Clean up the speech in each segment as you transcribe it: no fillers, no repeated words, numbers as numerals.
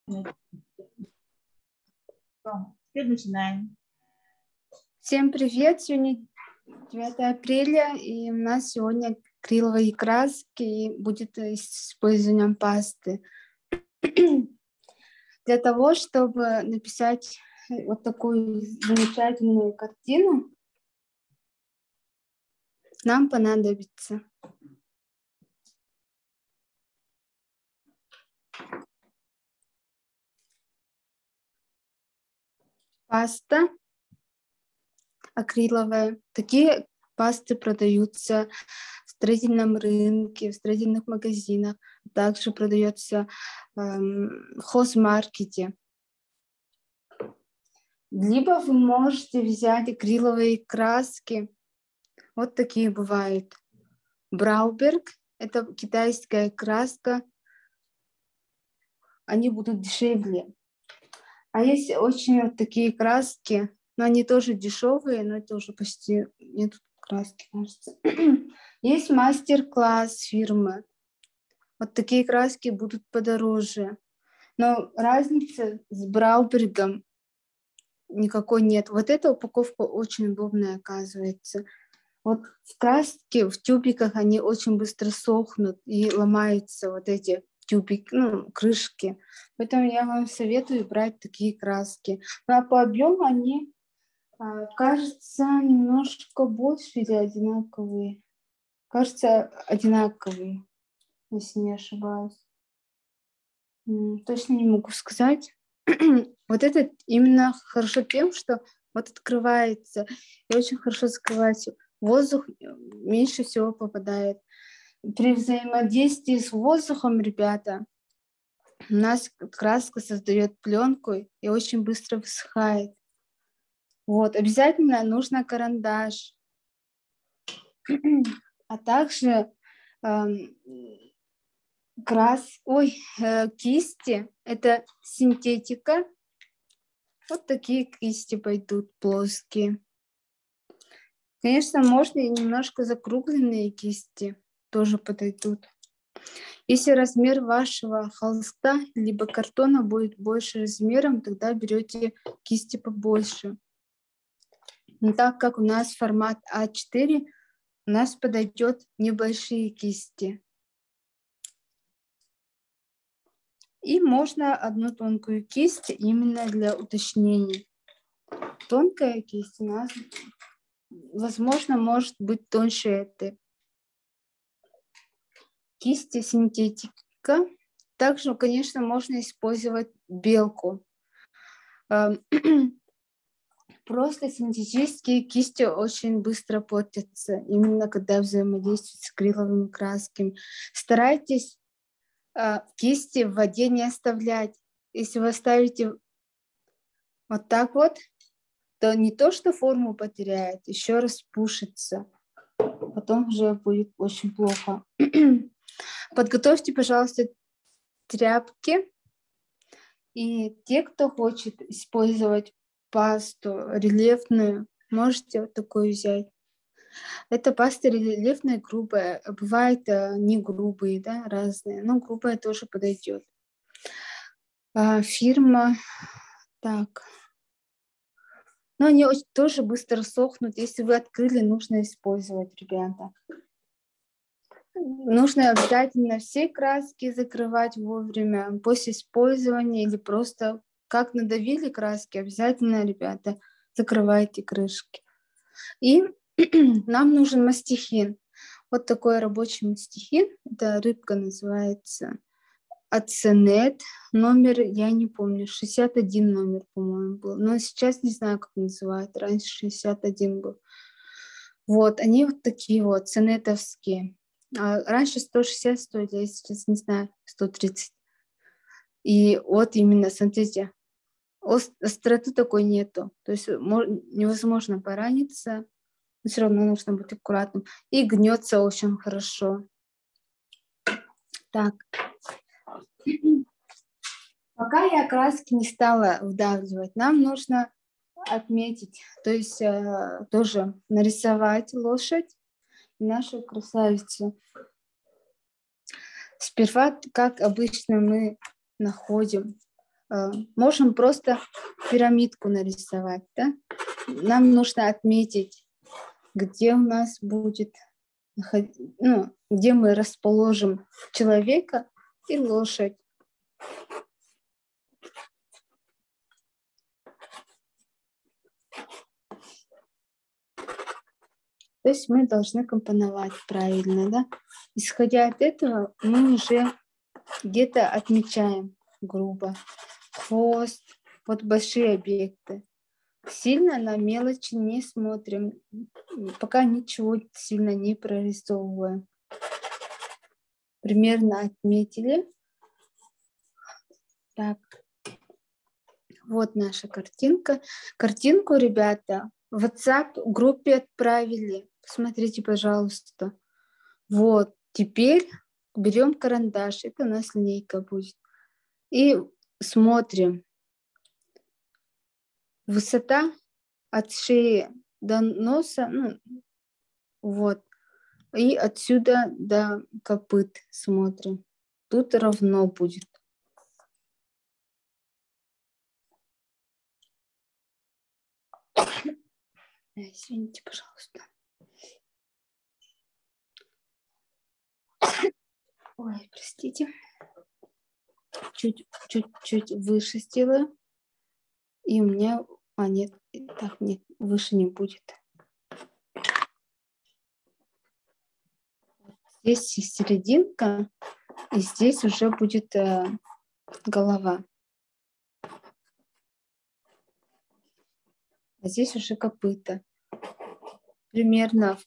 Теперь начинаем. Всем привет! Сегодня 9 апреля, и у нас сегодня акриловые краски, и будет использование пасты. Для того, чтобы написать вот такую замечательную картину, нам понадобится паста акриловая. Такие пасты продаются в строительном рынке, в строительных магазинах. Также продается в хозмаркете. Либо вы можете взять акриловые краски. Вот такие бывают. Брауберг – это китайская краска. Они будут дешевле. А есть очень вот такие краски, но они тоже дешевые, но это уже почти нет краски, кажется. Есть мастер-класс фирмы. Вот такие краски будут подороже. Но разницы с Браубергом никакой нет. Вот эта упаковка очень удобная, оказывается. Вот в краске, в тюбиках они очень быстро сохнут и ломаются вот эти тюбики, крышки. Поэтому я вам советую брать такие краски. Ну, а по объему они, кажется, немножко больше или одинаковые. Кажется, одинаковые, если не ошибаюсь. Точно не могу сказать. Вот этот именно хорошо тем, что вот открывается и очень хорошо закрывается. Воздух меньше всего попадает. При взаимодействии с воздухом, ребята, у нас краска создает пленку и очень быстро высыхает. Вот, обязательно нужно карандаш. А также кисти. Это синтетика. Вот такие кисти пойдут плоские. Конечно, можно и немножко закругленные кисти тоже подойдут. Если размер вашего холста либо картона будет больше размером, тогда берете кисти побольше. Но так как у нас формат А4, у нас подойдет небольшие кисти. И можно одну тонкую кисть именно для уточнений. Тонкая кисть у нас, возможно, может быть тоньше этой. Кисти синтетика. Также, конечно, можно использовать белку. Просто синтетические кисти очень быстро портятся, именно когда взаимодействуют с акриловыми красками. Старайтесь кисти в воде не оставлять. Если вы оставите вот так вот, то не то, что форму потеряет, еще распушится. Потом уже будет очень плохо. Подготовьте, пожалуйста, тряпки. И те, кто хочет использовать пасту рельефную, можете вот такую взять. Эта паста рельефная, грубая. Бывает не грубые, да, разные, но грубая тоже подойдет. Фирма, так. Но они тоже быстро сохнут. Если вы открыли, нужно использовать, ребята. Нужно обязательно все краски закрывать вовремя после использования или просто как надавили краски, обязательно, ребята, закрывайте крышки. И нам нужен мастихин. Вот такой рабочий мастихин. Это рыбка называется. Аценет. Номер, я не помню, 61 номер, по-моему, был. Но сейчас не знаю, как называют. Раньше 61 был. Вот, они вот такие вот, ценетовские. Раньше 160 стоили, я сейчас не знаю, 130. И вот именно, смотрите, остроты такой нету. То есть невозможно пораниться, но все равно нужно быть аккуратным. И гнется очень хорошо. Так. Пока я краски не стала вдавливать, нам нужно отметить, то есть тоже нарисовать лошадь, нашу красавицу. Сперва, как обычно, мы находим можем просто пирамидку нарисовать, да? Нам нужно отметить, где у нас будет, ну, где мы расположим человека и лошадь. То есть мы должны компоновать правильно, да? Исходя от этого, мы уже где-то отмечаем грубо хвост, вот большие объекты. Сильно на мелочи не смотрим, пока ничего сильно не прорисовываем. Примерно отметили. Так, вот наша картинка. Картинку, ребята, в WhatsApp-группе отправили. Посмотрите, пожалуйста. Вот, теперь берем карандаш. Это у нас линейка будет. И смотрим. Высота от шеи до носа, ну, вот. И отсюда до копыт смотрим. Тут равно будет. Извините, пожалуйста. Ой, простите. Чуть-чуть выше сделаю. И у меня... А, нет, так, нет, выше не будет. Здесь серединка, и здесь уже будет голова. А здесь уже копыта. Примерно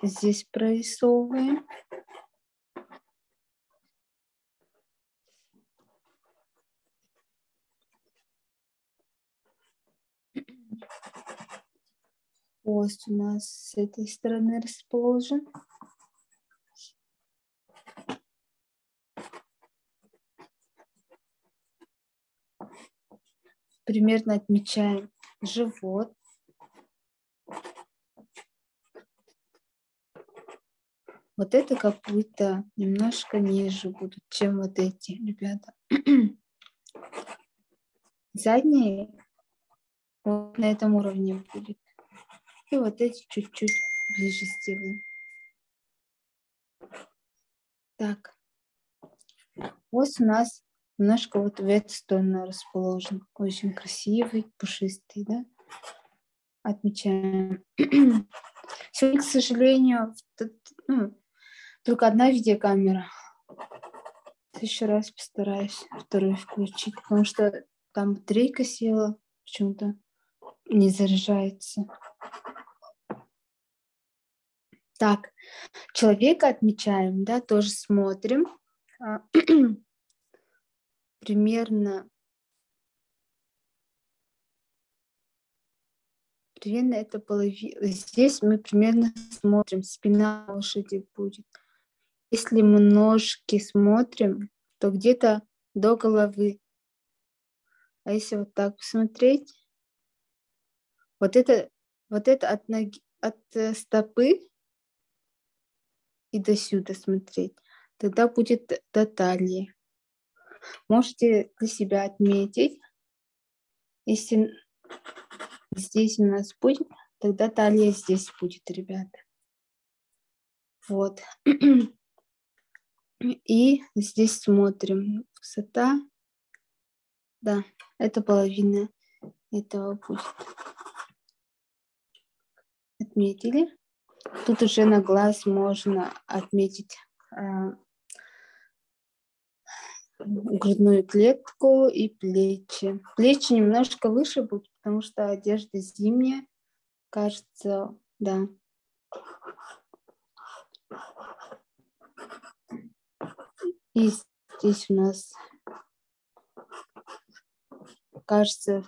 здесь прорисовываем. Хвост у нас с этой стороны расположен. Примерно отмечаем живот. Вот это копыта немножко ниже будут, чем вот эти, ребята. Задние вот на этом уровне будет. И вот эти чуть-чуть ближе сделаем. Так. Хвост у нас немножко вот в эту сторону расположен. Очень красивый, пушистый, да? Отмечаем. Сегодня, к сожалению, только одна видеокамера. В следующий раз постараюсь вторую включить, потому что там батарейка села, почему-то не заряжается. Так, человека отмечаем, да, тоже смотрим. Примерно это половина. Здесь мы примерно смотрим, спина лошади будет. Если мы ножки смотрим, то где-то до головы. А если вот так посмотреть, вот это от ноги, от стопы и до сюда смотреть, тогда будет до талии. Можете для себя отметить, если здесь у нас будет, тогда талия здесь будет, ребята. Вот. И здесь смотрим. Высота. Да, это половина этого будет. Отметили. Тут уже на глаз можно отметить грудную клетку и плечи. Плечи немножко выше будут, потому что одежда зимняя. Кажется, да. И здесь у нас, кажется,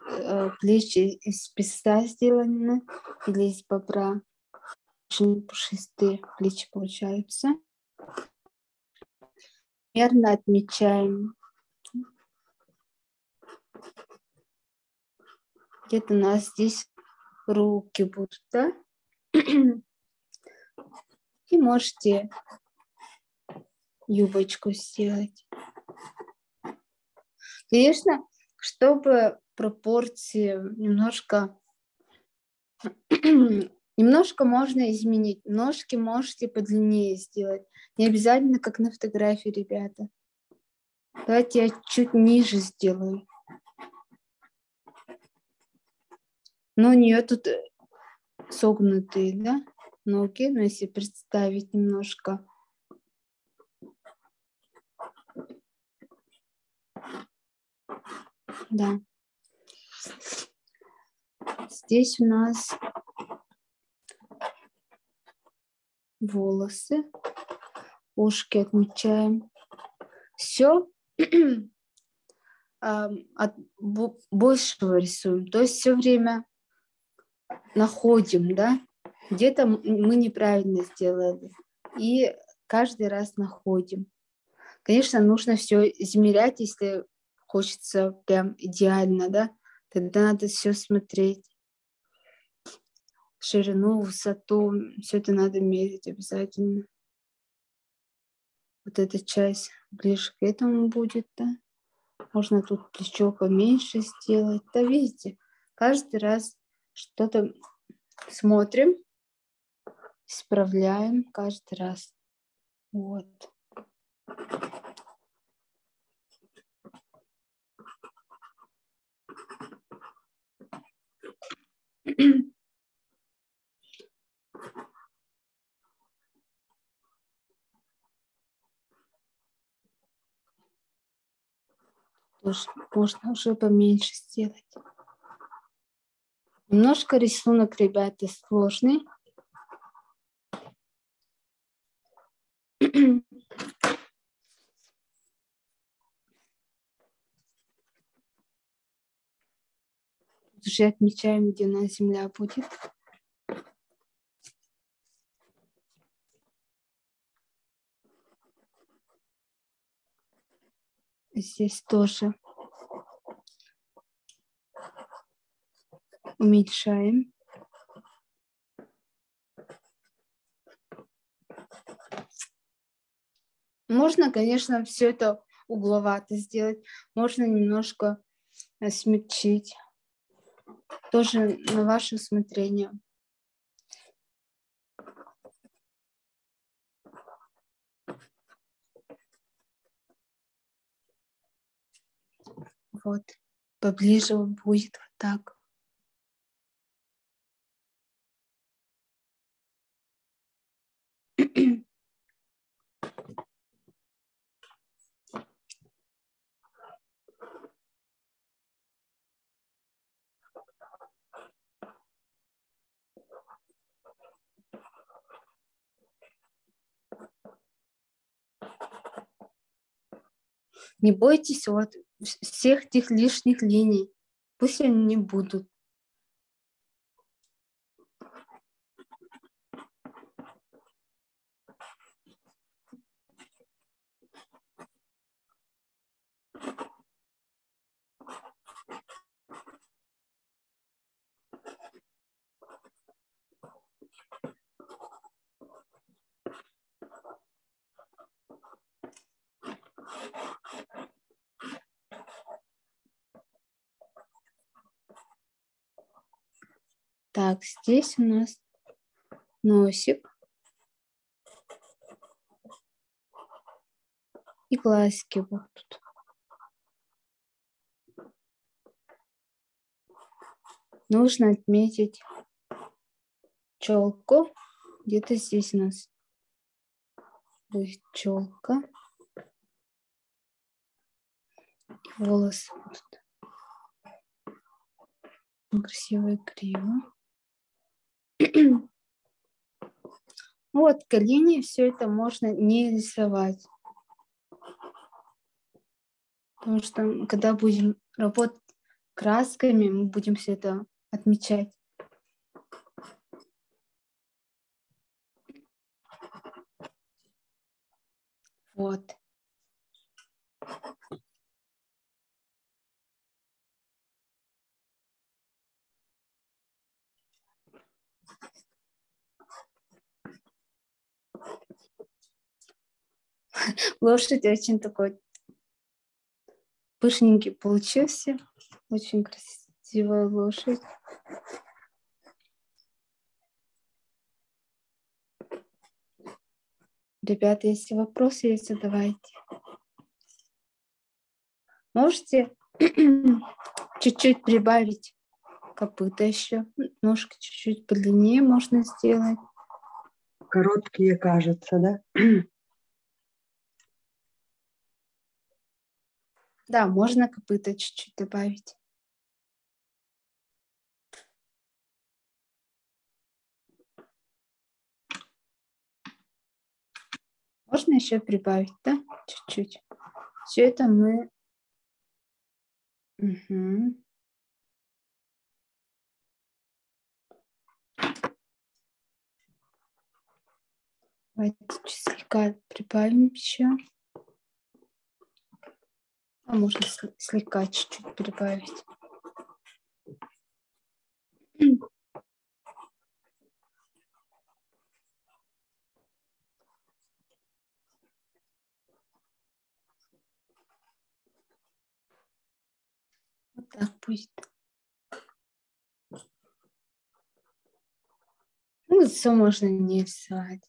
плечи из песка сделаны или из бобра. Очень пушистые плечи получаются. Примерно отмечаем. Где-то у нас здесь руки будут, да? И можете юбочку сделать. Конечно, чтобы пропорции немножко можно изменить. Ножки можете подлиннее сделать. Не обязательно, как на фотографии, ребята. Давайте я чуть ниже сделаю. Но у нее тут согнутые, да, ноги. Но если представить немножко. Да. Здесь у нас волосы. Ушки отмечаем. Все от большего рисуем. То есть все время находим, да, где-то мы неправильно сделали. И каждый раз находим. Конечно, нужно все измерять, если хочется прям идеально, да, тогда надо все смотреть. Ширину, высоту, все это надо мерить обязательно. Вот эта часть ближе к этому будет, да. Можно тут плечо поменьше сделать. Да, видите, каждый раз что-то смотрим, исправляем каждый раз. Вот. Тоже можно уже поменьше сделать. Немножко рисунок, ребята, сложный. Уже отмечаем, где у нас земля будет. Здесь тоже уменьшаем. Можно, конечно, все это угловато сделать. Можно немножко смягчить. Тоже на ваше усмотрение. Вот. Поближе будет вот так. Не бойтесь вот всех этих лишних линий. Пусть они не будут. Так, здесь у нас носик и глазки будут. Нужно отметить челку. Где-то здесь у нас будет челка. И волосы будут. Красиво и криво. Вот, колени, все это можно не рисовать. Потому что, когда будем работать красками, мы будем все это отмечать. Вот. Лошадь очень такой пышненький получился. Очень красивая лошадь. Ребята, если вопросы есть, задавайте. Можете чуть-чуть прибавить копыта еще. Ножки чуть-чуть подлиннее можно сделать. Короткие, кажется, да? Да, можно копыта чуть-чуть добавить. Можно еще прибавить, да? Чуть-чуть. Все это мы... Угу. Давайте слегка прибавим еще. А можно слегка чуть-чуть прибавить. Вот так будет. Ну, лицо можно не рисовать.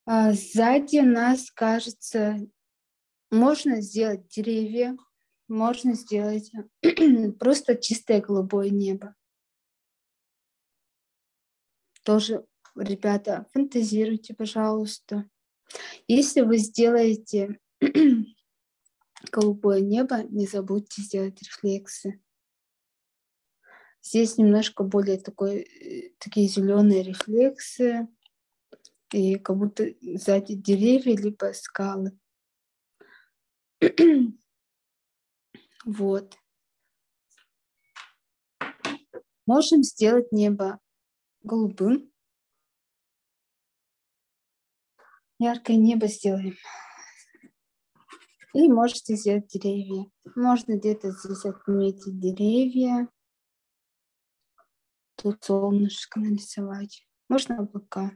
Сзади нас, кажется, можно сделать деревья, можно сделать просто чистое голубое небо. Тоже, ребята, фантазируйте, пожалуйста. Если вы сделаете голубое небо, не забудьте сделать рефлексы. Здесь немножко более такие зеленые рефлексы, и как будто сзади деревья либо скалы. Вот. Можем сделать небо голубым. Яркое небо сделаем. И можете сделать деревья. Можно где-то здесь отметить деревья. Тут солнышко нарисовать. Можно облака.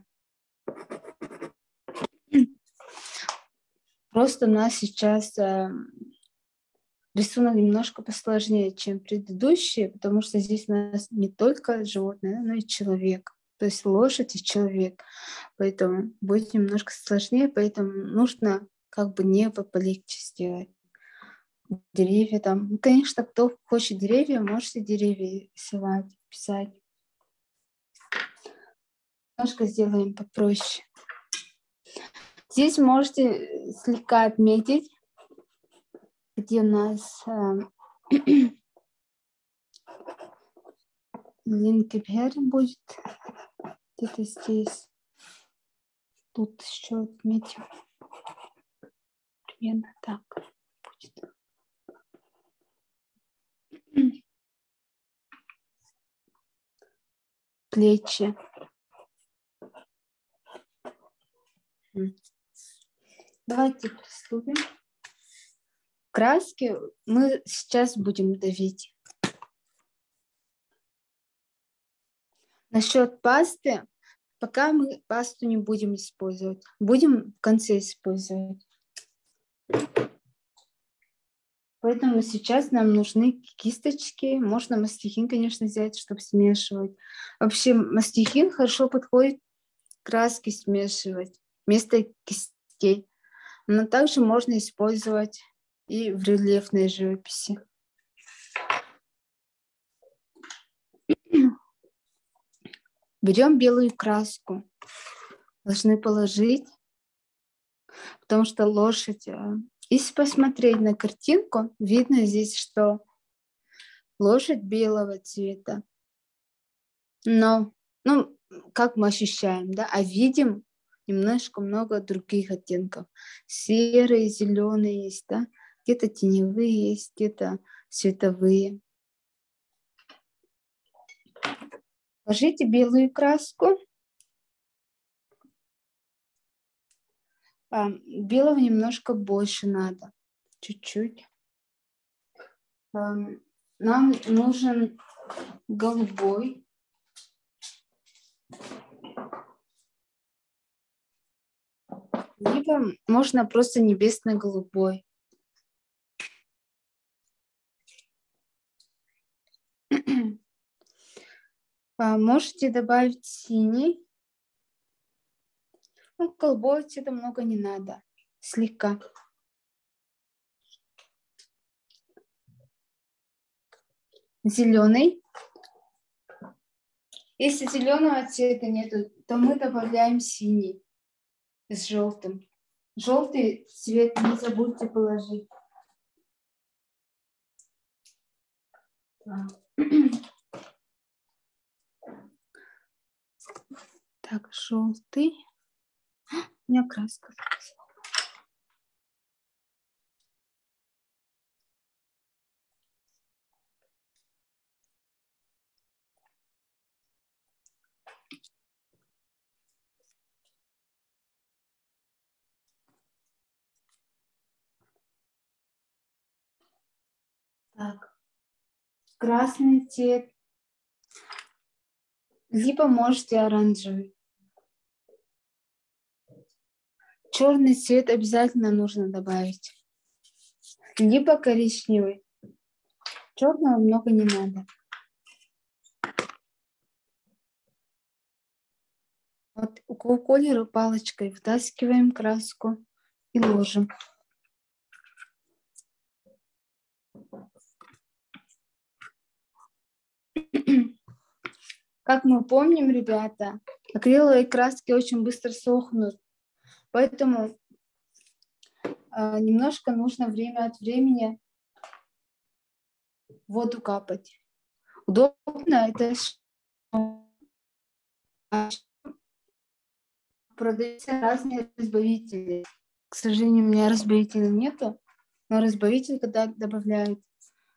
Просто у нас сейчас рисунок немножко посложнее, чем предыдущий, потому что здесь у нас не только животное, но и человек. То есть лошадь и человек. Поэтому будет немножко сложнее, поэтому нужно как бы небо полегче сделать. Деревья там. Ну, конечно, кто хочет деревья, можете деревья рисовать, писать. Немножко сделаем попроще. Здесь можете слегка отметить, где у нас линкебер будет. Где-то здесь. Тут еще отметим. Примерно так будет. Плечи. Давайте приступим. Краски мы сейчас будем давить. Насчет пасты, пока мы пасту не будем использовать. Будем в конце использовать. Поэтому сейчас нам нужны кисточки. Можно мастихин, конечно, взять, чтобы смешивать. Вообще мастихин хорошо подходит краски смешивать вместо кистей. Но также можно использовать и в рельефной живописи. Берем белую краску. Должны положить, потому что лошадь... Если посмотреть на картинку, видно здесь, что лошадь белого цвета. Но, как мы ощущаем, да, а видим немножко много других оттенков. Серые, зеленые есть, да, где-то теневые есть, где-то световые. Ложите белую краску. Белого немножко больше надо, чуть-чуть. Нам нужен голубой. Либо можно просто небесно-голубой. Можете добавить синий. Ну, голубого цвета много не надо. Слегка. Зеленый. Если зеленого цвета нету, то мы добавляем синий с желтым. Желтый цвет не забудьте положить. Так, желтый. У меня краска. Так, красный цвет. Либо можете оранжевый. Черный цвет обязательно нужно добавить. Либо коричневый. Черного много не надо. Вот по колеру палочкой втаскиваем краску и ложим. Как мы помним, ребята, акриловые краски очень быстро сохнут, поэтому немножко нужно время от времени воду капать. Удобно это продаются разные разбавители. К сожалению, у меня разбавителя нету, но разбавитель, когда добавляют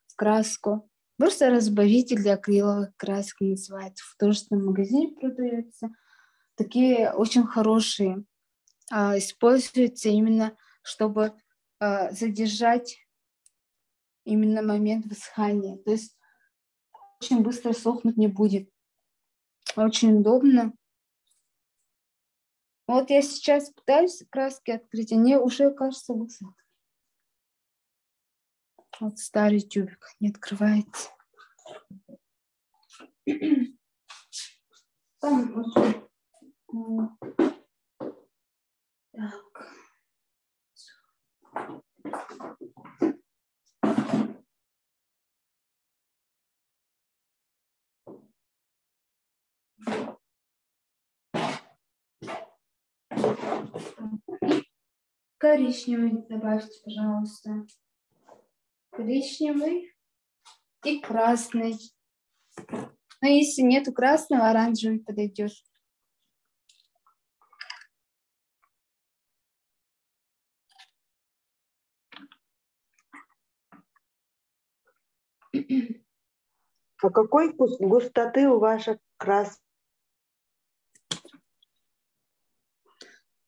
в краску, просто разбавитель для акриловых красок называется. В художественном магазине продается. Такие очень хорошие. Используются именно, чтобы задержать именно момент высыхания. То есть очень быстро сохнуть не будет. Очень удобно. Вот я сейчас пытаюсь краски открыть, они уже, кажется, высохли. Вот старый тюбик не открывается. Там уже... Так. Коричневый добавьте, пожалуйста. Коричневый и красный. Но если нету красного, оранжевый подойдет. А какой густоты у ваших красок?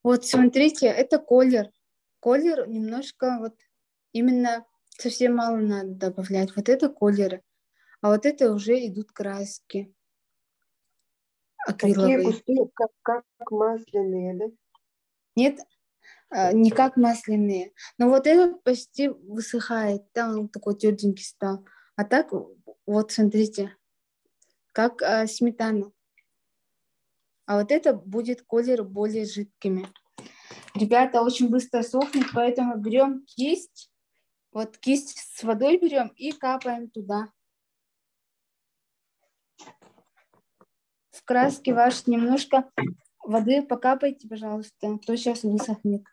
Вот смотрите, это колер. Колер немножко вот именно совсем мало надо добавлять. Вот это колеры. А вот это уже идут краски Такие акриловые. густые, как масляные, да? Нет, не как масляные. Но вот этот почти высыхает. Там он такой тверденький стал. А так, вот смотрите, как сметана. А вот это будет колер более жидкими. Ребята, очень быстро сохнет, поэтому берем кисть. Вот кисть с водой берем и капаем туда. В краске ваш немножко воды покапайте, пожалуйста, а то сейчас высохнет.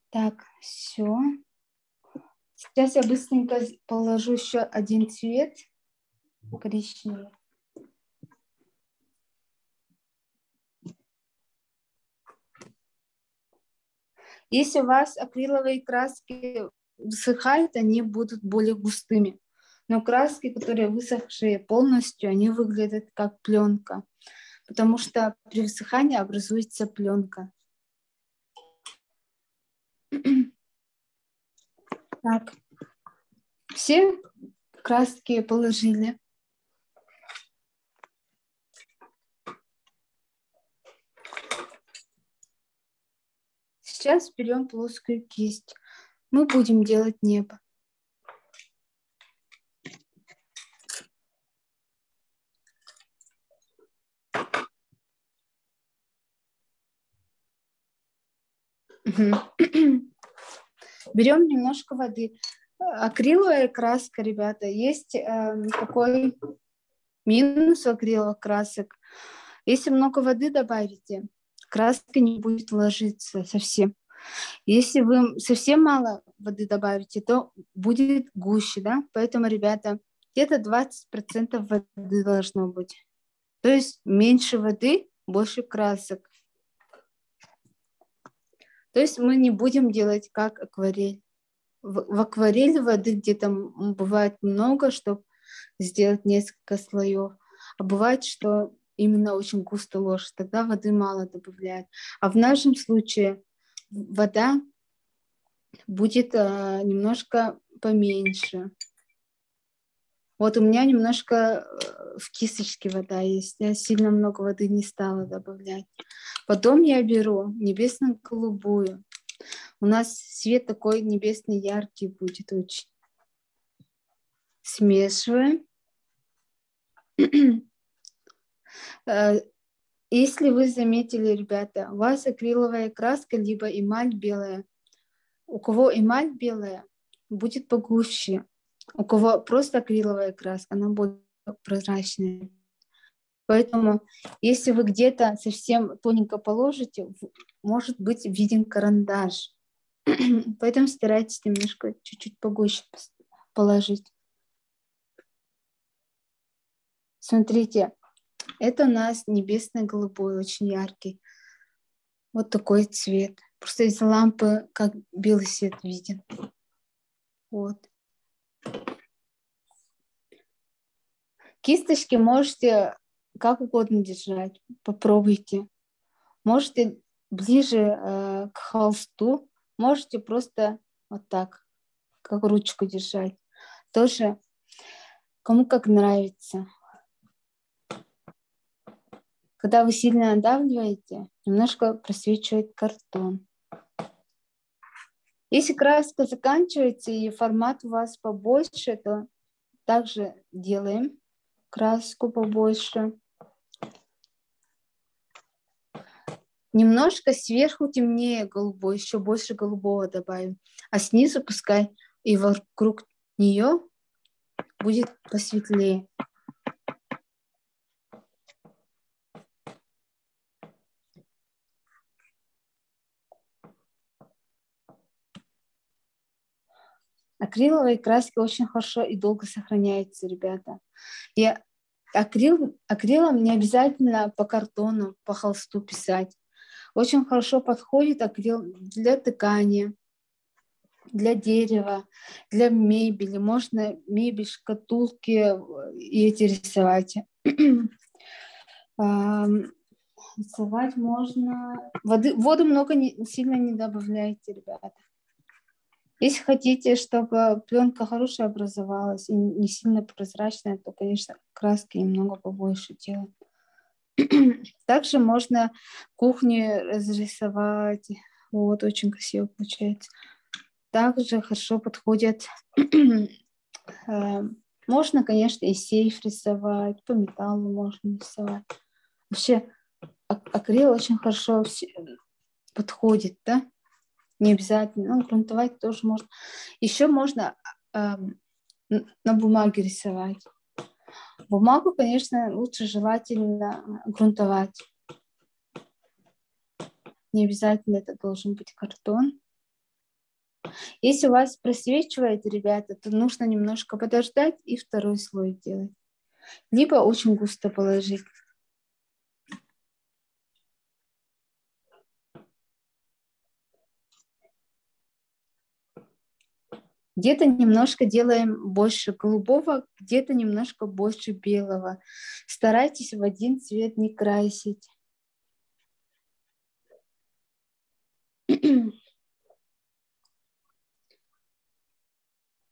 Так, все. Сейчас я быстренько положу еще один цвет коричневый. Если у вас акриловые краски высыхают, они будут более густыми. Но краски, которые высохшие полностью, они выглядят как пленка, потому что при высыхании образуется пленка. Так, все краски положили. Сейчас берем плоскую кисть. Мы будем делать небо. Берем немножко воды. Акриловая краска, ребята, есть такой минус акриловых красок. Если много воды добавите, краска не будет ложиться совсем. Если вы совсем мало воды добавите, то будет гуще, да? Поэтому, ребята, где-то 20% воды должно быть. То есть меньше воды, больше красок. То есть мы не будем делать как акварель. В акварели воды где-то бывает много, чтобы сделать несколько слоев. А бывает, что именно очень густо ложь, тогда воды мало добавляют. А в нашем случае вода будет немножко поменьше. Вот у меня немножко в кисточке вода есть. Я сильно много воды не стала добавлять. Потом я беру небесно-голубую. У нас цвет такой небесный, яркий будет очень. Смешиваем. Если вы заметили, ребята, у вас акриловая краска, либо эмаль белая. У кого эмаль белая, будет погуще. У кого просто акриловая краска, она будет прозрачная. Поэтому, если вы где-то совсем тоненько положите, может быть виден карандаш. Поэтому старайтесь немножко чуть-чуть погуще положить. Смотрите, это у нас небесно-голубой, очень яркий. Вот такой цвет. Просто из лампы как белый свет виден. Вот. Кисточки можете как угодно держать. Попробуйте. Можете ближе к холсту. Можете просто вот так, как ручку держать. Тоже кому как нравится. Когда вы сильно надавливаете, немножко просвечивает картон. Если краска заканчивается и формат у вас побольше, то также делаем краску побольше. Немножко сверху темнее голубой, еще больше голубого добавим. А снизу пускай и вокруг нее будет посветлее. Акриловые краски очень хорошо и долго сохраняются, ребята. И акрилом не обязательно по картону, по холсту писать. Очень хорошо подходит акрил для ткани, для дерева, для мебели. Можно мебель, шкатулки и эти рисовать. Рисовать можно... Воду много сильно не добавляйте, ребята. Если хотите, чтобы пленка хорошая образовалась и не сильно прозрачная, то, конечно, краски немного побольше делать. Также можно кухню разрисовать. Вот, очень красиво получается. Также хорошо подходят. Можно, конечно, и сейф рисовать, по металлу можно рисовать. Вообще, акрил очень хорошо подходит, да? Не обязательно. Ну, грунтовать тоже можно. Еще можно на бумаге рисовать. Бумагу, конечно, лучше желательно грунтовать. Не обязательно это должен быть картон. Если у вас просвечивает, ребята, то нужно немножко подождать и второй слой делать. Либо очень густо положить. Где-то немножко делаем больше голубого, где-то немножко больше белого. Старайтесь в один цвет не красить.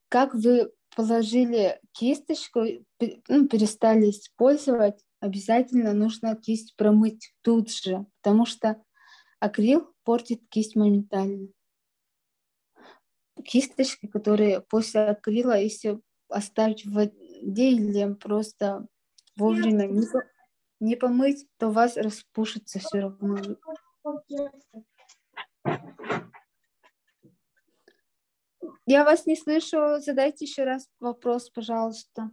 Как вы положили кисточку, перестали использовать, обязательно нужно кисть промыть тут же, потому что акрил портит кисть моментально. кисточки, которые после акрила, если оставить в воде или просто вовремя не помыть, то у вас распушится все равно. Я вас не слышу. Задайте еще раз вопрос, пожалуйста.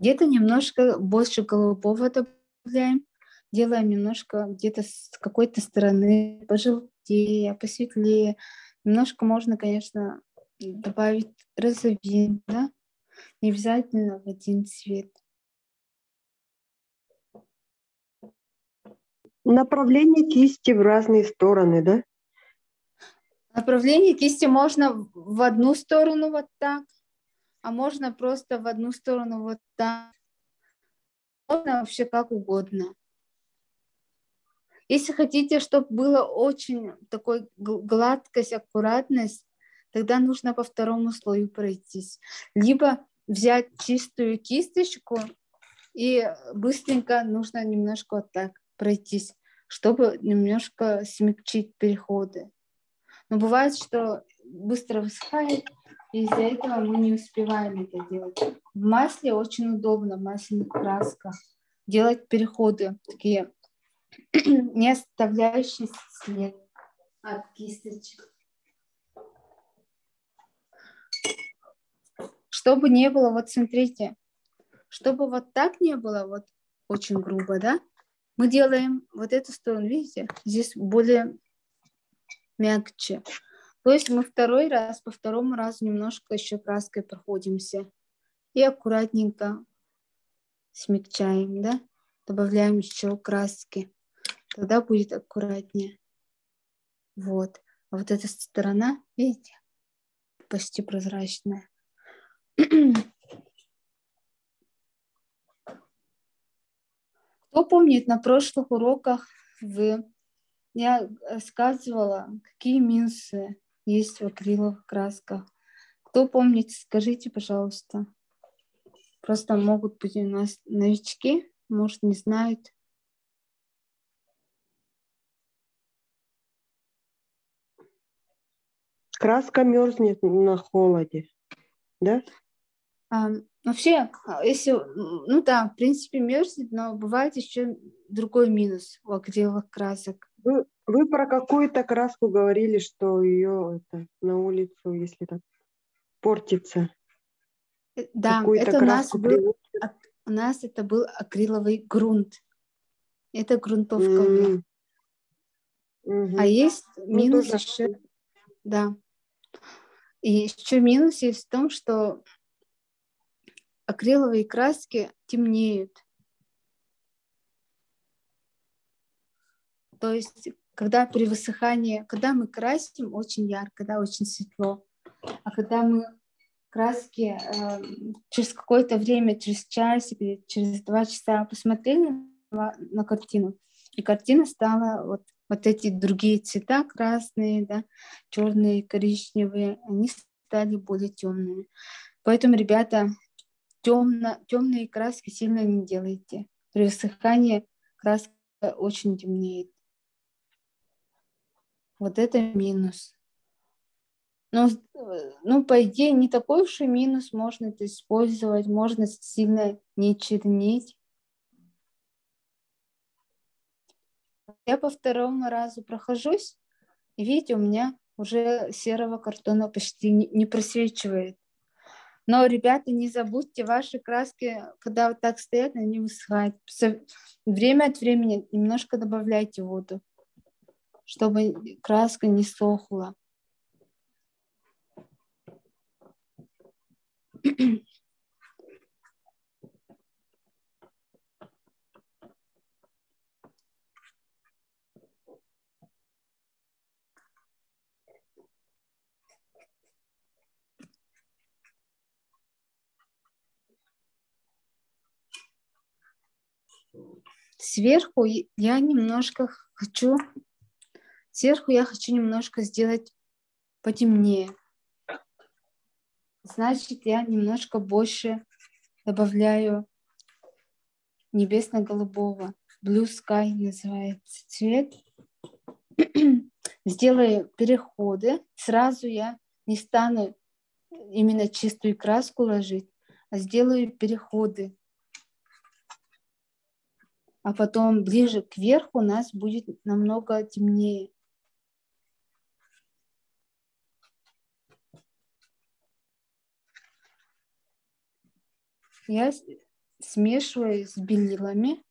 Где-то немножко больше голубого добавляем. Делаем немножко где-то с какой-то стороны пожелтее, посветлее. Немножко можно, конечно, добавить розовин, да? Не обязательно в один цвет. Направление кисти в разные стороны, да? Направление кисти можно в одну сторону вот так, а можно просто в одну сторону вот так. Можно вообще как угодно. Если хотите, чтобы было очень такой гладкость, аккуратность, тогда нужно по второму слою пройтись. Либо взять чистую кисточку и быстренько нужно немножко вот так пройтись, чтобы немножко смягчить переходы. Но бывает, что быстро высыхает, и из-за этого мы не успеваем это делать. В масле очень удобно, в масляных красках делать переходы такие, не оставляющий след от кисточек. Чтобы не было, вот смотрите, чтобы вот так не было, вот очень грубо, да, мы делаем вот эту сторону, видите, здесь более мягче. То есть мы второй раз, по второму разу немножко еще краской проходимся и аккуратненько смягчаем, да, добавляем еще краски, тогда будет аккуратнее. Вот. А вот эта сторона, видите, почти прозрачная. Кто помнит, на прошлых уроках я рассказывала, какие минусы есть в акриловых красках. Кто помнит, скажите, пожалуйста. Просто могут быть у нас новички, может, не знают. Краска мерзнет на холоде, да? Вообще, если, ну да, в принципе, мерзнет, но бывает еще другой минус у акриловых красок. Вы про какую-то краску говорили, что ее на улицу, если так, портится. Да, Какую-то это краску у нас это был акриловый грунт. Это грунтовка была. А есть минус тоже... еще, да. И еще минус есть в том, что акриловые краски темнеют. То есть, когда при высыхании, когда мы красим очень ярко, да, очень светло, а когда мы краски через какое-то время, через час или через 2 часа посмотрели на картину, и картина стала вот эти другие цвета, красные, да, черные, коричневые, они стали более темными. Поэтому, ребята, темные краски сильно не делайте. При высыхании краска очень темнеет. Вот это минус. Ну, по идее, не такой уж и минус, можно это использовать, можно сильно не чернить. Я по второму разу прохожусь, и видите, у меня уже серого картона почти не просвечивает. Но, ребята, не забудьте, ваши краски, когда вот так стоят, они высыхают. Время от времени немножко добавляйте воду, чтобы краска не сохла. Сверху я немножко хочу Сверху я хочу немножко сделать потемнее. Значит, я немножко больше добавляю небесно-голубого. Blue Sky называется цвет. Сделаю переходы. Сразу я не стану именно чистую краску ложить, а сделаю переходы. А потом ближе к верху у нас будет намного темнее. Я смешиваю с белилами,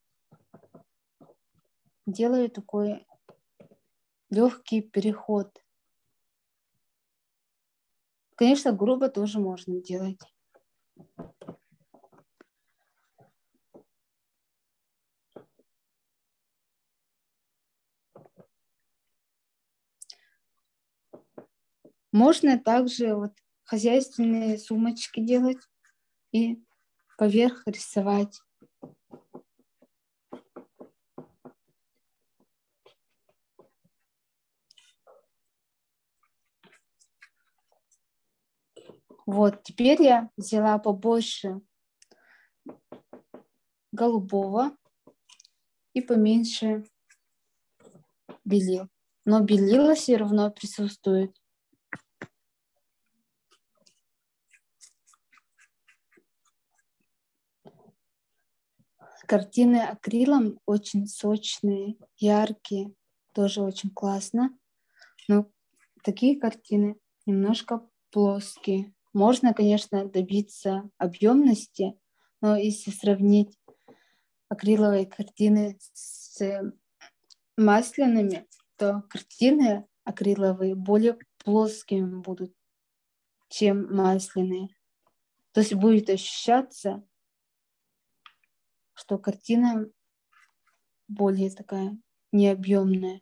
делаю такой легкий переход. Конечно, грубо тоже можно делать. Можно также вот хозяйственные сумочки делать и поверх рисовать. Вот, теперь я взяла побольше голубого и поменьше белил. Но белила все равно присутствует. Картины акрилом очень сочные, яркие, тоже очень классно. Но такие картины немножко плоские. Можно, конечно, добиться объемности, но если сравнить акриловые картины с масляными, то картины акриловые более плоскими будут, чем масляные. То есть будет ощущаться, что картина более такая необъемная.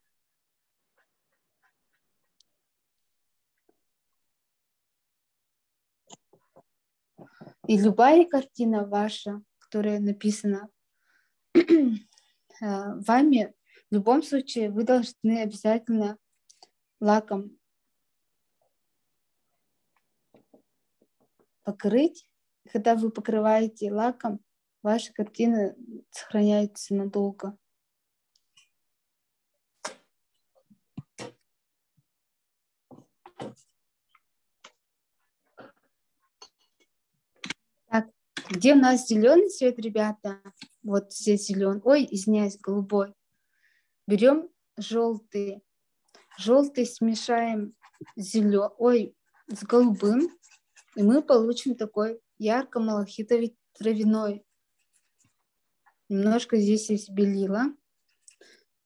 И любая картина ваша, которая написана вами, в любом случае вы должны обязательно лаком покрыть. Когда вы покрываете лаком, ваша картина сохраняется надолго. Так, где у нас зеленый цвет, ребята? Вот здесь зеленый. Ой, извиняюсь, голубой. Берем желтый. Желтый смешаем с голубым, и мы получим такой ярко-малахитовый травяной. Немножко здесь есть белила.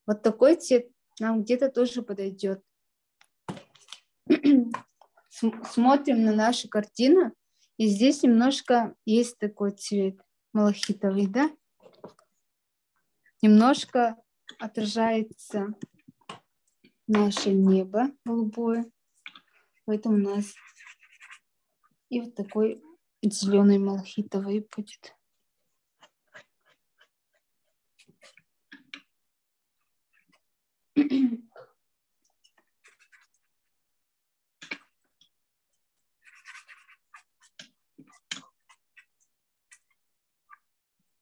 Вот такой цвет нам где-то тоже подойдет. Смотрим на нашу картину, и здесь немножко есть такой цвет малахитовый, да? Немножко отражается наше небо голубое. Поэтому у нас и вот такой зеленый малахитовый будет.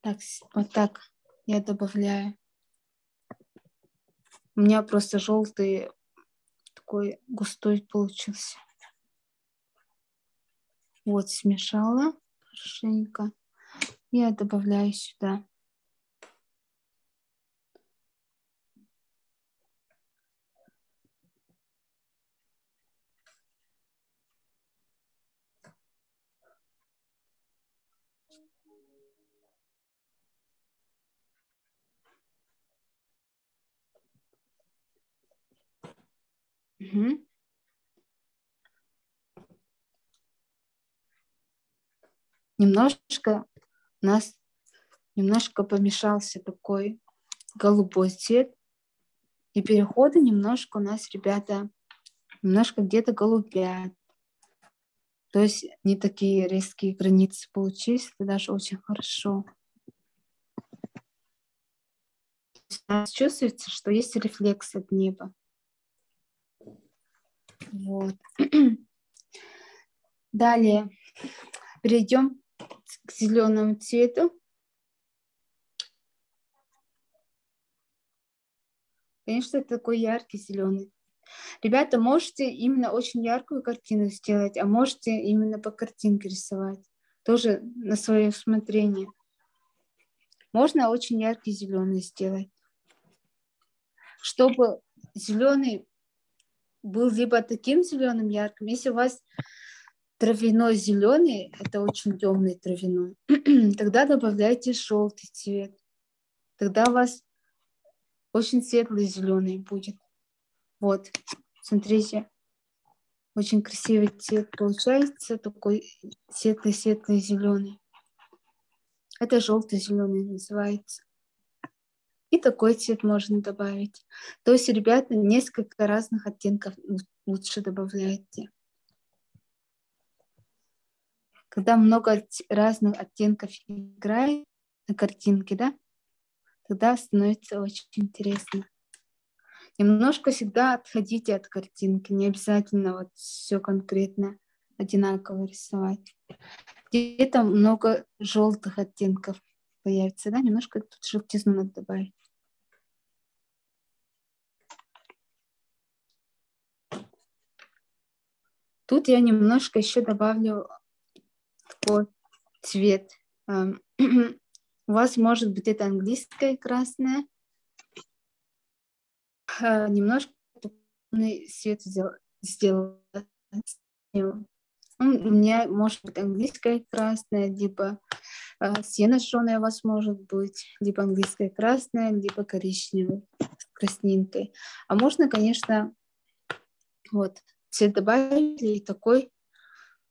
Так, вот так я добавляю. У меня просто желтый такой густой получился. Вот смешала хорошенько. Я добавляю сюда. Угу. Немножко у нас помешался такой голубой цвет. И переходы немножко у нас, ребята, немножко где-то голубят. То есть не такие резкие границы получились. Это даже очень хорошо. У нас чувствуется, что есть рефлекс от неба. Вот. Далее перейдем к зеленому цвету. Конечно, это такой яркий зеленый. Ребята, можете именно очень яркую картину сделать, а можете именно по картинке рисовать. Тоже на свое усмотрение. Можно очень яркий зеленый сделать. Чтобы зеленый был либо таким зеленым ярким, если у вас травяной зеленый, это очень темный травяной, тогда добавляйте желтый цвет. Тогда у вас очень светлый зеленый будет. Вот, смотрите, очень красивый цвет получается, такой светлый-светлый зеленый. Это желтый-зеленый называется. И такой цвет можно добавить. То есть, ребята, несколько разных оттенков лучше добавляйте. Когда много разных оттенков играет на картинке, да, тогда становится очень интересно. Немножко всегда отходите от картинки, не обязательно вот все конкретно одинаково рисовать. Где-то много желтых оттенков появится, да, немножко тут желтизну надо добавить. Тут я немножко еще добавлю такой цвет. У вас может быть это английское красное. Немножко цвет сделала. У меня может быть английское красное, либо сено-жженое у вас может быть, либо английское красное, либо коричневый с краснинкой. А можно, конечно, вот цвет добавили и такой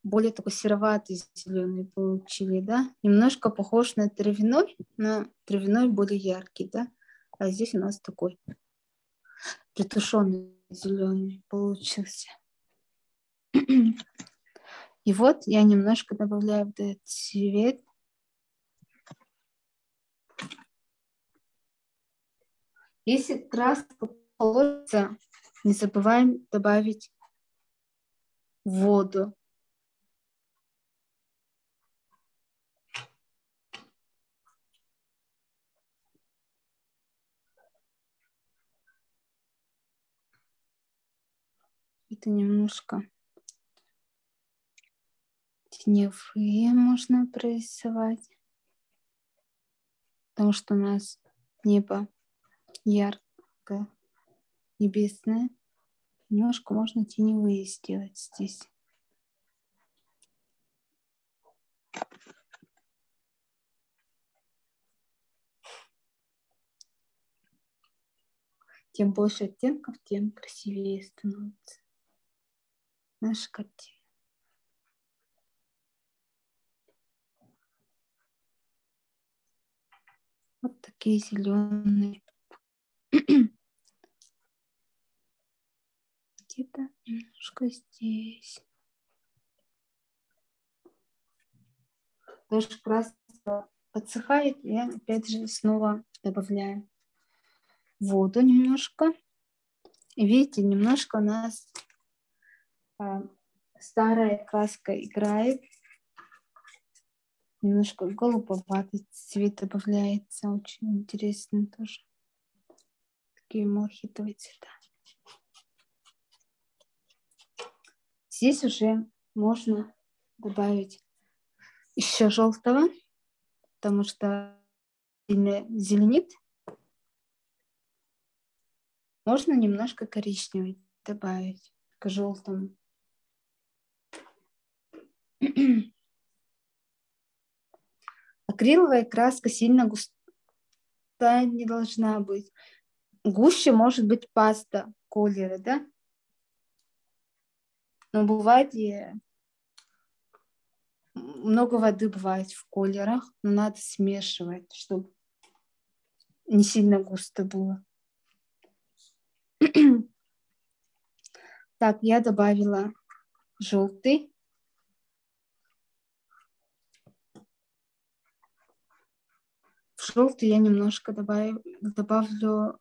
более такой сероватый зеленый получили, да? Немножко похож на травяной, но травяной более яркий, да? А здесь у нас такой притушенный зеленый получился. И вот я немножко добавляю вот этот цвет. Если краска полотится, не забываем добавить воду. Это немножко теневые можно прорисовать, потому что у нас небо яркое, небесное. Немножко можно теневые сделать здесь. Тем больше оттенков, тем красивее становится наша картина. Вот такие зеленые. Где-то немножко здесь. Тоже краска подсыхает, и опять же снова добавляем воду немножко. И видите, немножко у нас старая краска играет. Немножко голубоватый цвет добавляется. Очень интересно тоже. Такие малахитовые цвета. Здесь уже можно добавить еще желтого, потому что зеленит. Можно немножко коричневый добавить к желтому. Акриловая краска сильно густая не должна быть. Гуще может быть паста колера, да? Но бывает и много воды бывает в колерах, но надо смешивать, чтобы не сильно густо было. Так, я добавила желтый. В желтый я немножко добавлю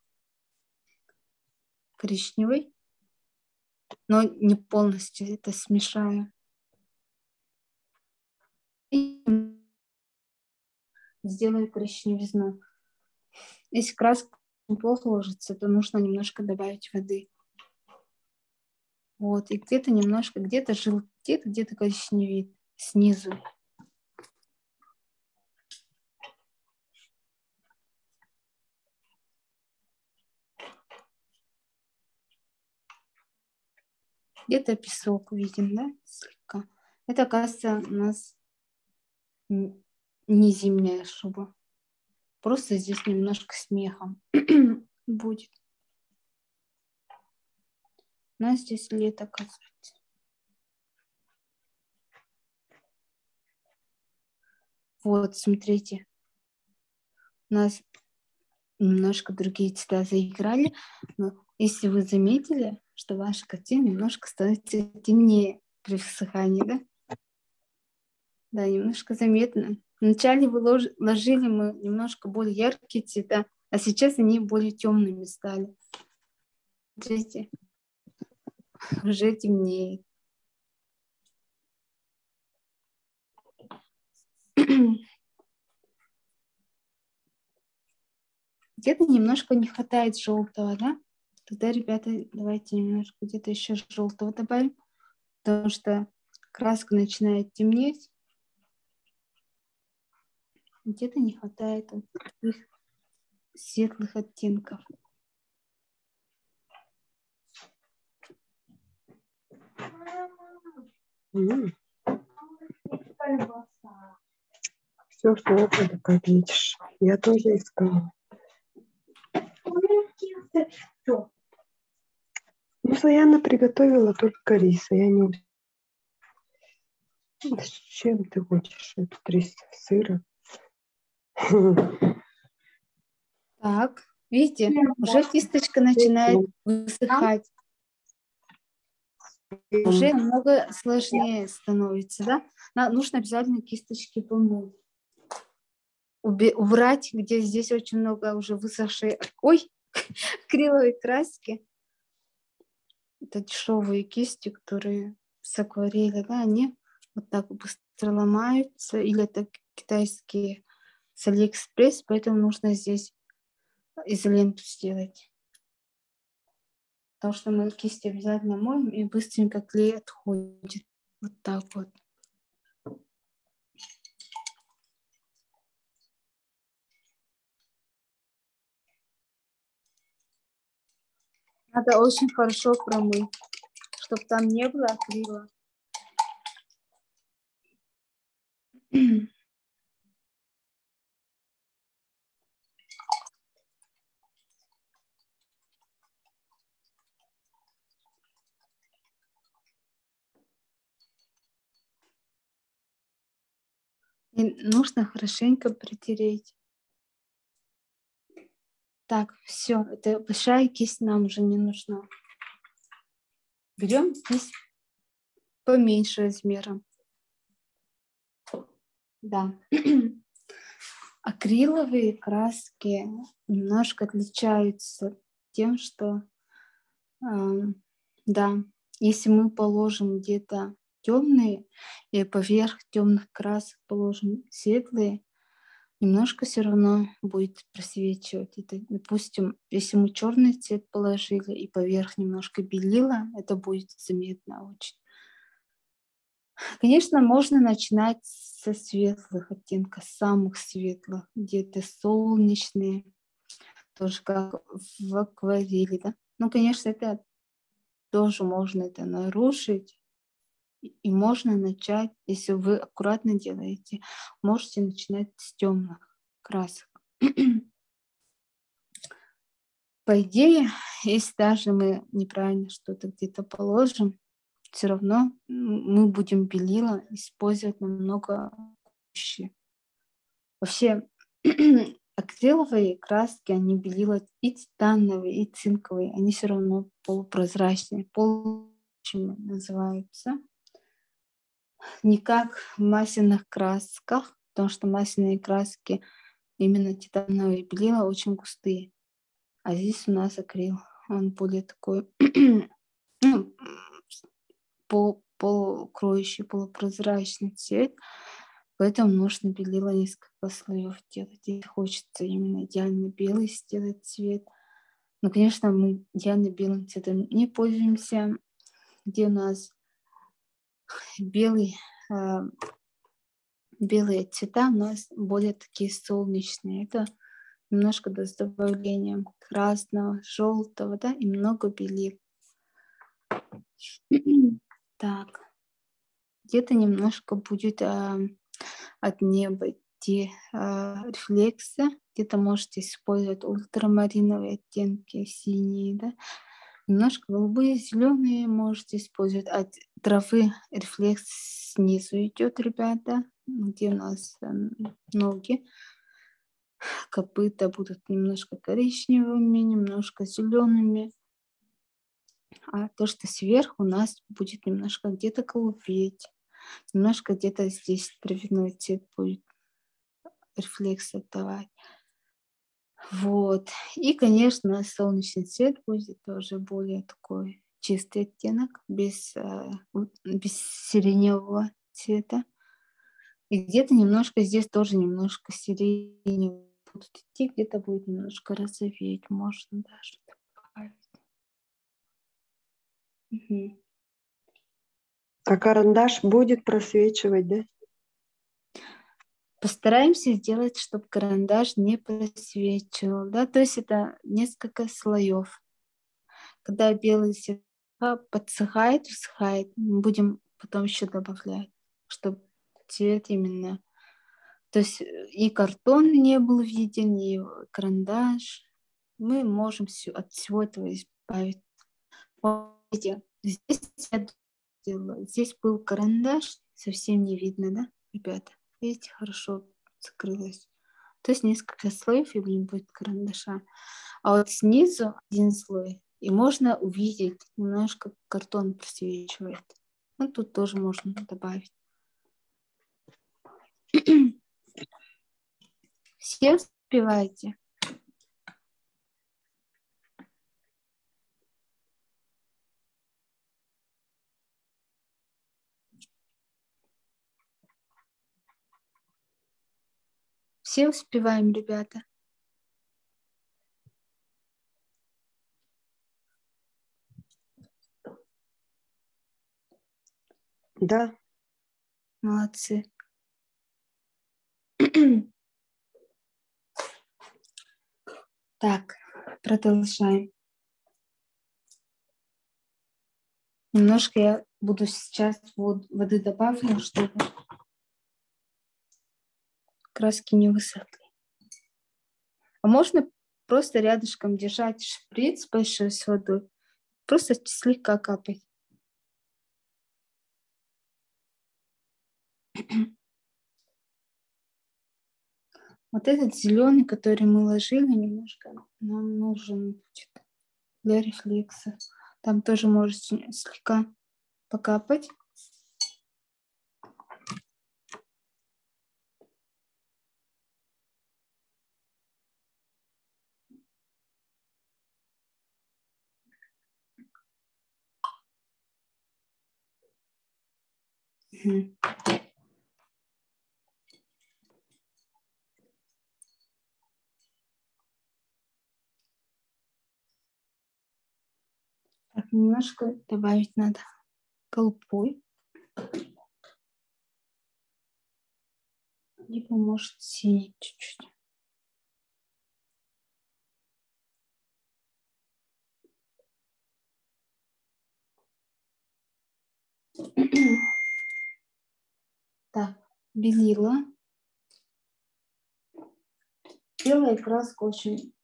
коричневый. но не полностью это смешаю. И сделаю коричневизну. Если краска плохо ложится, то нужно немножко добавить воды. Вот, и где-то немножко, где-то желтеет, где-то коричневеет снизу. Где-то песок виден, да, слегка. Это, оказывается, у нас не зимняя шуба. Просто здесь немножко с мехом будет. У нас здесь лето, оказывается. Вот, смотрите. У нас немножко другие цвета заиграли. Но если вы заметили, что ваша картина немножко становится темнее при высыхании, да? Да, немножко заметно. Вначале вы ложили мы немножко более яркие цвета, а сейчас они более темными стали. Смотрите, уже темнеет. Где-то немножко не хватает желтого, да? Тогда, ребята, давайте немножко где-то еще желтого добавим, потому что краска начинает темнеть. Где-то не хватает вот таких светлых оттенков. Все сложно, как видишь. Я тоже искала. Ну, Саяна приготовила только рис, а я не... С чем ты хочешь этот рис? Сыра? Так, видите, уже кисточка начинает высыхать. Уже намного сложнее становится, да? Нужно обязательно кисточки помыть. Убрать, где здесь очень много уже высохшей, акриловой краски. Это дешевые кисти, которые с акварели, да, они вот так быстро ломаются, или это китайские с Алиэкспресс, поэтому нужно здесь изоленту сделать. Потому что мы кисти обязательно моем, и быстренько клей отходит. Вот так вот. Надо очень хорошо промыть, чтобы там не было акрила. И нужно хорошенько протереть. Так, все, это большая кисть нам уже не нужна. Берем кисть поменьше размером. Да. Акриловые краски немножко отличаются тем, что, да, если мы положим где-то темные и поверх темных красок положим светлые, немножко все равно будет просвечивать. Это, допустим, если мы черный цвет положили и поверх немножко белила, это будет заметно очень. Конечно, можно начинать со светлых оттенков, самых светлых, где-то солнечные, тоже как в акварели, да. Ну, конечно, это тоже можно это нарушить. И можно начать, если вы аккуратно делаете, можете начинать с темных красок. По идее, если даже мы неправильно что-то где-то положим, все равно мы будем белила использовать намного проще. Вообще, акриловые краски, они белила и титановые, и цинковые, они все равно полупрозрачные, полупрозрачными называются. Не как в масляных красках, потому что масляные краски, именно титановые белила, очень густые. А здесь у нас акрил, он более такой, полукроющий, полупрозрачный цвет, поэтому нужно белила несколько слоев делать. Если хочется именно идеально белый сделать цвет. Но, конечно, мы идеально белым цветом не пользуемся, где у нас белые цвета у нас более такие солнечные. Это немножко с добавлением красного, желтого, да, и много белил. Так, где-то немножко будет от неба идти рефлексы. Где-то можете использовать ультрамариновые оттенки, синие, да. Немножко голубые, зеленые можете использовать. От травы рефлекс снизу идет, ребята, где у нас ноги. Копыта будут немножко коричневыми, немножко зелеными. А то, что сверху у нас будет немножко где-то голубеть. Немножко где-то здесь травяной цвет будет рефлекс отдавать. Вот. И, конечно, солнечный цвет будет тоже более такой чистый оттенок, без сиреневого цвета. И где-то немножко здесь тоже немножко сиреневый будут идти, где-то будет немножко розоветь, можно даже добавить. Угу. А карандаш будет просвечивать, да? Постараемся сделать, чтобы карандаш не просвечивал, да, то есть это несколько слоев. Когда белый цвет подсыхает, всыхает, мы будем потом еще добавлять, чтобы цвет именно, то есть и картон не был виден, и карандаш. Мы можем от всего этого избавить. Здесь был карандаш, совсем не видно, да, ребята? Видите, хорошо закрылось. То есть несколько слоев, и не будет карандаша. А вот снизу один слой, и можно увидеть, немножко картон просвечивает. Ну, тут тоже можно добавить. Все успеваете? Все успеваем, ребята? Да. Молодцы. Так, продолжаем. Немножко я буду сейчас воды добавлю, чтобы краски не высохли. А можно просто рядышком держать шприц большой с водой, просто слегка капать. Вот этот зеленый, который мы ложили, немножко нам нужен будет для рефлекса. Там тоже можете слегка покапать. Угу. Так, немножко добавить надо голубой. Либо, может, синий чуть-чуть. Так, белила. Белая краска очень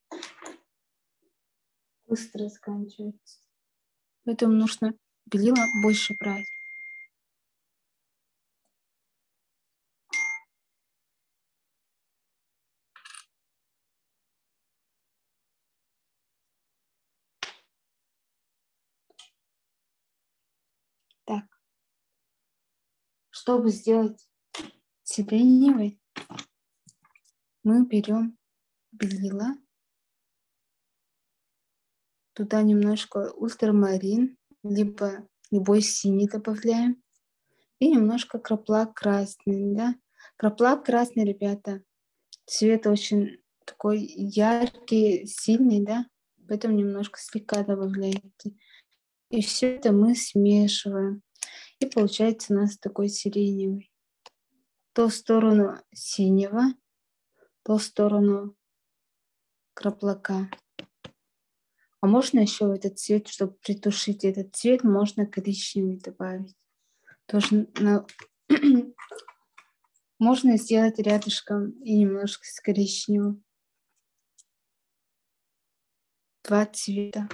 быстро заканчивается. Поэтому нужно белила больше брать. Так, чтобы сделать сиреневый, мы берем белила, туда немножко ультрамарин, либо любой синий добавляем. И немножко краплак красный, да. Краплак красный, ребята, цвет очень такой яркий, сильный, да. Поэтому немножко слегка добавляете. И все это мы смешиваем. И получается у нас такой сиреневый. То в сторону синего, то в сторону краплака. А можно еще в этот цвет, чтобы притушить этот цвет, можно коричневый добавить. Тоже можно сделать рядышком и немножко с коричневым. 2 цвета.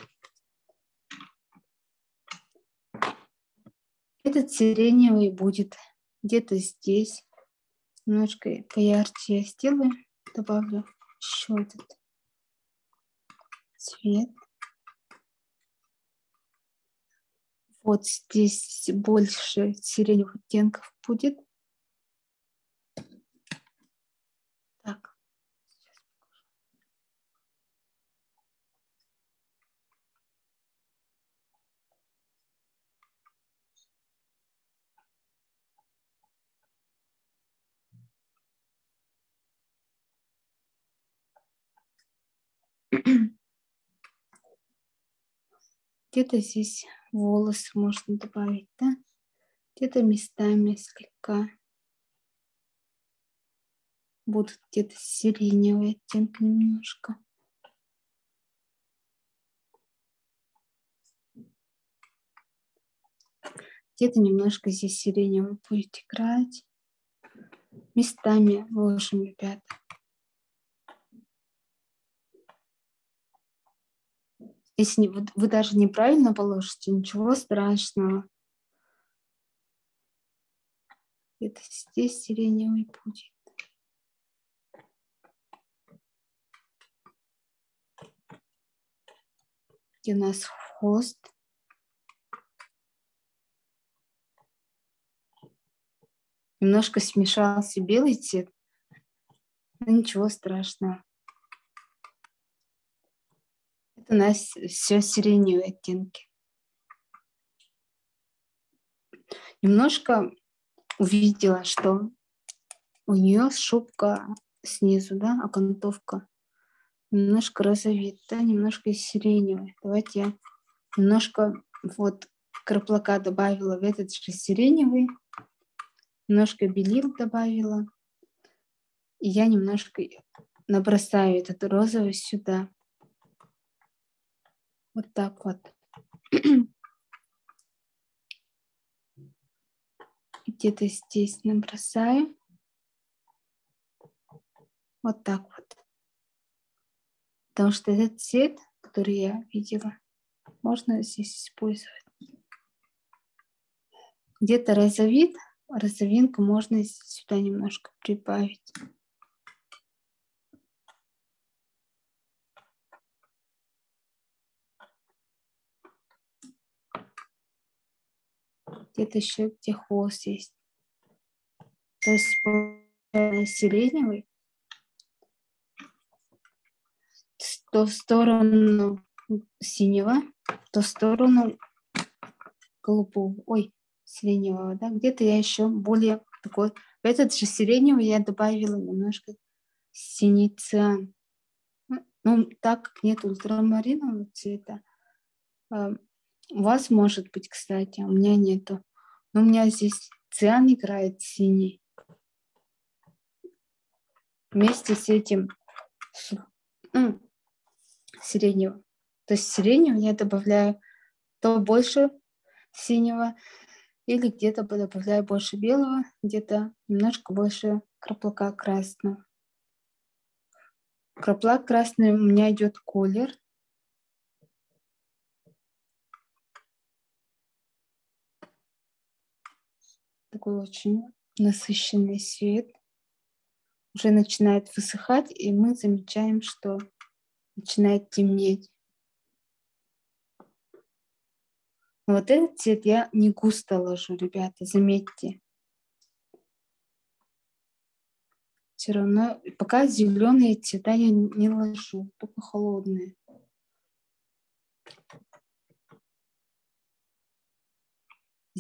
Этот сиреневый будет где-то здесь. Немножко поярче я сделаю. Добавлю еще этот цвет. Вот здесь больше сиреневых оттенков будет. Так. Где-то здесь волосы можно добавить, да? Где-то местами слегка будут где-то сиреневые оттенки немножко. Где-то немножко здесь сиреневый будет играть. Местами ложим, ребята. Если вы даже неправильно положите, ничего страшного. Где-то здесь сиреневый будет. Где у нас хвост. Немножко смешался белый цвет, но ничего страшного. Это у нас все сиреневые оттенки. Немножко увидела, что у нее шубка снизу, да, окантовка немножко розовеет, да, немножко сиреневый. Давайте я немножко вот краплака добавила в этот же сиреневый, немножко белил добавила, и я немножко набросаю этот розовый сюда. Вот так вот. Где-то здесь набросаю. Вот так вот. Потому что этот цвет, который я видела, можно здесь использовать. Где-то розовит, розовинку можно сюда немножко прибавить. Где-то еще где хвост есть. То есть сиреневый, то в сторону синего, то в сторону голубого. Ой, сиреневого, да? Где-то я еще более такой. В этот же сиреневый я добавила немножко синий циан. Ну, так как нет ультрамаринового цвета, у вас может быть, кстати, а у меня нету. Но у меня здесь циан играет синий. Вместе с этим сиреневым. То есть сиреневый я добавляю то больше синего, или где-то добавляю больше белого, где-то немножко больше краплака красного. Краплак красный у меня идет колер. Такой очень насыщенный цвет. Уже начинает высыхать, и мы замечаем, что начинает темнеть. Но вот этот цвет я не густо ложу, ребята, заметьте. Все равно, пока зеленые цвета я не ложу, только холодные.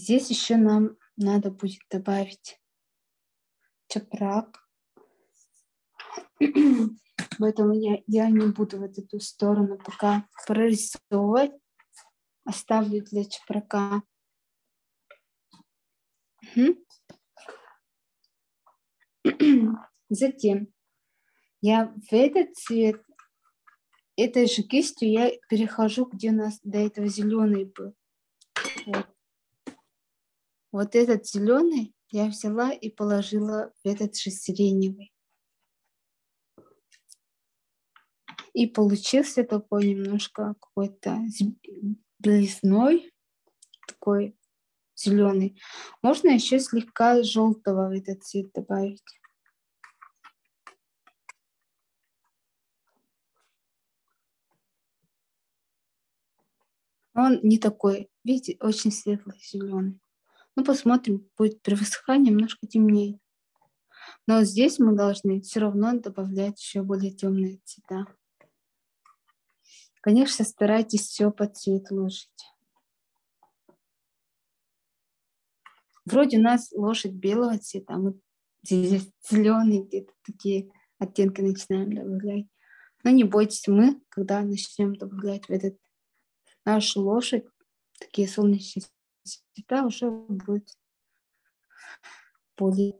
Здесь еще нам надо будет добавить чапрак. Поэтому я не буду вот эту сторону пока прорисовывать. Оставлю для чапрака. Затем я в этот цвет, этой же кистью я перехожу, где у нас до этого зеленый был. Вот этот зеленый я взяла и положила в этот же сиреневый. И получился такой немножко какой-то белизной, такой зеленый. Можно еще слегка желтого в этот цвет добавить. Он не такой, видите, очень светлый, зеленый. Ну, посмотрим, будет при высыхании немножко темнее. Но здесь мы должны все равно добавлять еще более темные цвета. Конечно, старайтесь все под цвет ложить. Вроде у нас лошадь белого цвета, а мы здесь зеленый, где-то такие оттенки начинаем добавлять. Но не бойтесь, мы, когда начнем добавлять в этот нашу лошадь, такие солнечные цвета, уже будет более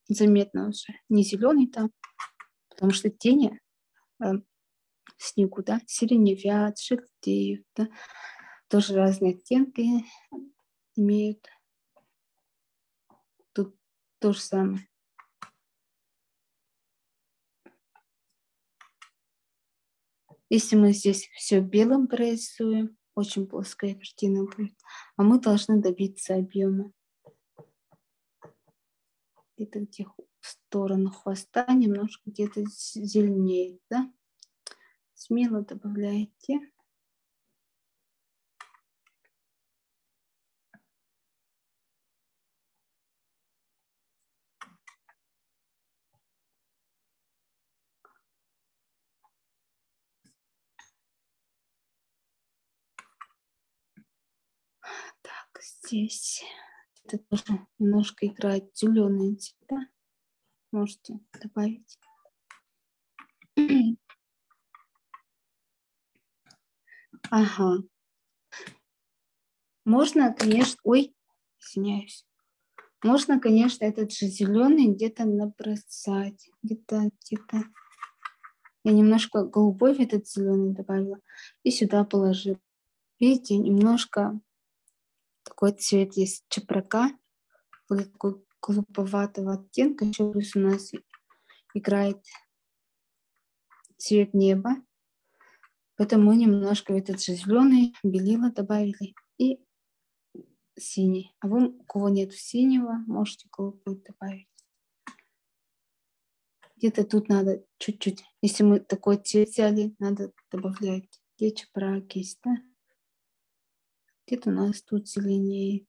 заметно уже. Не зеленый там, потому что тени снегу, да, сиреневят, желтеют, да, тоже разные оттенки имеют. Тут то же самое. Если мы здесь все белым прорисуем, очень плоская картина будет, а мы должны добиться объема. Где-то где в сторону хвоста немножко где-то зеленеет, да? Смело добавляйте. Так, здесь это тоже немножко играет зеленые цвета. Можете добавить. Ага. Можно, конечно... Ой, извиняюсь. Можно, конечно, этот же зеленый где-то набросать. Где-то. Я немножко голубой в этот зеленый добавила. И сюда положила. Видите, немножко такой цвет есть чапрака. Такой голубоватого оттенка. Еще плюс у нас играет цвет неба. Поэтому мы немножко в этот же зеленый белила добавили и синий. А вы, у кого нет синего, можете голубой добавить. Где-то тут надо чуть-чуть. Если мы такой цвет взяли, надо добавлять. Где чапрак есть, да? Где-то у нас тут зеленеет.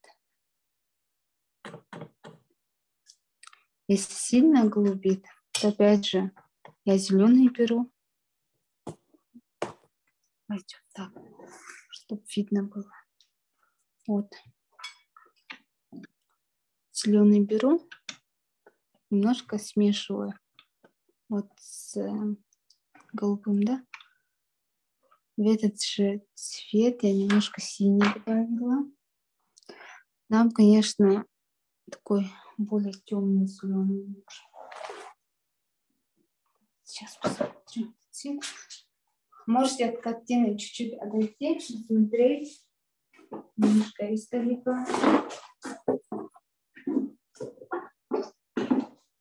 Если сильно голубит, то опять же я зеленый беру. Давайте вот так, чтобы видно было. Вот. Зеленый беру, немножко смешиваю. Вот с голубым, да? В этот же цвет я немножко синий добавила. Нам, конечно, такой более темный зеленый. Сейчас посмотрим цвет. Можете от картины чуть-чуть отойти, чтобы смотреть немножко издалека.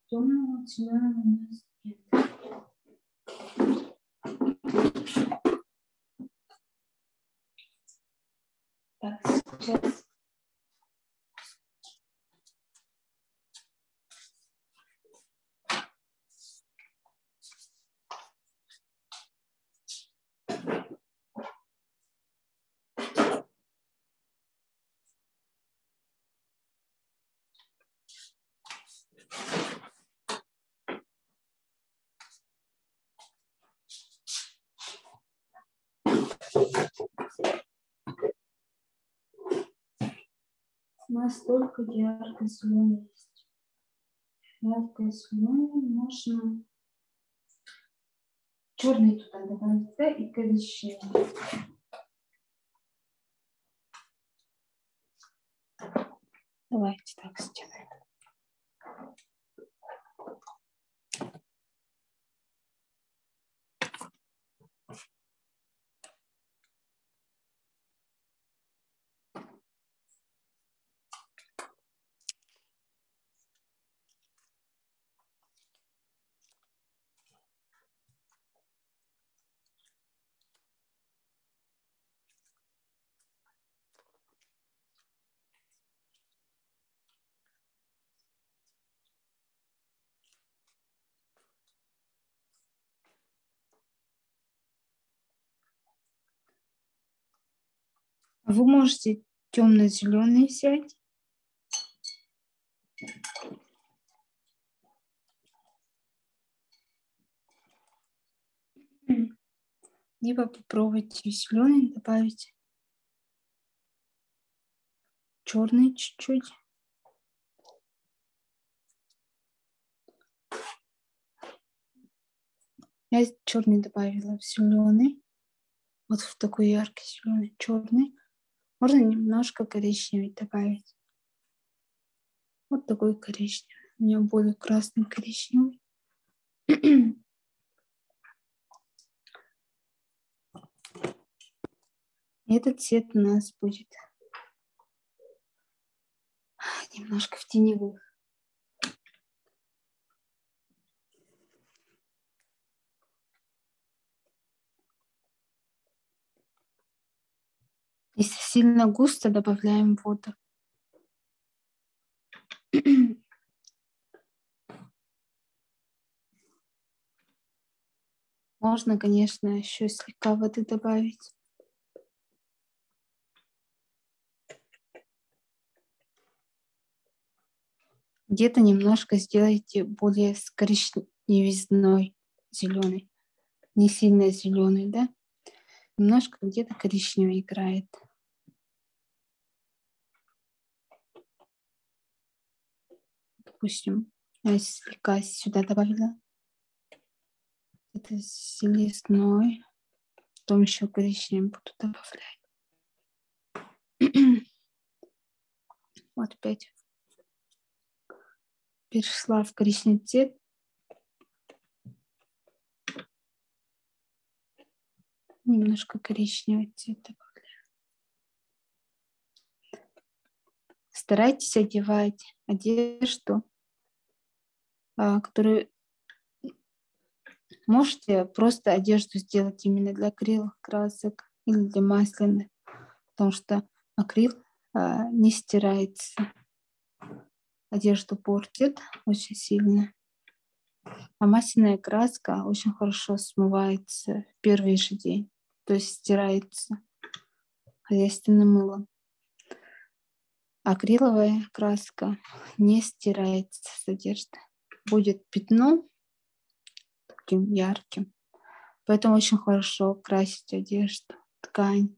Темного зеленого у нас нет. Так, сейчас. нас только ярко-зеленый есть. Ярко-зеленый можно черный туда добавить, да, и коричневый. Давайте так сделаем. Вы можете темно-зеленый взять. Либо попробуйте зеленый добавить. Черный чуть-чуть. Я черный добавила в зеленый. Вот в такой яркий зеленый, черный. Можно немножко коричневый добавить. Вот такой коричневый. У меня более красный коричневый. Этот цвет у нас будет немножко в теневых. Если сильно густо, добавляем воду. Можно, конечно, еще слегка воды добавить. Где-то немножко сделайте более с коричневизной зеленый. Не сильно зеленый, да? Немножко где-то коричневый играет. Допустим, я слегка сюда добавила. Это зеленый. Потом еще коричневый буду добавлять. Вот опять перешла в коричневый цвет. Немножко коричневый цвет добавляю. Старайтесь одевать одежду, которую можете просто одежду сделать именно для акриловых красок или для масляных, потому что акрил не стирается. Одежду портит очень сильно. А масляная краска очень хорошо смывается в первый же день. То есть стирается хозяйственным мылом. Акриловая краска не стирается с одежды. Будет пятно таким ярким. Поэтому очень хорошо красить одежду, ткань.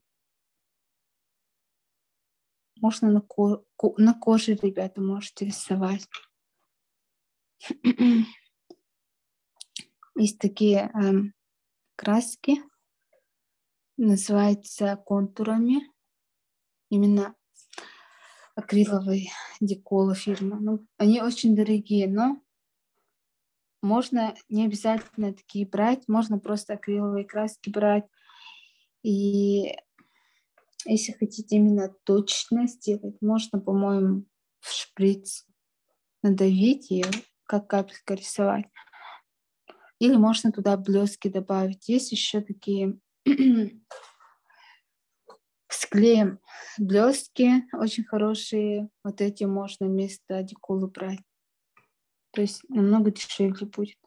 Можно на коже, ребята, можете рисовать. Есть такие краски, называются контурами. Именно акриловые деколы фирмы. Ну, они очень дорогие, но можно не обязательно такие брать. Можно просто акриловые краски брать. И если хотите именно точно сделать, можно, по-моему, в шприц надавить и как капелька рисовать. Или можно туда блески добавить. Есть еще такие с клеем блестки очень хорошие. Вот эти можно вместо деколы брать. То есть намного дешевле будет.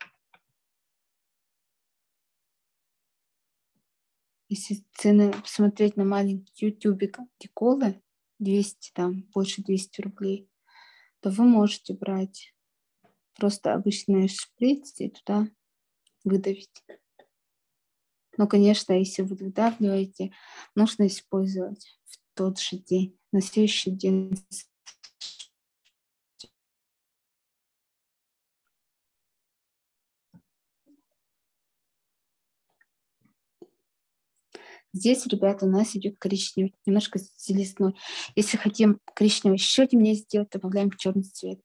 Если цены посмотреть на маленький ютубик деколы, 200, там, больше 200 рублей, то вы можете брать просто обычный шприц и туда выдавить. Но, конечно, если вы выдавливаете, нужно использовать в тот же день, на следующий день Здесь, ребята, у нас идет коричневый, немножко зелесной. Если хотим коричневый еще темнее сделать, добавляем черный цвет.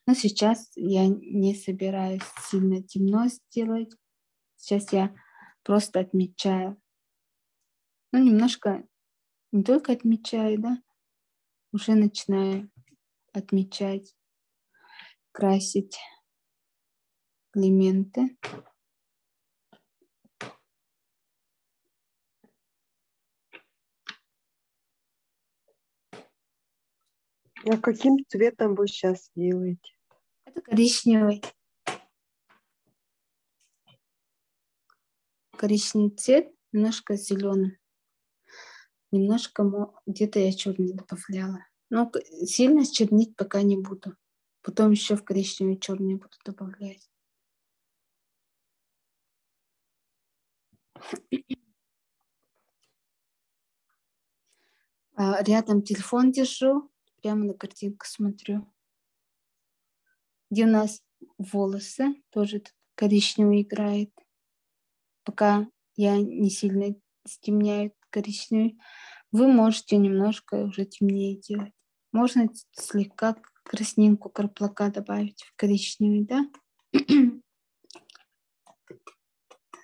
Но сейчас я не собираюсь сильно темно сделать. Сейчас я просто отмечаю. Ну, немножко, не только отмечаю, да, уже начинаю отмечать, красить элементы. А каким цветом вы сейчас делаете? Это коричневый. Коричневый цвет, немножко зеленый. Немножко где-то я черный добавляла. Но сильно чернить пока не буду. Потом еще в коричневый черный буду добавлять. Рядом телефон держу, прямо на картинку смотрю. Где у нас волосы, тоже коричневый играет. Пока я не сильно стемняю коричневый, вы можете немножко уже темнее делать. Можно слегка краснинку карплака добавить в коричневый, да?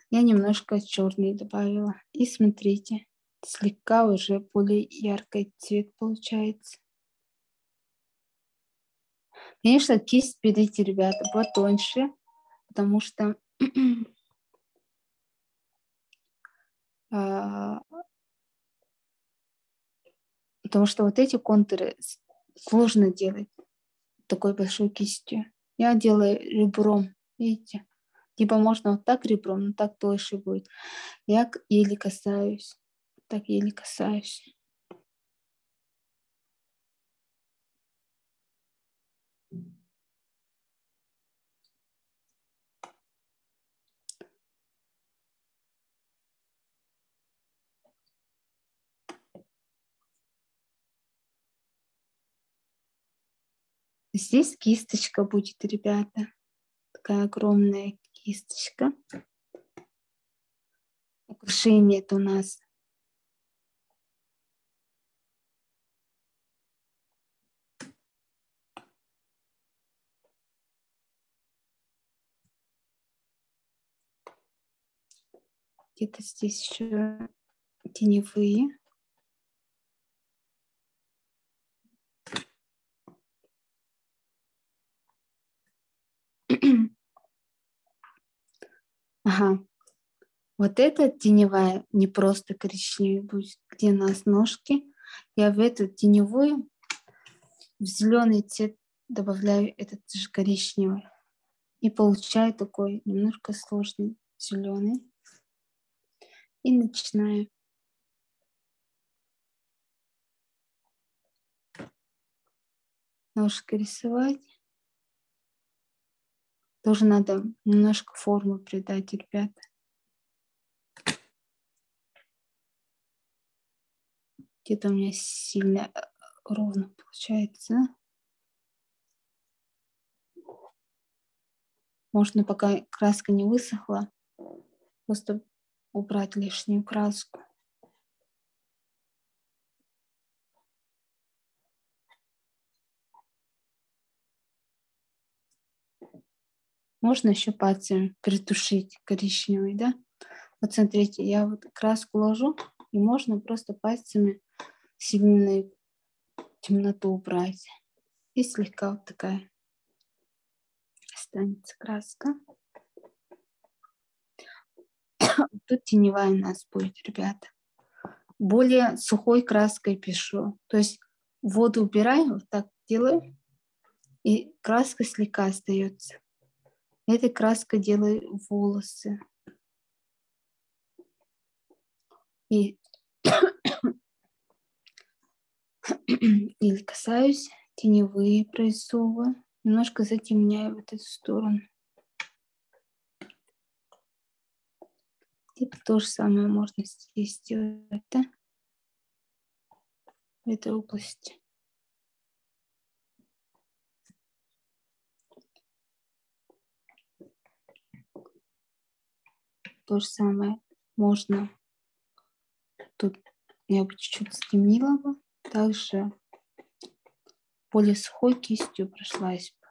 Я немножко черный добавила. И смотрите, слегка уже более яркий цвет получается. Конечно, кисть берите, ребята, потоньше, потому что вот эти контуры сложно делать такой большой кистью. Я делаю ребром, видите? Типа можно вот так ребром, но так дольше будет. Я еле касаюсь. Так еле касаюсь. Здесь кисточка будет, ребята. Такая огромная кисточка. Украшение это у нас где-то здесь еще теневые. Ага. Вот эта теневая не просто коричневая будет, где у нас ножки. Я в эту теневую в зеленый цвет добавляю этот же коричневый. И получаю такой немножко сложный зеленый. И начинаю ножка рисовать. Тоже надо немножко форму придать, ребята. Где-то у меня сильно ровно получается. Можно, пока краска не высохла, просто убрать лишнюю краску. Можно еще пальцем притушить коричневый, да? Вот смотрите, я вот краску ложу, и можно просто пальцами сильную темноту убрать. И слегка вот такая останется краска. Тут теневая у нас будет, ребята. Более сухой краской пишу. То есть воду убираю, вот так делаю, и краска слегка остается. Этой краской делаю волосы. И или касаюсь, теневые прорисовываю. Немножко затемняю вот эту сторону. И то же самое можно здесь сделать, да? В этой области. То же самое можно. Тут я бы чуть-чуть стемнила бы. Также более сухой кистью прошлась бы.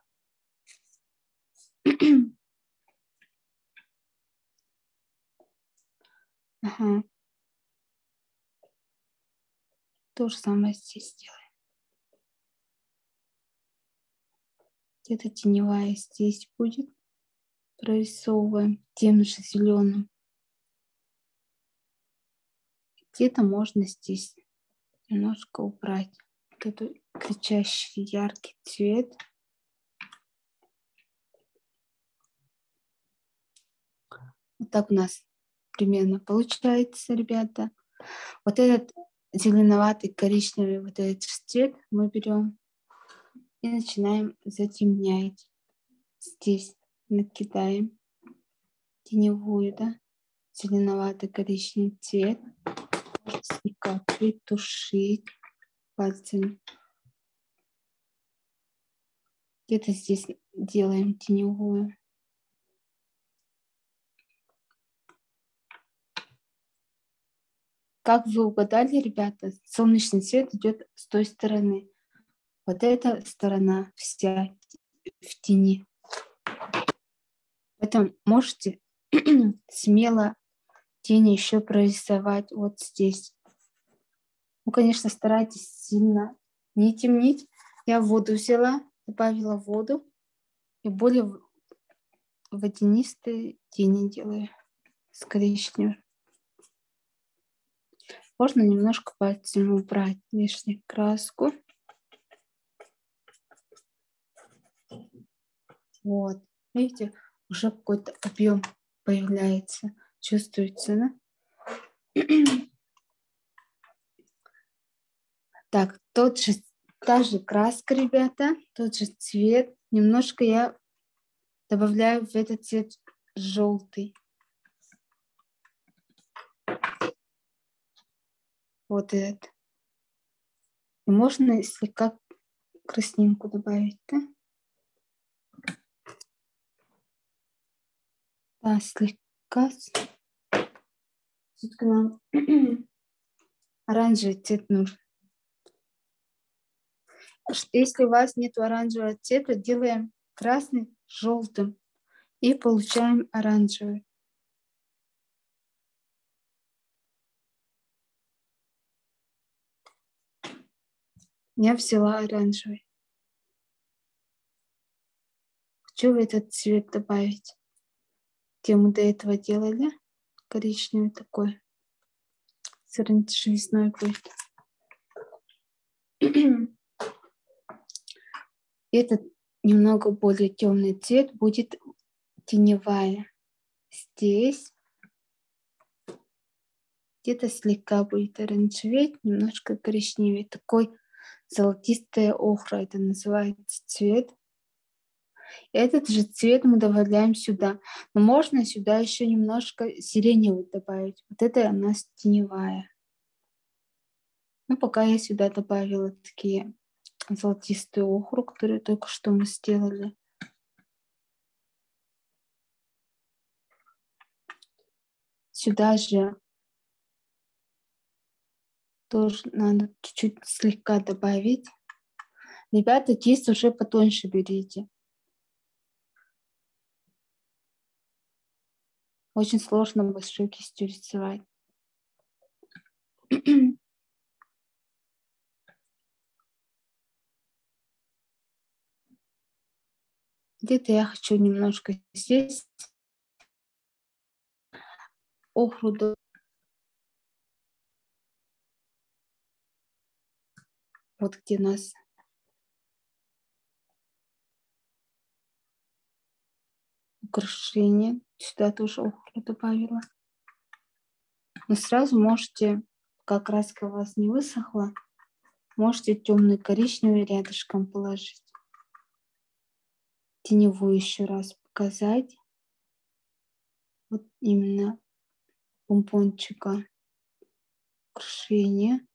Ага. То же самое здесь делаем. Где-то теневая здесь будет. Прорисовываем тем же зеленым. Где-то можно здесь немножко убрать вот этот кричащий яркий цвет. Вот так у нас примерно получается, ребята. Вот этот зеленоватый коричневый вот этот цвет мы берем и начинаем затемнять. Здесь накидаем теневую, да, зеленоватый коричневый цвет. Слегка притушить пальцами. Где-то здесь делаем теневую. Как вы угадали, ребята, солнечный свет идет с той стороны. Вот эта сторона вся в тени. Поэтому можете смело тени еще прорисовать вот здесь. Ну, конечно, старайтесь сильно не темнить. Я воду взяла, добавила воду и более водянистые тени делаю с коричневым. Можно немножко пальцем убрать лишнюю краску. Вот. Видите, уже какой-то объем появляется. Чувствуется, да? Так, та же краска, ребята, тот же цвет. Немножко я добавляю в этот цвет желтый. Вот этот. И можно слегка краснинку добавить, да? Да, слегка. Все-таки нам оранжевый цвет нужен. Если у вас нет оранжевого цвета, делаем красный желтым и получаем оранжевый. Я взяла оранжевый. Хочу в этот цвет добавить. Где мы до этого делали. Коричневый такой. С оранжевизной будет. Этот немного более темный цвет будет теневая. Здесь где-то слегка будет оранжеветь, немножко коричневее. Такой золотистая охра, это называется цвет. Этот же цвет мы добавляем сюда. Но можно сюда еще немножко сиреневый добавить. Вот это у нас теневая. Ну, пока я сюда добавила такие золотистую охру, которую только что мы сделали. Сюда же тоже надо чуть-чуть слегка добавить. Ребята, кисть уже потоньше берите. Очень сложно большой кистью рисовать. Где-то я хочу немножко здесь охру. Вот где у нас украшение. Сюда тоже охру добавила. Но сразу можете, как краска у вас не высохла, можете темный коричневый рядышком положить. Теневую еще раз показать. Вот именно помпончика украшения.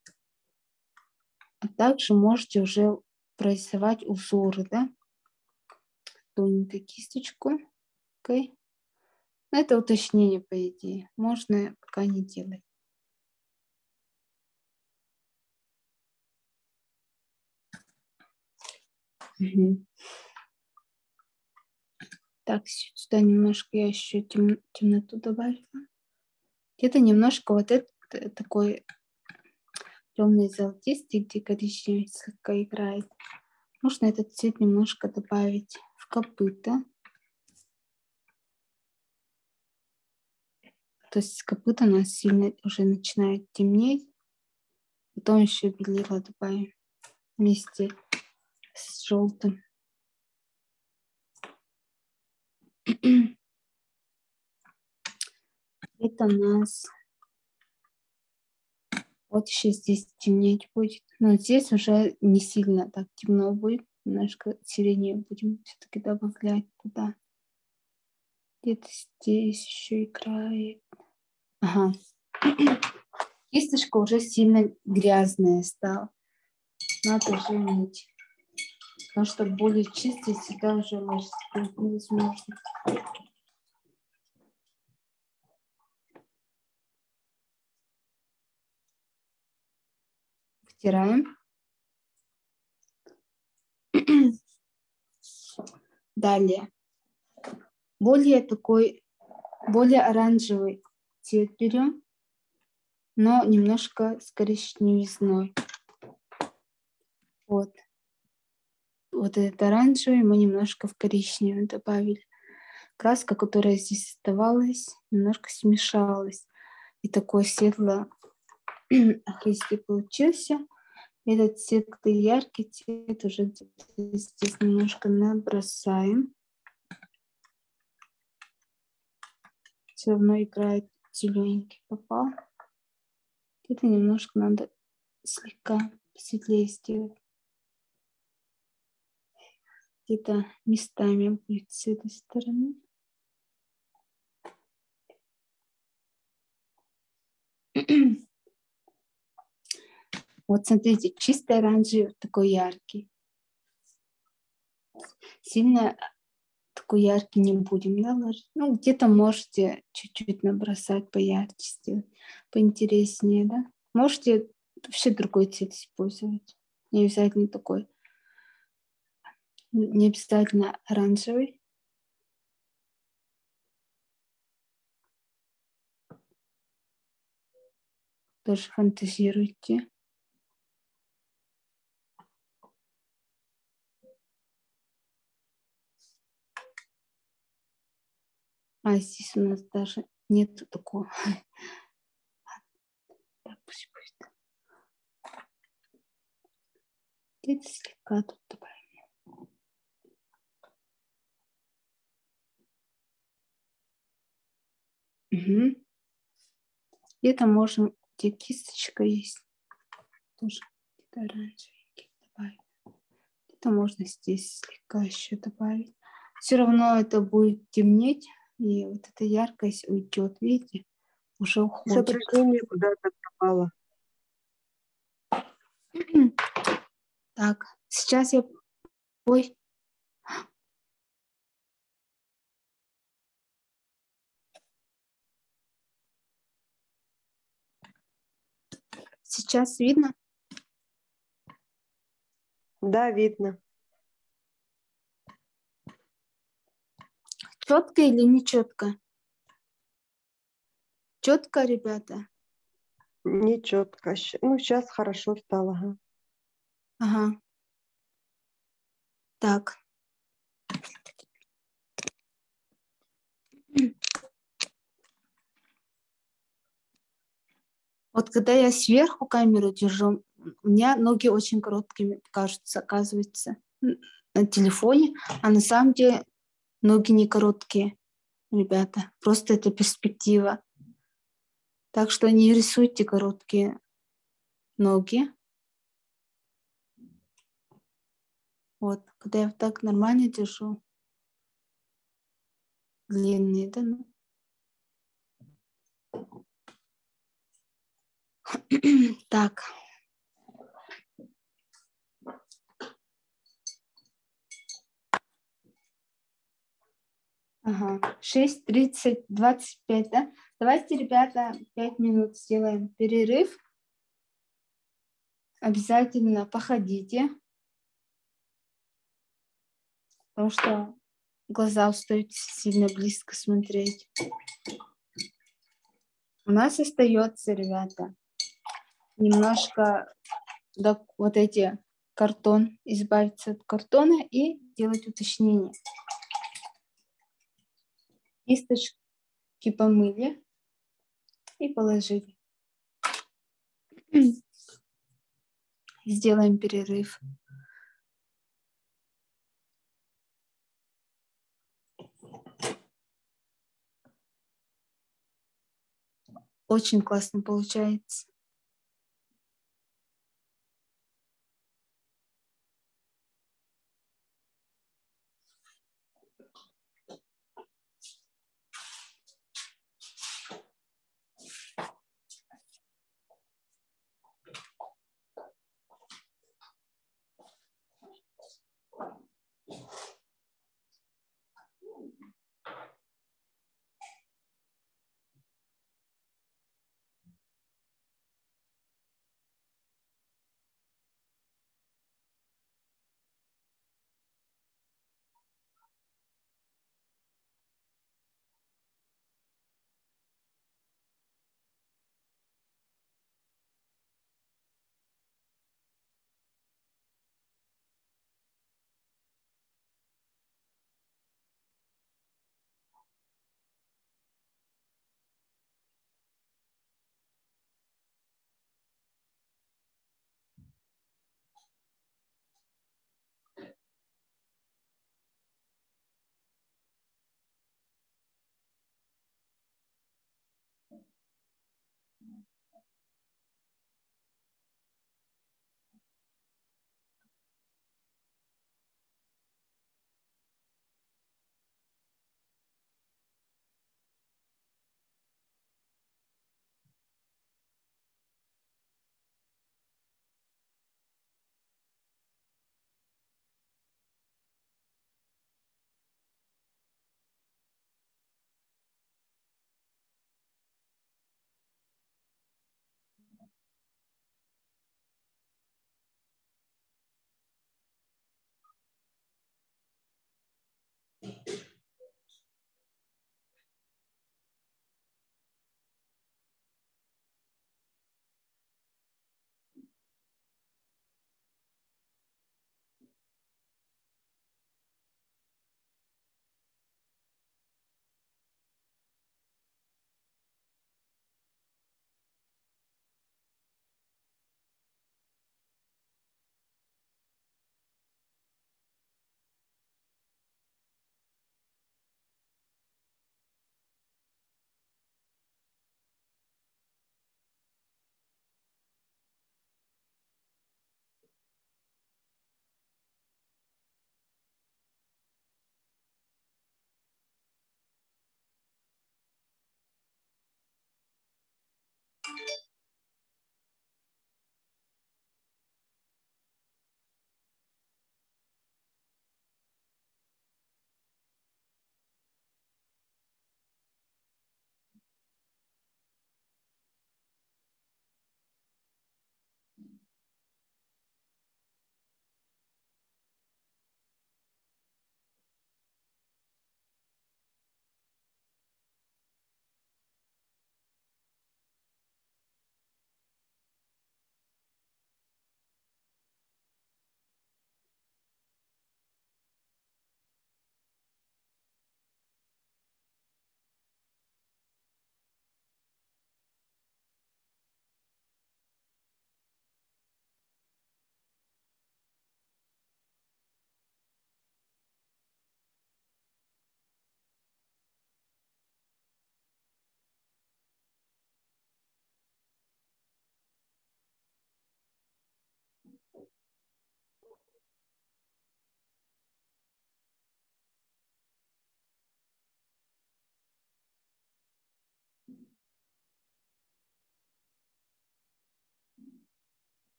А также можете уже прорисовать узоры, да? Тоненькой кисточку. Okay. Но это уточнение, по идее. Можно пока не делать. Мгм. Так, сюда немножко я еще темноту добавила. Где-то немножко вот это такой темный золотистый, где коричневый слегка играет. Можно этот цвет немножко добавить в копыта. То есть копыта у нас сильно уже начинает темнеть. Потом еще белила добавим вместе с желтым. Это у нас вот еще здесь темнеть будет. Но здесь уже не сильно так темно будет. Немножко сиреневый будем все-таки добавлять туда. Где-то здесь еще играет. Ага. Кисточка уже сильно грязная стала. Надо заменить. Потому что более чистый сюда уже невозможно. Втираем. Далее. Более оранжевый цвет берем, но немножко с коричневизной. Вот. Вот этот оранжевый мы немножко в коричневый добавили. Краска, которая здесь оставалась, немножко смешалась. И такой светло-охристый получился. Этот цвет, яркий цвет, уже здесь немножко набросаем. Все равно играет зелененький попал. Это немножко надо слегка светлее сделать. Где-то местами будет с этой стороны. Вот смотрите, чистый оранжевый, такой яркий. Сильно такой яркий не будем, да, ложить. Ну, где-то можете чуть-чуть набросать поярче сделать, поинтереснее, да. Можете вообще другой цвет использовать. Не обязательно такой. Не обязательно оранжевый. Тоже фантазируйте. А здесь у нас даже нету такого. Так, пусть будет. Где-то слегка тут добавим. Угу. Где-то можем, где кисточка есть, тоже где-то оранжевенький добавить. Где-то можно здесь слегка еще добавить. Все равно это будет темнеть, и вот эта яркость уйдет, видите, уже уходит. Изображение куда-то пропало. Так, сейчас я... Ой. Сейчас видно? Да, видно. Четко или не четко? Четко, ребята? Не четко. Ну, сейчас хорошо стало. Ага. Ага. Так. Вот когда я сверху камеру держу, у меня ноги очень короткими кажутся, оказывается, на телефоне, а на самом деле ноги не короткие, ребята. Просто это перспектива. Так что не рисуйте короткие ноги. Вот, когда я вот так нормально держу, длинные, да, ну. Так. Ага, 6:30, 25, да? Давайте, ребята, 5 минут сделаем перерыв. Обязательно походите, потому что глаза устают сильно близко смотреть. У нас остается, ребята, немножко вот эти картон, избавиться от картона и делать уточнение. Кисточки помыли и положили. Сделаем перерыв. Очень классно получается.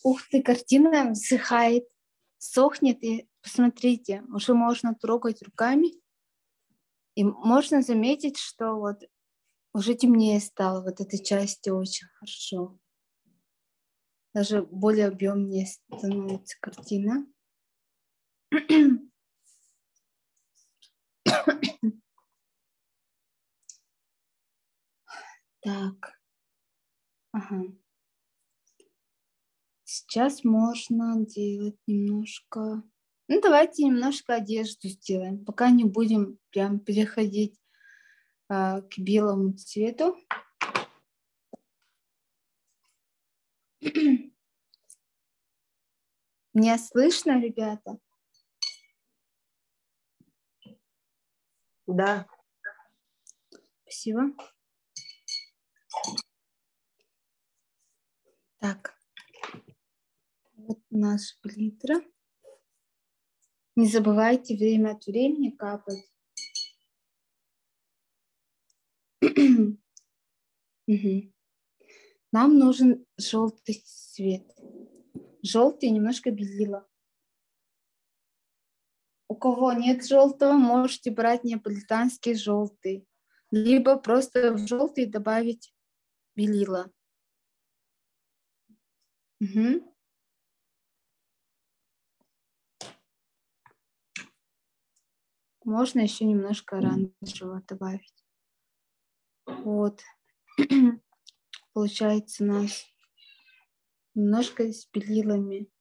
Ух ты, картина высыхает, сохнет, и посмотрите, уже можно трогать руками, и можно заметить, что вот уже темнее стало вот этой части очень хорошо. Даже более объемнее становится картина. Так, ага. Сейчас можно делать немножко... Ну, давайте немножко одежду сделаем, пока не будем прям переходить к белому цвету. Меня слышно, ребята? Да. Спасибо. Так, вот наша палитра. Не забывайте время от времени капать. Мгм. Нам нужен желтый цвет. Желтый немножко белила. У кого нет желтого, можете брать неаполитанский желтый. Либо просто в желтый добавить белила. Мгм. Можно еще немножко оранжевого добавить. Вот. Получается у нас немножко с белилами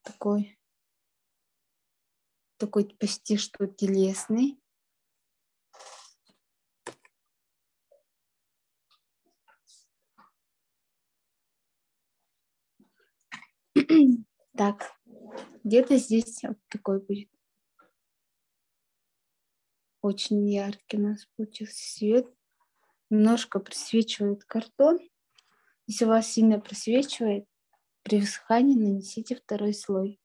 такой почти что телесный. Так, где-то здесь вот такой будет. Очень яркий у нас получился цвет. Немножко просвечивает картон. Если у вас сильно просвечивает, при высыхании нанесите второй слой.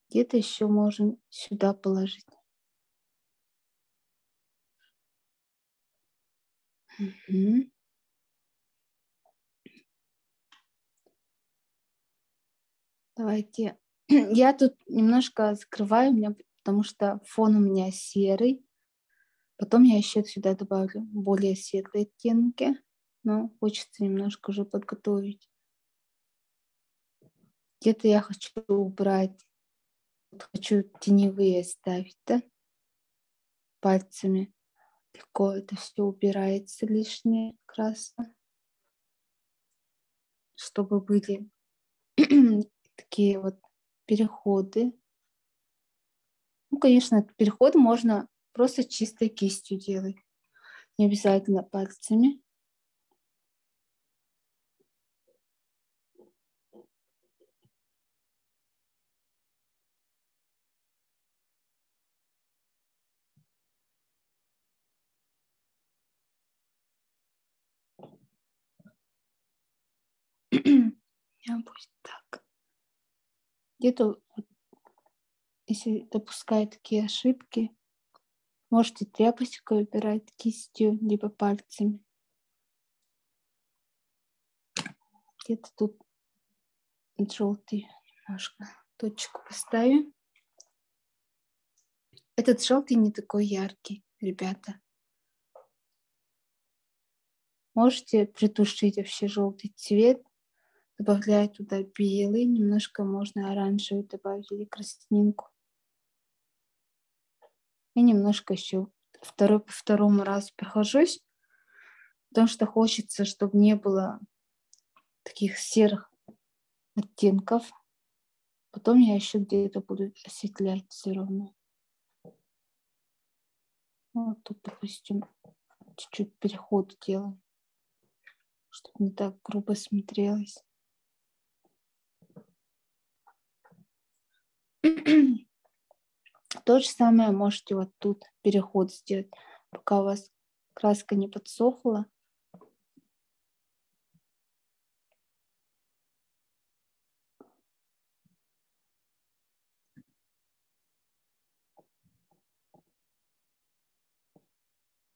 Где-то еще можем сюда положить. Угу. Давайте. Я тут немножко закрываю, потому что фон у меня серый. Потом я еще сюда добавлю более светлые оттенки. Но хочется немножко уже подготовить. Где-то я хочу убрать. Хочу теневые оставить, да? Пальцами. Легко это все убирается лишнее красное. Чтобы были такие вот переходы. Ну, конечно, переход можно просто чистой кистью делать. Не обязательно пальцами. Будет так. Где-то, если допускаю такие ошибки, можете тряпочкой убирать кистью, либо пальцами. Где-то тут желтый немножко точку поставим. Этот желтый не такой яркий, ребята. Можете притушить вообще желтый цвет, добавляя туда белый, немножко можно оранжевый добавить или краснинку. И немножко еще по второму разу прохожусь, потому что хочется, чтобы не было таких серых оттенков. Потом я еще где-то буду осветлять все равно. Вот тут, допустим, чуть-чуть переход делаем, чтобы не так грубо смотрелось. То же самое можете вот тут переход сделать, пока у вас краска не подсохла.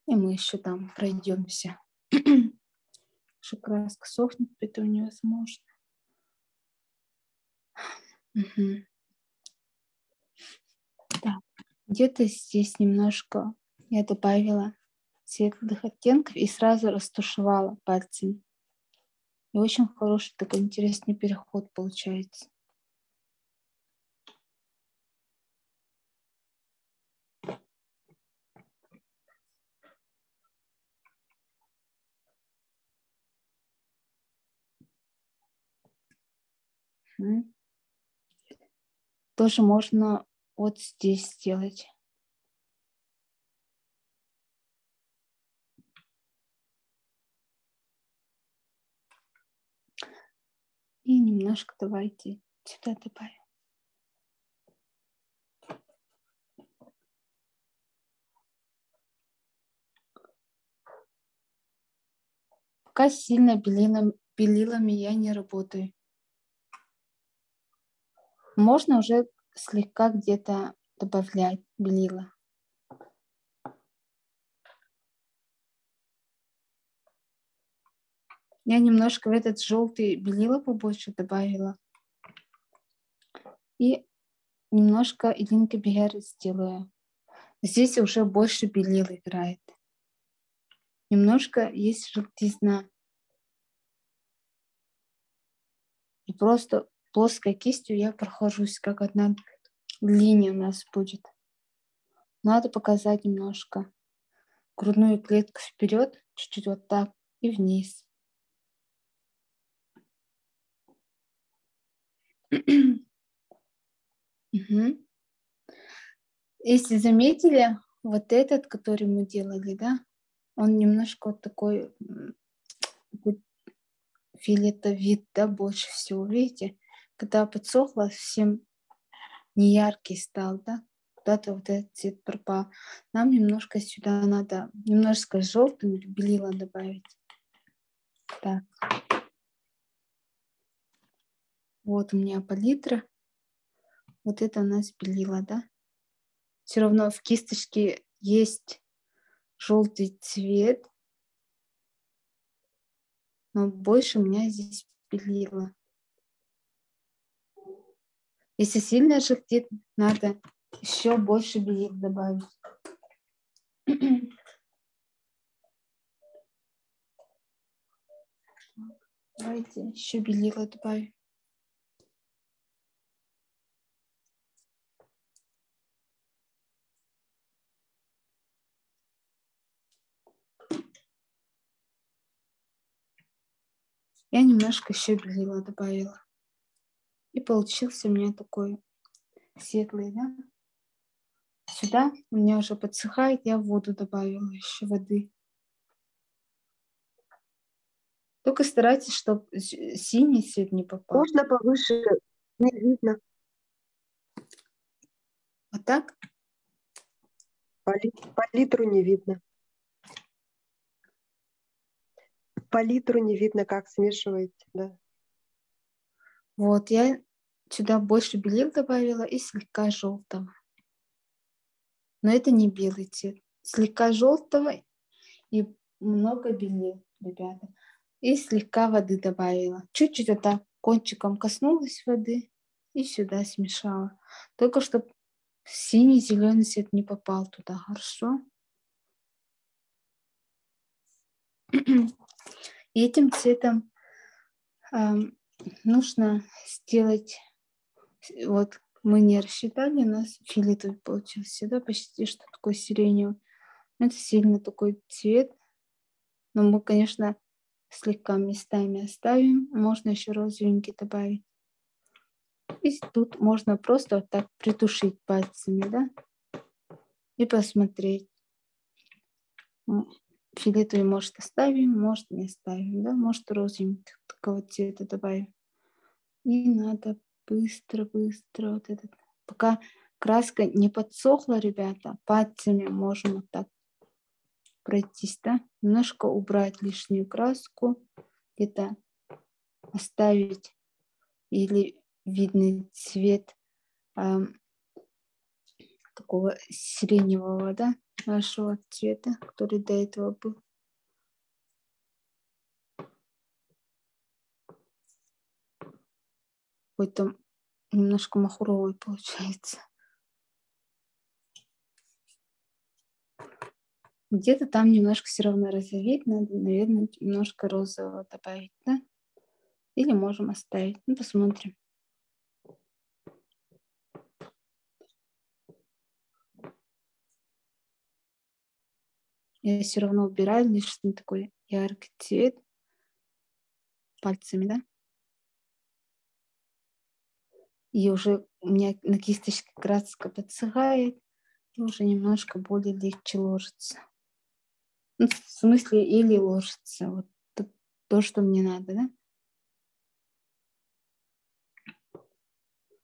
И мы еще там пройдемся. что краска сохнет, поэтому невозможно. Мгм. Так, где-то здесь немножко я добавила светлых оттенков и сразу растушевала пальцами. И очень хороший такой интересный переход получается. Мгм. Тоже можно вот здесь сделать. И немножко давайте сюда добавим. Пока сильно белилами я не работаю. Можно уже слегка где-то добавлять белила. Я немножко в этот желтый белила побольше добавила. И немножко Илинка Бигер сделаю. Здесь уже больше белил играет. Немножко есть желтизна. И просто плоской кистью я прохожусь, как одна линия у нас будет. Надо показать немножко грудную клетку вперед, чуть-чуть вот так и вниз. Угу. Если заметили, вот этот, который мы делали, да, он немножко вот такой фиолетовый, да, больше всего, видите? Когда подсохло, совсем неяркий стал, да? Куда-то вот этот цвет пропал. Нам немножко сюда надо, немножко желтым белила добавить. Так. Вот у меня палитра. Вот это у нас белила, да? Все равно в кисточке есть желтый цвет, но больше у меня здесь белила. Если сильно желтит, надо еще больше белил добавить. Давайте еще белила добавим. Я немножко еще белила добавила. И получился у меня такой светлый, да? Сюда у меня уже подсыхает, я воду добавила, еще воды. Только старайтесь, чтобы синий цвет не попал. Можно повыше? Не видно. Вот так? Палитру не видно. Палитру не видно, как смешиваете, да. Вот, я сюда больше белил добавила и слегка желтого. Но это не белый цвет. Слегка желтого и много белил, ребята. И слегка воды добавила. Чуть-чуть вот так кончиком коснулась воды и сюда смешала. Только чтобы синий, зеленый цвет не попал туда, хорошо? И этим цветом нужно сделать, вот мы не рассчитали, у нас фиолетовый получился, да, почти что такой сиреневый. Это сильно такой цвет, но мы, конечно, слегка местами оставим, можно еще розовенький добавить. И тут можно просто вот так притушить пальцами, да, и посмотреть. Фиолетовый, может, оставим, может, не оставим, да, может, розовенький такого цвета добавим. И надо быстро вот этот, пока краска не подсохла, ребята, пальцами можно вот так пройтись, да, немножко убрать лишнюю краску, где-то оставить или видный цвет такого сиреневого, да, нашего цвета, который до этого был. какой-то немножко махровый получается. Где-то там немножко все равно розоветь, надо, наверное, немножко розового добавить, да? Или можем оставить. Ну, посмотрим. Я все равно убираю лишь такой яркий цвет пальцами, да? И уже у меня на кисточке краска подсыхает, и уже немножко более легче ложится. Ну, в смысле, или ложится. Вот то, что мне надо, да?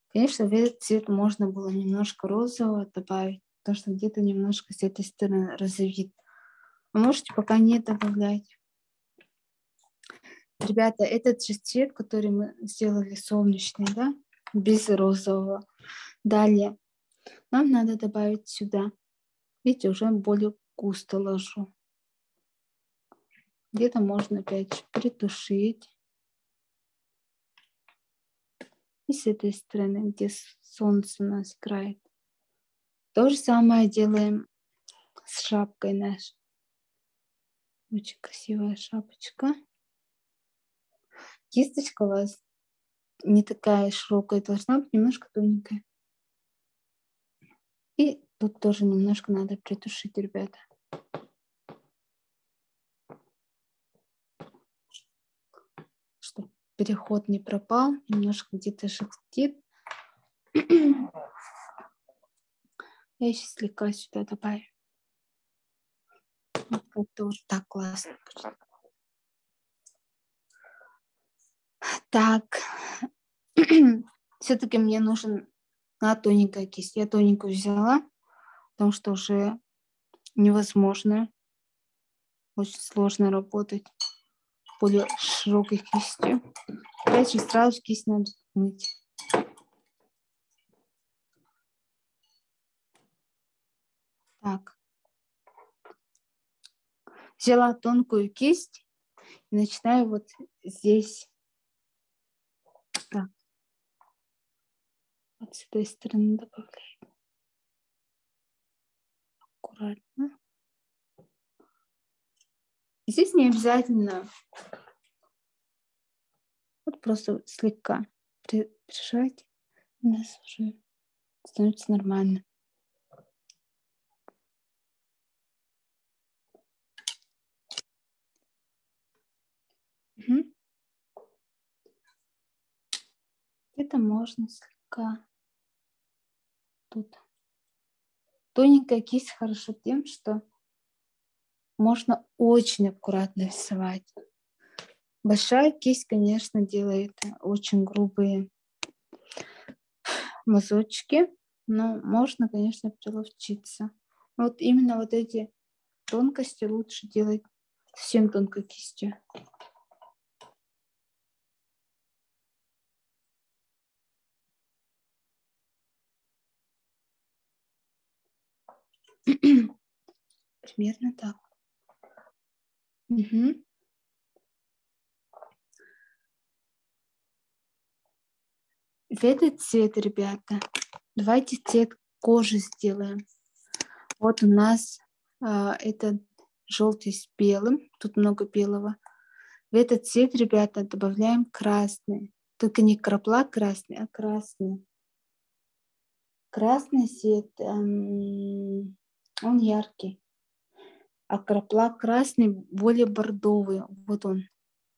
Конечно, в этот цвет можно было немножко розового добавить, потому что где-то немножко с этой стороны розовит. А можете пока не добавлять. Ребята, этот же цвет, который мы сделали солнечный, да, без розового. Далее нам надо добавить сюда. Видите, уже более густо ложу. Где-то можно опять притушить. И с этой стороны, где солнце у нас играет. То же самое делаем с шапкой нашей. Очень красивая шапочка. Кисточка у вас не такая широкая, должна быть немножко тоненькая. И тут тоже немножко надо притушить, ребята. Чтобы переход не пропал, немножко где-то шелестит. Я еще слегка сюда добавлю. Вот как-то вот так классно. Так. Все-таки мне нужен тоненькая кисть. Я тоненькую взяла, потому что уже невозможно. Очень сложно работать более широкой кистью. Опять же, сразу кисть надо мыть. Так. Взяла тонкую кисть и начинаю вот здесь. Так. Вот с этой стороны добавляю. Аккуратно. Здесь не обязательно. Вот просто слегка прижать. У нас уже становится нормально. Угу. Это можно слегка. Тут. Тоненькая кисть хорошо тем, что можно очень аккуратно рисовать. Большая кисть, конечно, делает очень грубые мазочки, но можно, конечно, приловчиться. Вот именно вот эти тонкости лучше делать совсем тонкой кистью. Примерно так. Угу. В этот цвет, ребята, давайте цвет кожи сделаем. Вот у нас это желтый с белым, тут много белого. В этот цвет, ребята, добавляем красный. Только не краплак красный, а красный. Красный цвет, он яркий. А краплак красный более бордовый. Вот он.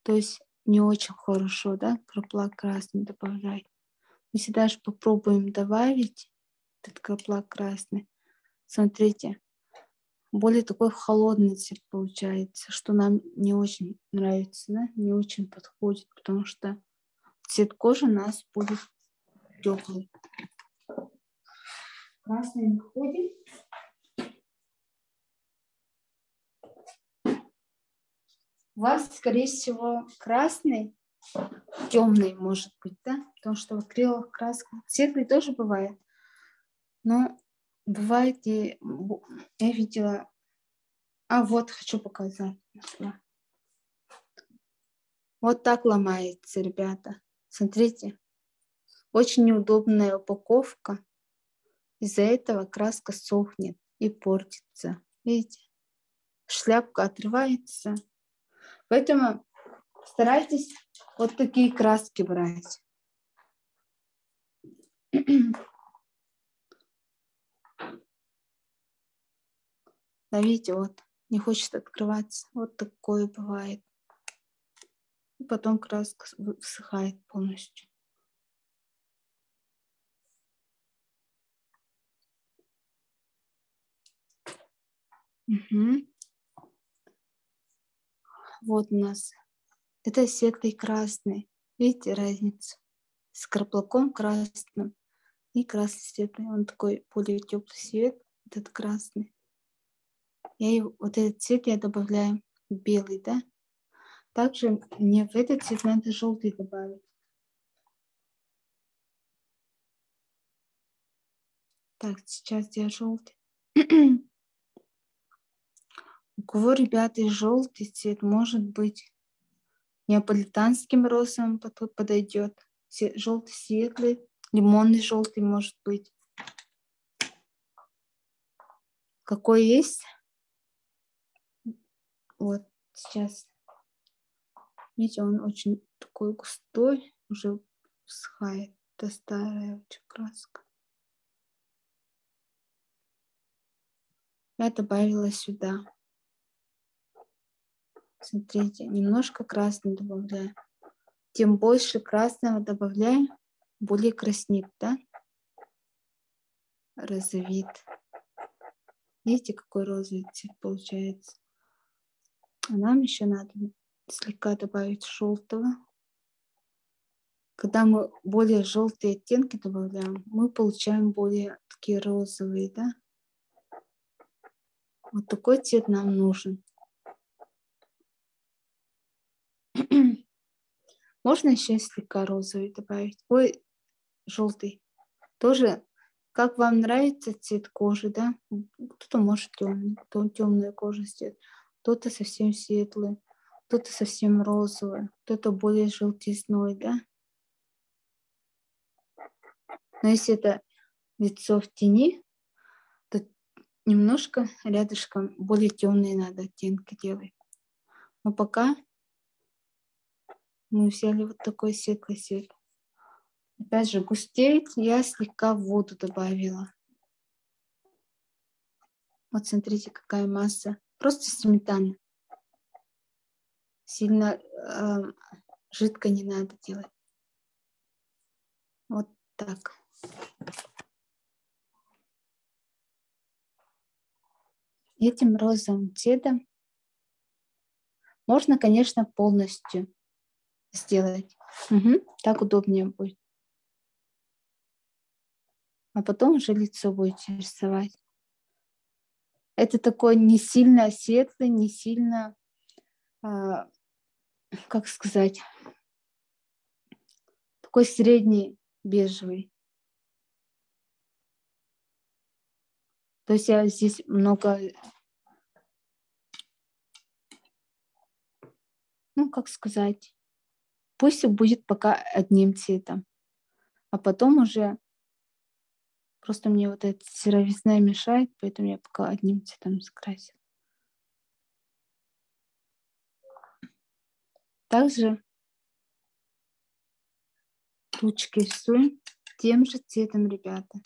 То есть не очень хорошо, да, краплак красный добавлять. Мы всегда же попробуем добавить этот краплак красный. Смотрите, более такой холодный цвет получается, что нам не очень нравится, да? Не очень подходит, потому что цвет кожи у нас будет теплый. Красный находим. У вас, скорее всего, красный, темный может быть, да? Потому что в акриловых красках светлый тоже бывает. Но бывает и я видела. А вот хочу показать. Нашла. Вот так ломается, ребята. Смотрите. Очень неудобная упаковка. Из-за этого краска сохнет и портится. Видите? Шляпка отрывается. Поэтому старайтесь вот такие краски брать. Да, видите, вот не хочет открываться. Вот такое бывает. И потом краска высыхает полностью. Угу. Вот у нас. Это светлый красный. Видите разницу? С краплаком красным и красный светлый. Он такой более теплый цвет, этот красный. Вот этот цвет я добавляю в белый, да? Также мне в этот цвет надо желтый добавить. Так, сейчас я желтый. У кого, ребята, желтый цвет, может быть, неаполитанским розовым подойдет. Желтый светлый, лимонный желтый, может быть. Какой есть? Вот сейчас. Видите, он очень такой густой, уже всыхает. Это старая очень краска. Я добавила сюда. Смотрите, немножко красный добавляю. Тем больше красного добавляю, более краснеет, да? Розовеет. Видите, какой розовый цвет получается? А нам еще надо слегка добавить желтого. Когда мы более желтые оттенки добавляем, мы получаем более такие розовые, да? Вот такой цвет нам нужен. Можно еще слегка розовый добавить. Ой, желтый. Тоже, как вам нравится цвет кожи, да? Кто-то может темный, кто темная кожа цвет, кто-то совсем светлый, кто-то совсем розовый, кто-то более желтизной, да? Но если это лицо в тени, то немножко рядышком более темные надо оттенки делать. Но пока мы взяли вот такой светлый цвет. Опять же, густеет, я слегка воду добавила. Вот смотрите, какая масса. Просто сметана. Сильно жидко не надо делать. Вот так. Этим розовым цветом можно, конечно, полностью сделать. Угу, так удобнее будет. А потом уже лицо будете рисовать. Это такой не сильно светлый, не сильно, как сказать, такой средний бежевый. То есть я здесь много, ну, как сказать, пусть будет пока одним цветом, а потом уже просто мне вот эта серовизна мешает, поэтому я пока одним цветом закрасила. Также тучки рисуем тем же цветом, ребята.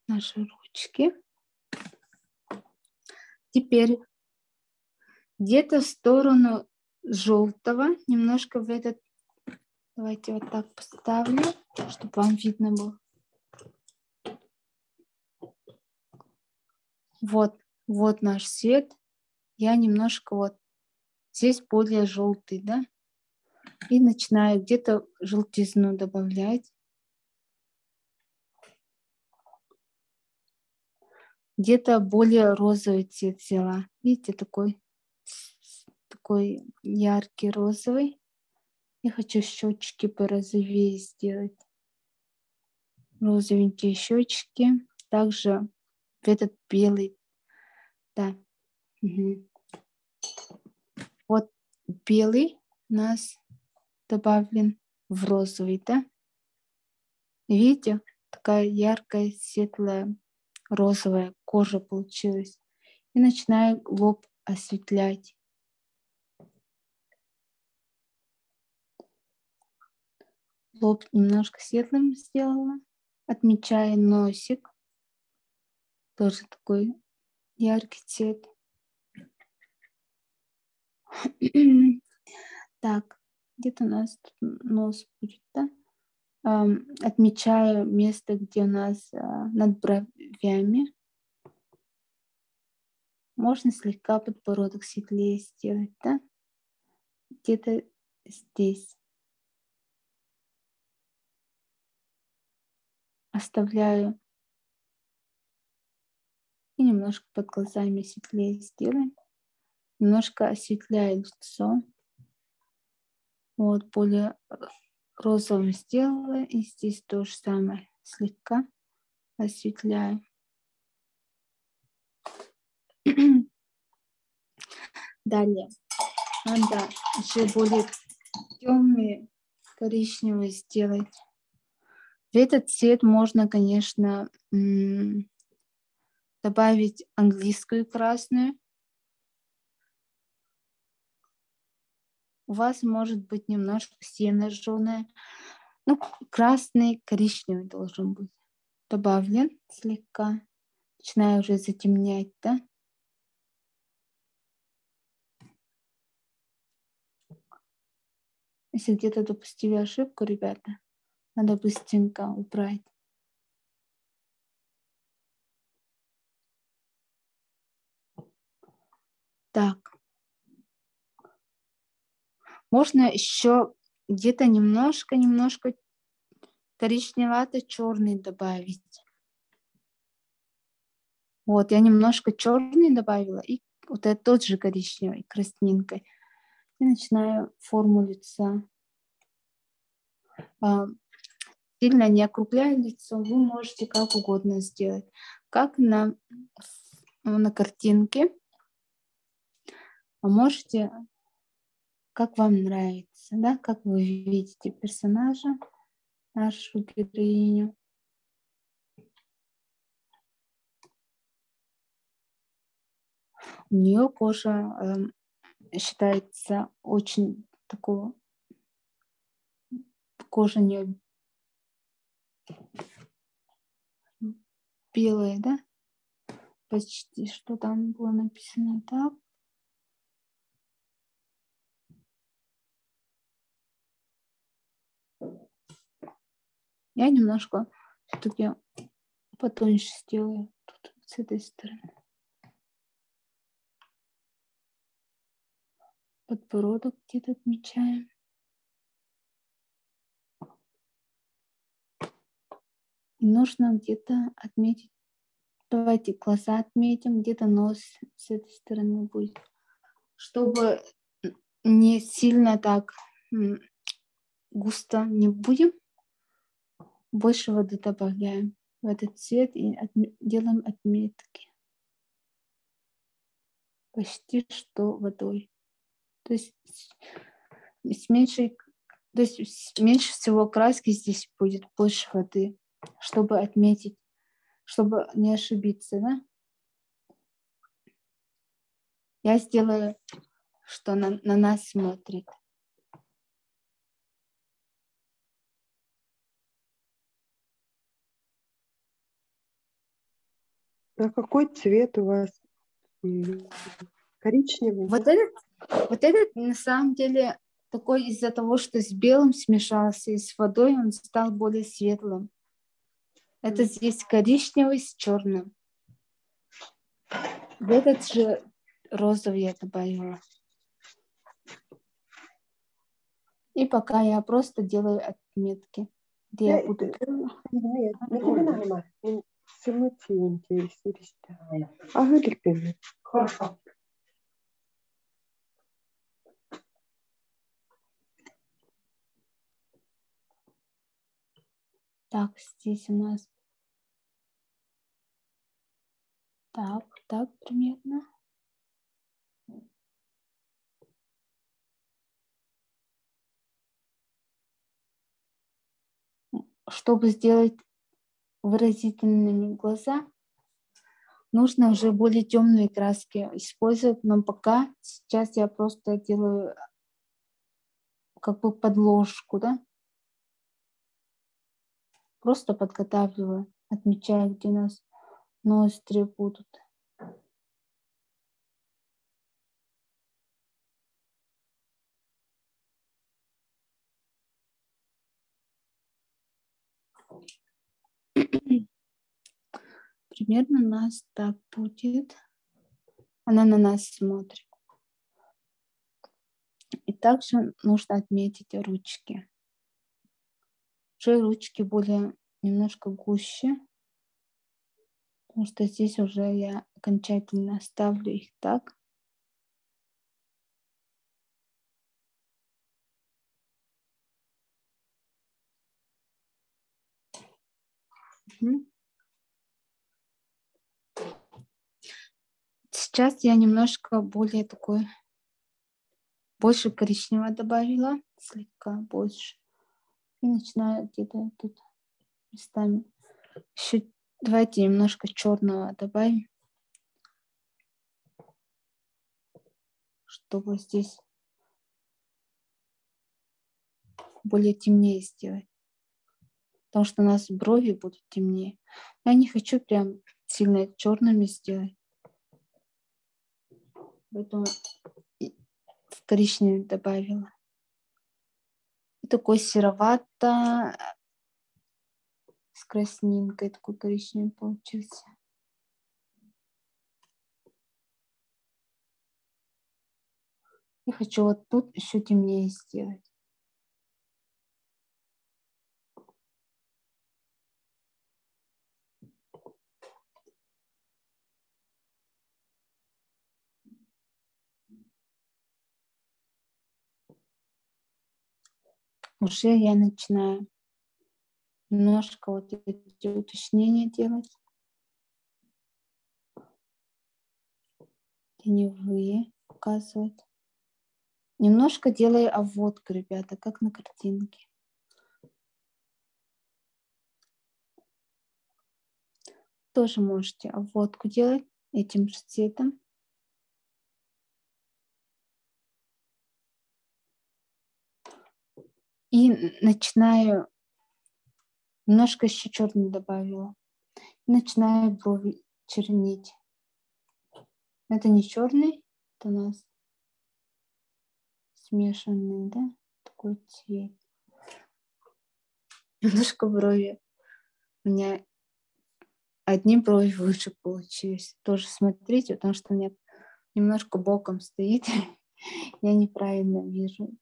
Наши ручки. Теперь где-то в сторону желтого, немножко в этот, давайте вот так поставлю, чтобы вам видно было. Вот наш цвет. Я немножко вот здесь более желтый, да? И начинаю где-то желтизну добавлять. Где-то более розовый цвет взяла. Видите, такой яркий розовый. Я хочу щечки порозовее сделать. розовенькие щечки. Также в этот белый, да. Угу. Вот белый у нас добавлен в розовый, да? Видите, такая яркая, светлая, розовая кожа получилась. И начинаю лоб осветлять. Лоб немножко светлым сделала. Отмечаю носик. Тоже такой яркий цвет. Так, где-то у нас тут нос будет, да? Отмечаю место, где у нас над бровями. Можно слегка подбородок светлее сделать, да? Где-то здесь. Оставляю. И немножко под глазами светлее сделаем. Немножко осветляю лицо. Вот, более розовым сделала. И здесь то же самое. Слегка осветляю. Далее. Надо еще более темные коричневые сделать. В этот цвет можно, конечно, добавить английскую красную. У вас может быть немножко сине-жженая. Ну, красный, коричневый должен быть. Добавлен слегка. Начинаю уже затемнять, да? Если где-то допустили ошибку, ребята, надо быстренько убрать. Так. Можно еще где-то немножко коричневато-черный добавить. Вот, я немножко черный добавила, и вот это тот же коричневый, краснинкой. И начинаю форму лица. Сильно не округляя лицо, вы можете как угодно сделать. Как на картинке. А можете, как вам нравится, да, как вы видите персонажа, нашу героиню. У нее кожа считается очень такого, кожа у нее белая, да? Почти, что там было написано так. Я немножко все-таки потоньше сделаю тут, с этой стороны. Подбородок где-то отмечаем. И нужно где-то отметить. Давайте глаза отметим, где-то нос с этой стороны будет. Чтобы не сильно так густо не будем, больше воды добавляем в этот цвет и делаем отметки. Почти что водой. То есть меньше всего краски здесь будет, больше воды, чтобы отметить, чтобы не ошибиться, да? Я сделаю, что на нас смотрит. А какой цвет у вас? Коричневый? Вот этот на самом деле такой из-за того, что с белым смешался и с водой, он стал более светлым. Это здесь коричневый с черным. В этот же розовый я добавила. И пока я просто делаю отметки, где я буду. Хорошо. Так, здесь у нас так примерно. Чтобы сделать выразительными глаза, нужно уже более темные краски использовать, но пока сейчас я просто делаю как бы подложку, да? Просто подготавливаю, отмечаю, где у нас ноздри будут. Примерно у нас так будет. Она на нас смотрит. И также нужно отметить ручки. Уже ручки более немножко гуще, потому что здесь уже я окончательно ставлю их так. Сейчас я немножко более такой, больше коричневого добавила, слегка больше. И начинаю где-то тут местами. Еще давайте немножко черного добавим, чтобы здесь более темнее сделать. Потому что у нас брови будут темнее. Я не хочу прям сильно черными сделать. Поэтому в коричневый добавила. И такой серовато с краснинкой, такой коричневый получился. И хочу вот тут еще темнее сделать. Уже я начинаю немножко вот эти уточнения делать. Теневые показывать. Немножко делаю обводку, ребята, как на картинке. Тоже можете обводку делать этим же цветом. И начинаю, немножко еще черный добавила. Начинаю брови чернить. Это не черный, это у нас смешанный, да, такой цвет. Немножко брови. У меня одни брови выше получились. Тоже смотрите, потому что у меня немножко боком стоит. Я неправильно вижу.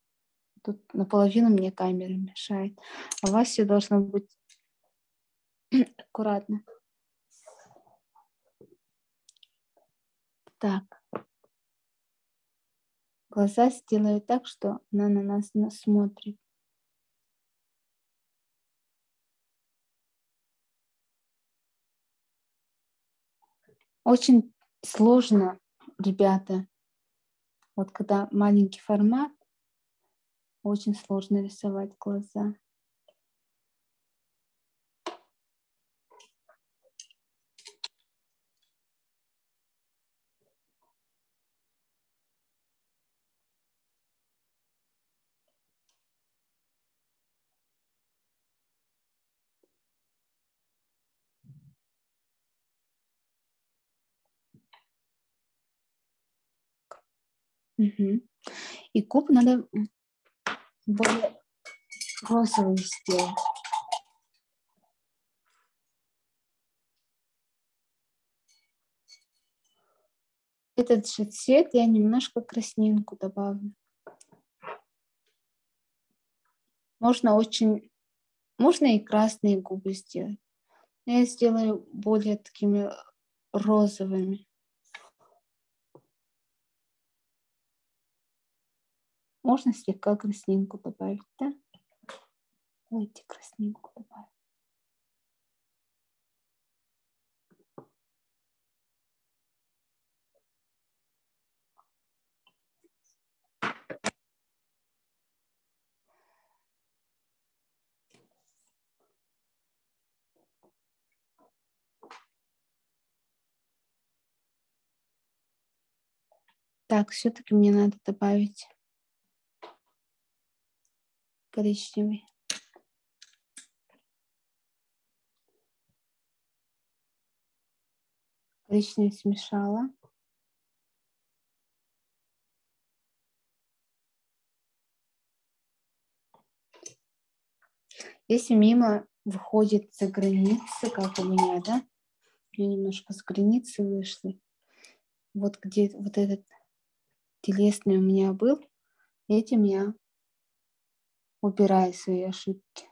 Тут наполовину мне камера мешает. А у вас все должно быть аккуратно. Так. Глаза сделаю так, что она на нас смотрит. Очень сложно, ребята. Вот когда маленький формат, очень сложно рисовать глаза. Угу. И губы надо более розовые сделать. Этот же цвет я немножко краснинку добавлю. Можно и красные губы сделать. Но я сделаю более такими розовыми. Можно слегка краснинку добавить, да? Давайте краснинку добавим. Так, все-таки мне надо добавить коричневый. Коричневый смешала. Если мимо выходит за границы, как у меня, да? Я немножко с границы вышли. Вот где вот этот телесный у меня был, этим я убираю свои ошибки.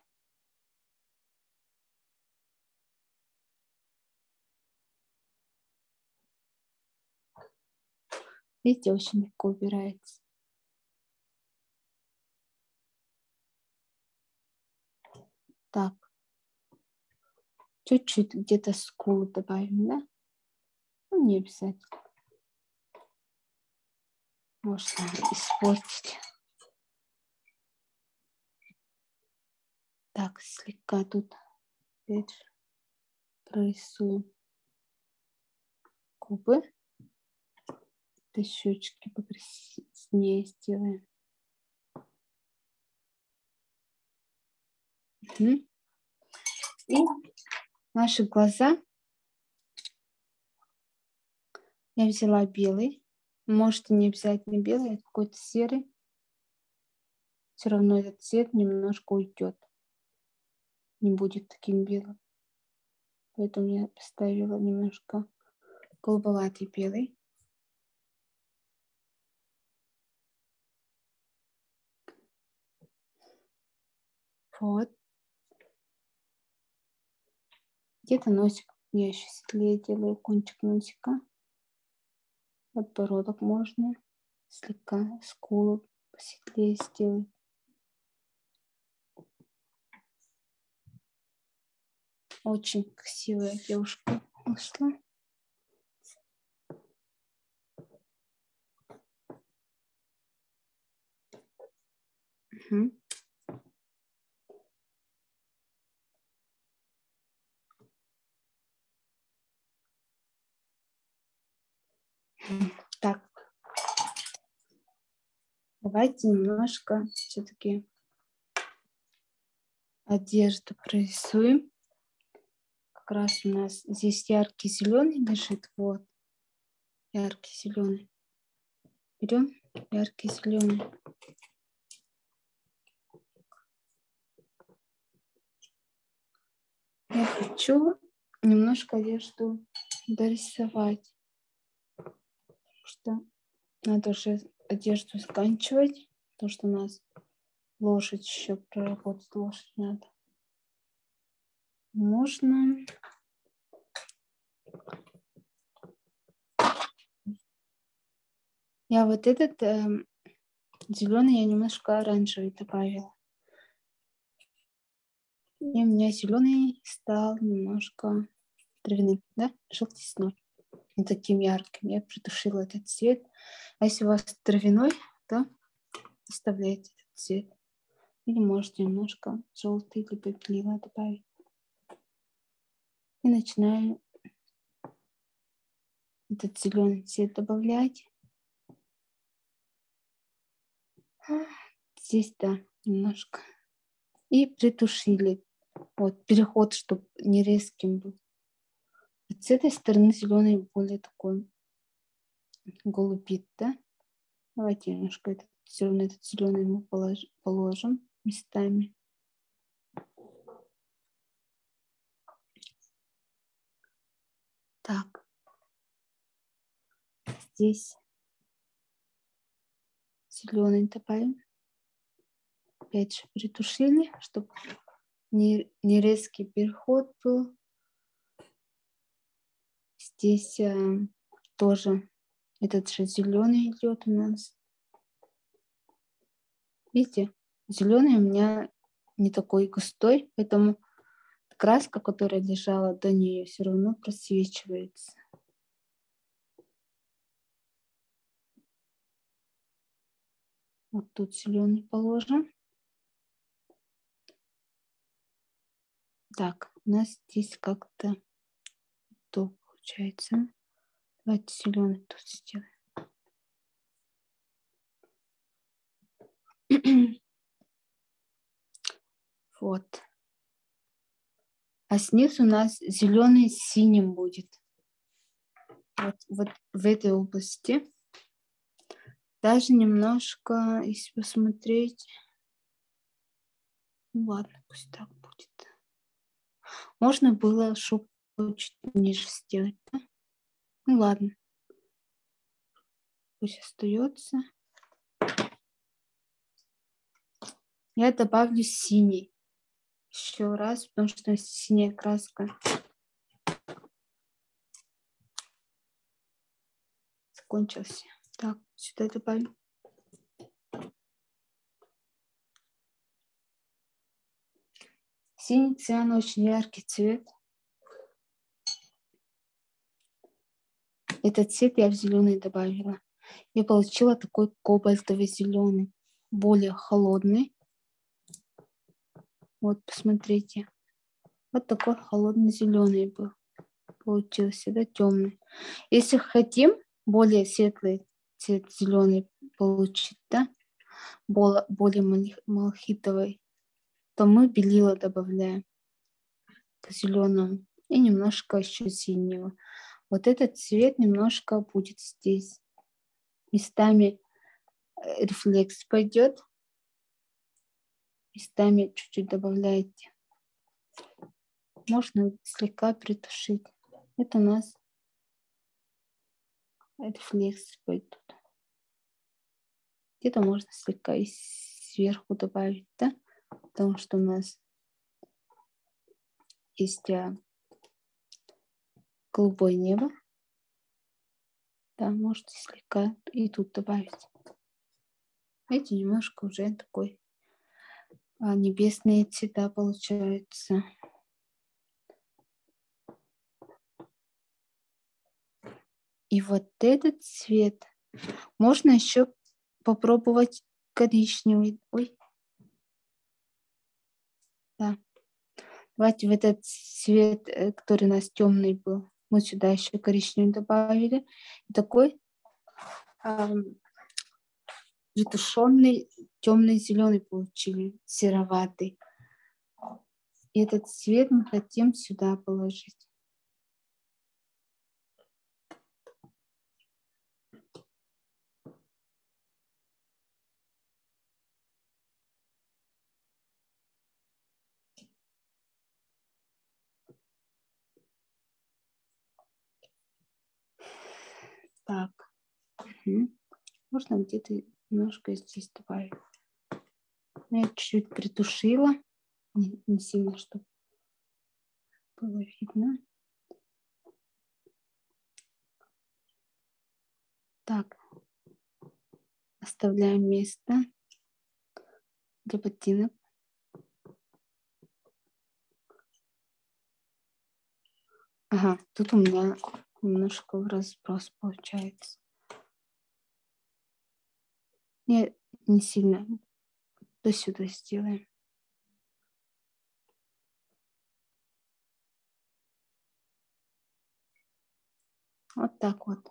Видите, очень легко убирается. Так. Чуть-чуть где-то скулу добавим, да? Ну, не обязательно. Можно испортить. Так, слегка тут опять же прорисуем губы. Это щечки покрасивее сделаем. Угу. И наши глаза я взяла белый. Можете не обязательно белый, а какой-то серый. Все равно этот цвет немножко уйдет. Не будет таким белым. Поэтому я поставила немножко голубоватый белый. Вот. Где-то носик я еще светлее делаю, кончик носика. Подбородок можно слегка, скулу посветлее сделать. Очень красивая девушка вышла. Угу. Так, давайте немножко все-таки одежду прорисуем. Как раз у нас здесь яркий зеленый лежит. Вот, яркий зеленый. Берем яркий зеленый. Я хочу немножко одежду дорисовать. Что надо уже одежду заканчивать, потому что у нас лошадь еще проработать, лошадь надо. Можно я вот этот зеленый я немножко оранжевый добавила. И у меня зеленый стал немножко травяным, да, желтизной. Не таким ярким. Я притушила этот цвет. А если у вас травяной, то оставляйте этот цвет. Или можете немножко желтый либо белила добавить. И начинаю этот зеленый цвет добавлять. Здесь, да, немножко. И притушили. Вот, переход, чтобы не резким был. Вот с этой стороны зеленый более такой голубит, да? Давайте немножко этот зеленый мы положим местами. Так. Здесь зеленый добавим. Опять же притушили, чтобы не резкий переход был. Здесь тоже этот же зеленый идет у нас. Видите, зеленый у меня не такой густой, поэтому краска, которая лежала до нее, все равно просвечивается. Вот тут зеленый положим. Так, у нас здесь как-то то получается. Давайте зеленый тут сделаем. Вот. А снизу у нас зеленый с синим будет. Вот в этой области. Даже немножко, если посмотреть. Ну, ладно, пусть так будет. Можно было шубку чуть ниже сделать, да? Ну ладно. Пусть остается. Я добавлю синий. Еще раз, потому что синяя краска закончилась. Так, сюда добавим. Синий циан очень яркий цвет. Этот цвет я в зеленый добавила. Я получила такой кобальтовый зеленый, более холодный. Вот, посмотрите. Вот такой холодный зеленый был. Получился, да, темный. Если хотим более светлый цвет зеленый получить, да, более малахитовый, то мы белила добавляем к зеленому и немножко еще синего. Вот этот цвет немножко будет здесь. Местами рефлекс пойдет. Местами чуть-чуть добавляете. Можно слегка притушить. Это у нас рефлекс пойдет. Где-то можно слегка и сверху добавить, да? Потому что у нас есть голубое небо. Да, можете слегка и тут добавить. Эти немножко уже такой небесные цвета получаются. И вот этот цвет можно еще попробовать коричневый. Ой. Да. Давайте в этот цвет, который у нас темный был, мы сюда еще коричневый добавили. И такой ретушенный темный зеленый получили, сероватый. И этот цвет мы хотим сюда положить. Так. Угу. Можно где-то немножко здесь добавить. Я чуть-чуть притушила. Не сильно, чтобы было видно. Так. Оставляем место для ботинок. Ага, тут у меня немножко в разброс получается. Не сильно. До сюда сделаем. Вот так вот.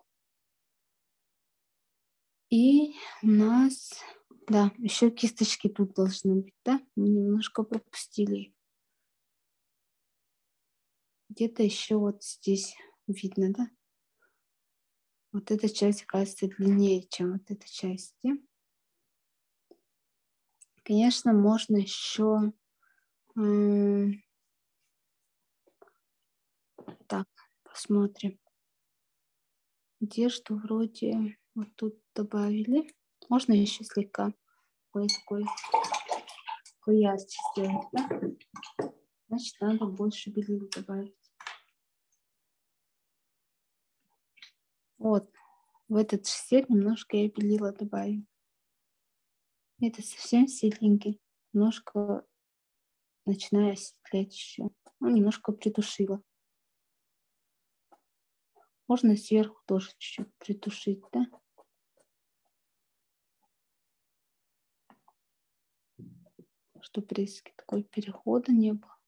И у нас, да, еще кисточки тут должны быть, да? Мы немножко пропустили. Где-то еще вот здесь видно, да? Вот эта часть, кажется, длиннее, чем вот эта часть. Конечно, можно еще так, посмотрим. Где что вроде вот тут добавили. Можно еще слегка такой ярче сделать, да? Значит, надо больше белил добавить. Вот, в этот цвет немножко я белила добавила. Это совсем светленький. Немножко начинаю осветлять еще. Ну, немножко притушила. Можно сверху тоже чуть-чуть притушить, да? Чтобы резко такой перехода не было.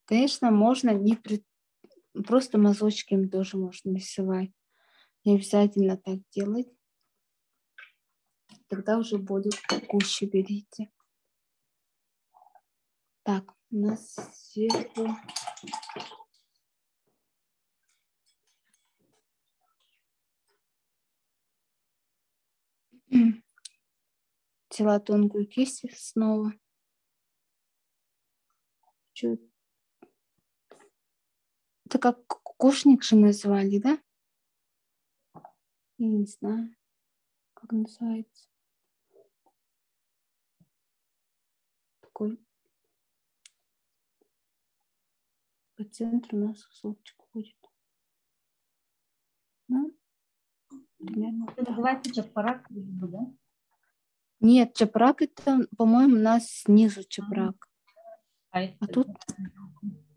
Конечно, можно просто мазочками тоже можно рисовать. Не обязательно так делать. тогда уже будет гуще берите. Так, у нас сверху взяла тонкую кисть снова. Чуть. Это как кокошник же назвали, да? Я не знаю, как называется. Такой по центру у нас кусочек будет. Ну, примерно Это называется чапарак, да? Нет, чапрак это, по-моему, у нас снизу чапрак. А тут,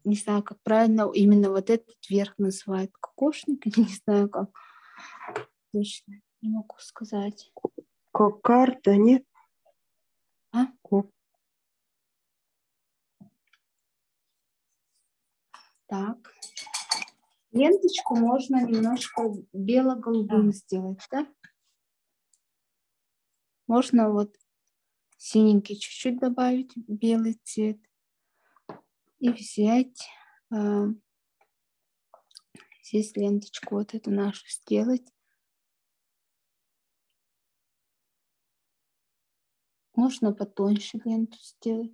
не знаю, как правильно именно вот этот верх называют. Кокошник, или не знаю как. Точно не могу сказать. Кокарда, нет? А? Так. Ленточку можно немножко бело-голубым сделать, да? Можно вот синенький чуть-чуть добавить, белый цвет. И взять здесь ленточку вот эту нашу сделать. Можно потоньше ленту сделать.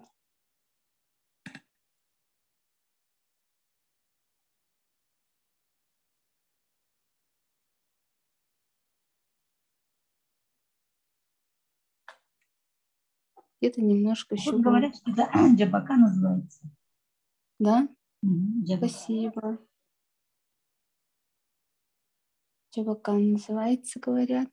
Где-то немножко еще. Тут говорят, что это джабака называется. Да? Джабака. Спасибо. Джабака называется, говорят.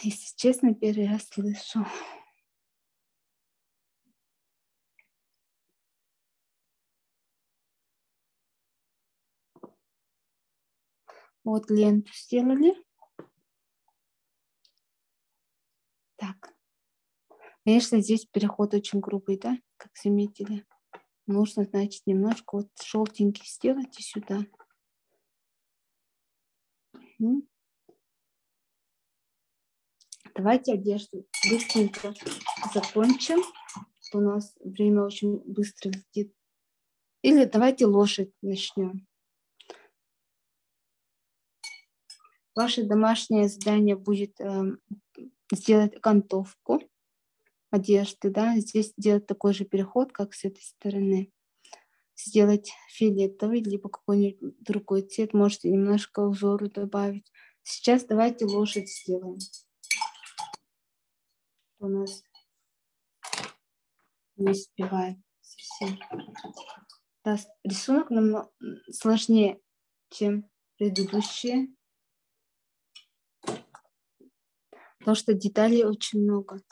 Если честно, первый раз слышу. Вот ленту сделали. Так. Конечно, здесь переход очень грубый, да? Как заметили. Нужно, значит, немножко вот желтенький сделать и сюда. Давайте одежду быстренько закончим. У нас время очень быстро летит. Или давайте лошадь начнем. Ваше домашнее задание будет сделать окантовку одежды, да, здесь сделать такой же переход, как с этой стороны. Сделать фиолетовый, либо какой-нибудь другой цвет, можете немножко узору добавить. Сейчас давайте лошадь сделаем. У нас не успевает совсем. Да, рисунок намного сложнее, чем предыдущие, потому что деталей очень много.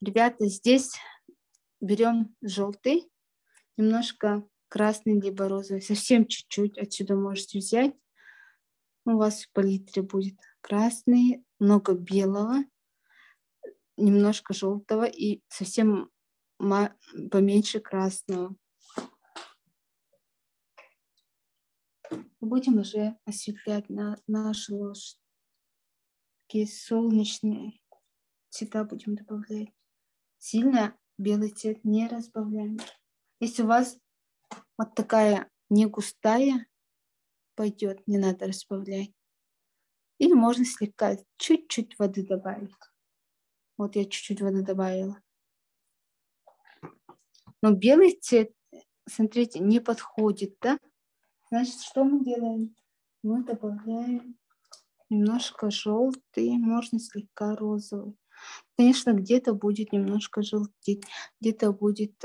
Ребята, здесь берем желтый, немножко красный либо розовый, совсем чуть-чуть отсюда можете взять. У вас в палитре будет красный, много белого, немножко желтого и совсем поменьше красного. Будем уже осветлять нашу лошадь. Такие солнечные цвета будем добавлять. Сильно белый цвет не разбавляем. Если у вас вот такая не густая пойдет, не надо разбавлять. Или можно слегка, чуть-чуть воды добавить. Вот я чуть-чуть воды добавила. Но белый цвет, смотрите, не подходит, да? Значит, что мы делаем? Мы добавляем немножко желтый, можно слегка розовый. Конечно, где-то будет немножко желтеть, где-то будет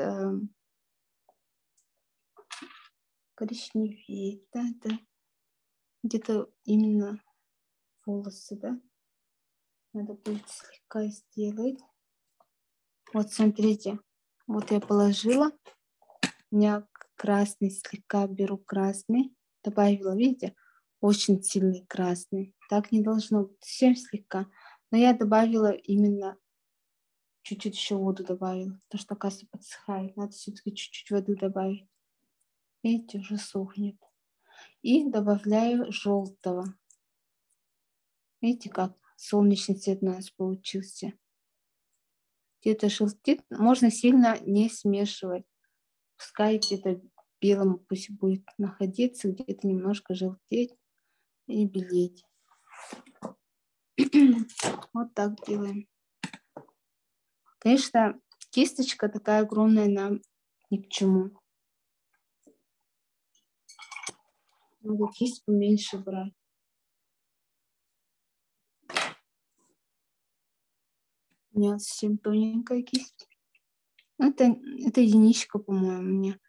коричневее, да, где-то именно волосы, да. Надо будет слегка сделать. Вот смотрите, вот я положила, у меня красный, слегка беру красный, добавила, видите, очень сильный красный. Так не должно быть, совсем слегка. Но я добавила именно, чуть-чуть еще воду добавила, потому что, оказывается, подсыхает. Надо все-таки чуть-чуть воды добавить. Видите, уже сохнет. И добавляю желтого. Видите, как солнечный цвет у нас получился. Где-то желтит. Можно сильно не смешивать. Пускай где-то белым пусть будет находиться, где-то немножко желтеть и белеть. Вот так делаем. Конечно, кисточка такая огромная нам ни к чему. Надо кисть поменьше брать. У меня совсем тоненькая кисть. Это единичка, по-моему, у меня.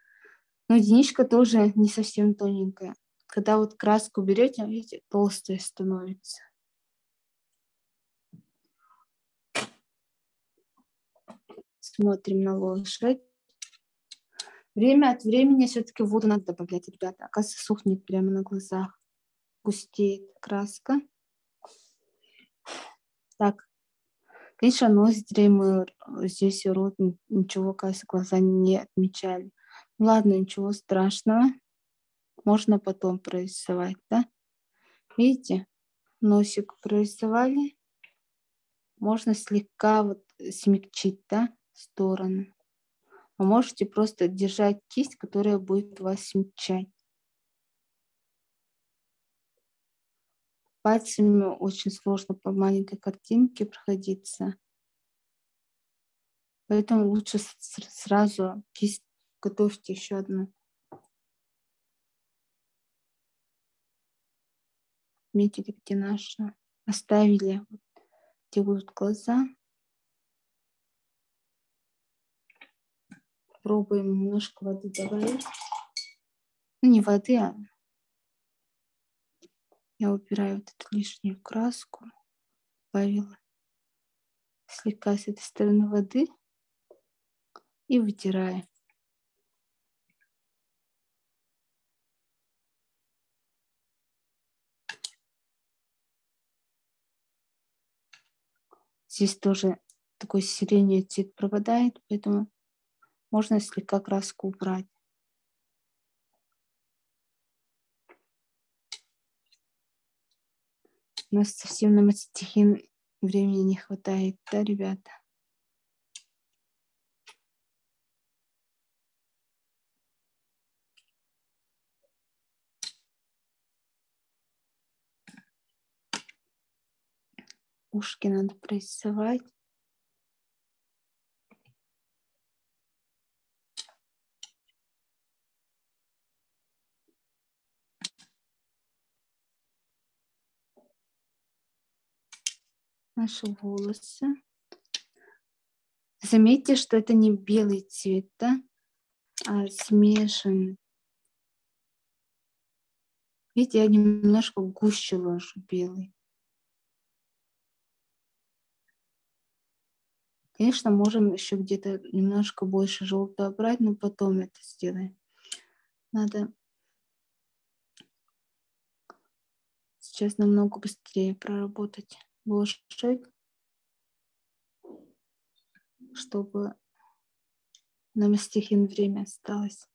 Но единичка тоже не совсем тоненькая. Когда вот краску берете, видите, толстая становится. Смотрим на лошадь. Время от времени все-таки воду надо добавлять, ребята. Оказывается, сохнет прямо на глазах. Густеет краска. Так. Конечно, ноздри мы здесь и рот, ничего, кажется, глаза не отмечали. Ладно, ничего страшного. Можно потом прорисовать, да? Видите, носик прорисовали. Можно слегка вот смягчить, да, стороны. А можете просто держать кисть, которая будет вас смягчать. Пальцами очень сложно по маленькой картинке проходиться. Поэтому лучше сразу кисть готовьте еще одну. Метили, где наши. Оставили, где будут глаза. Пробуем немножко воды добавить. Ну, не воды, а я убираю вот эту лишнюю краску. Добавила слегка с этой стороны воды и вытираю. Здесь тоже такой сиреневый цвет пропадает, поэтому можно слегка краску убрать. У нас совсем на мастихин времени не хватает, да, ребята? Ушки надо прорисовать. Наши волосы. Заметьте, что это не белый цвет, да, а смешанный. Видите, я немножко гуще ложу белый. Конечно, можем еще где-то немножко больше желтого брать, но потом это сделаем. Надо сейчас намного быстрее проработать лошадь, чтобы на мастихин время осталось.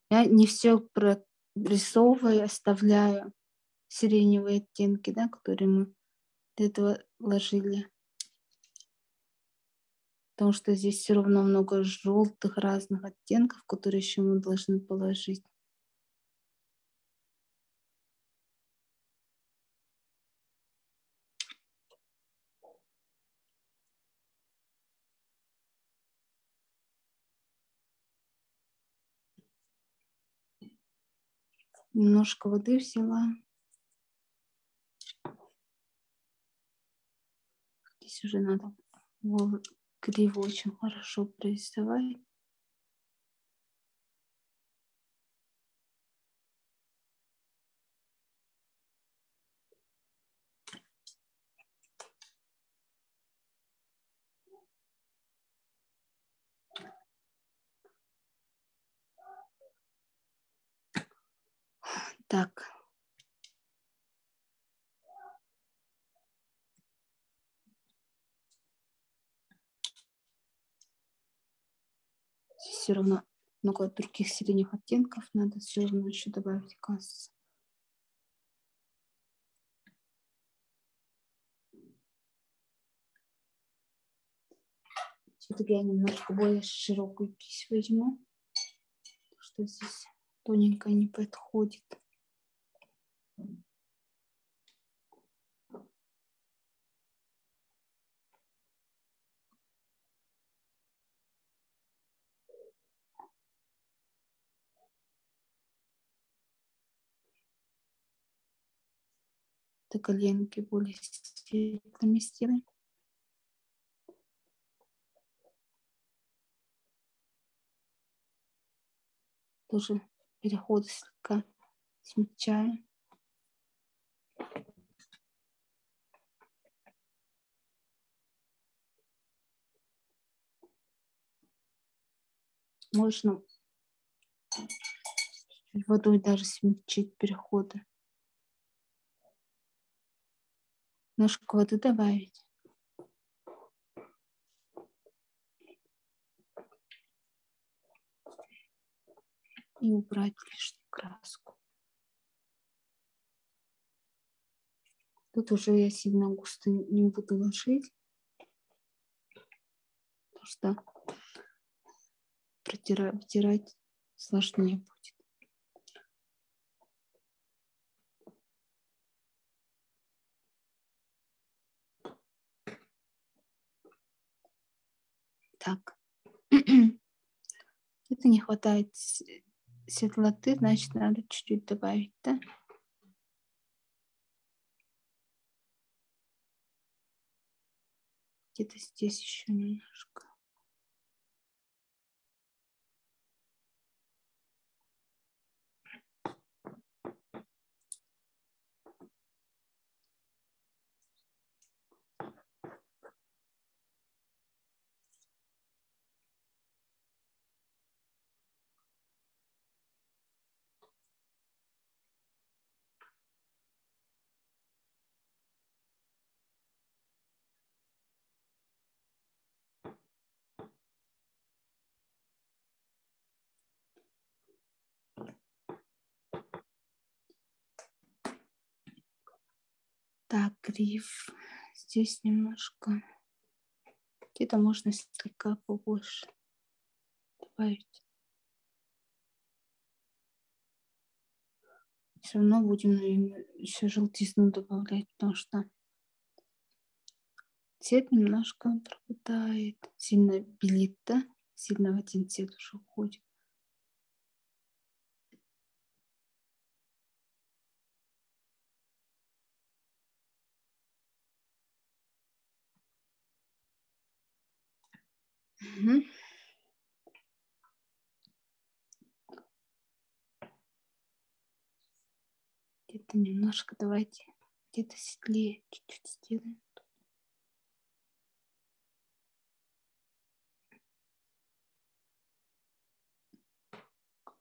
Я не все прорисовываю, оставляю сиреневые оттенки, да, которые мы до этого ложили. Потому что здесь все равно много желтых разных оттенков, которые еще мы должны положить. Немножко воды взяла. Здесь уже надо криво очень хорошо прорисовать. Так. все равно много других сиреневых оттенков надо все равно еще добавить, кажется. Все-таки я немножко более широкую кисть возьму, потому что здесь тоненькая не подходит. До коленки более светлыми сделаем. Тоже переходы слегка смягчаем. Можно водой даже смягчить переходы. Немножко воды добавить. И убрать лишнюю краску. Тут уже я сильно густо не буду ложить, потому что вытирать сложнее будет. Так. Где-то не хватает светлоты, значит, надо чуть-чуть добавить, да? Где-то здесь еще немножко. Так, гриф. Здесь немножко. Где-то можно слегка побольше добавить. Все равно будем, наверное, еще желтизну добавлять, потому что цвет немножко пропадает. Сильно белит, да? Сильно в один цвет уже уходит. Угу. Где-то немножко давайте, где-то светлее чуть-чуть сделаем.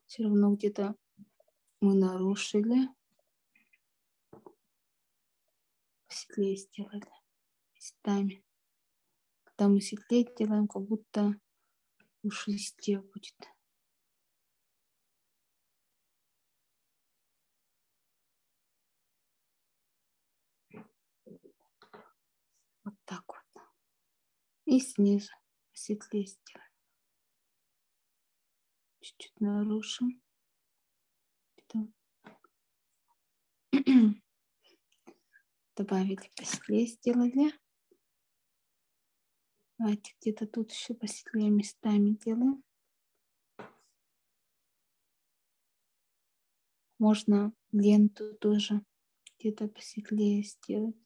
Все равно где-то мы нарушили. Светлее сделали местами. Когда мы светлее делаем, как будто пушистее будет. Вот так вот. И снизу светлее сделаем. Чуть-чуть нарушим. Добавили, посветлее сделали. Давайте где-то тут еще посветлее местами делаем. Можно ленту тоже где-то посветлее сделать.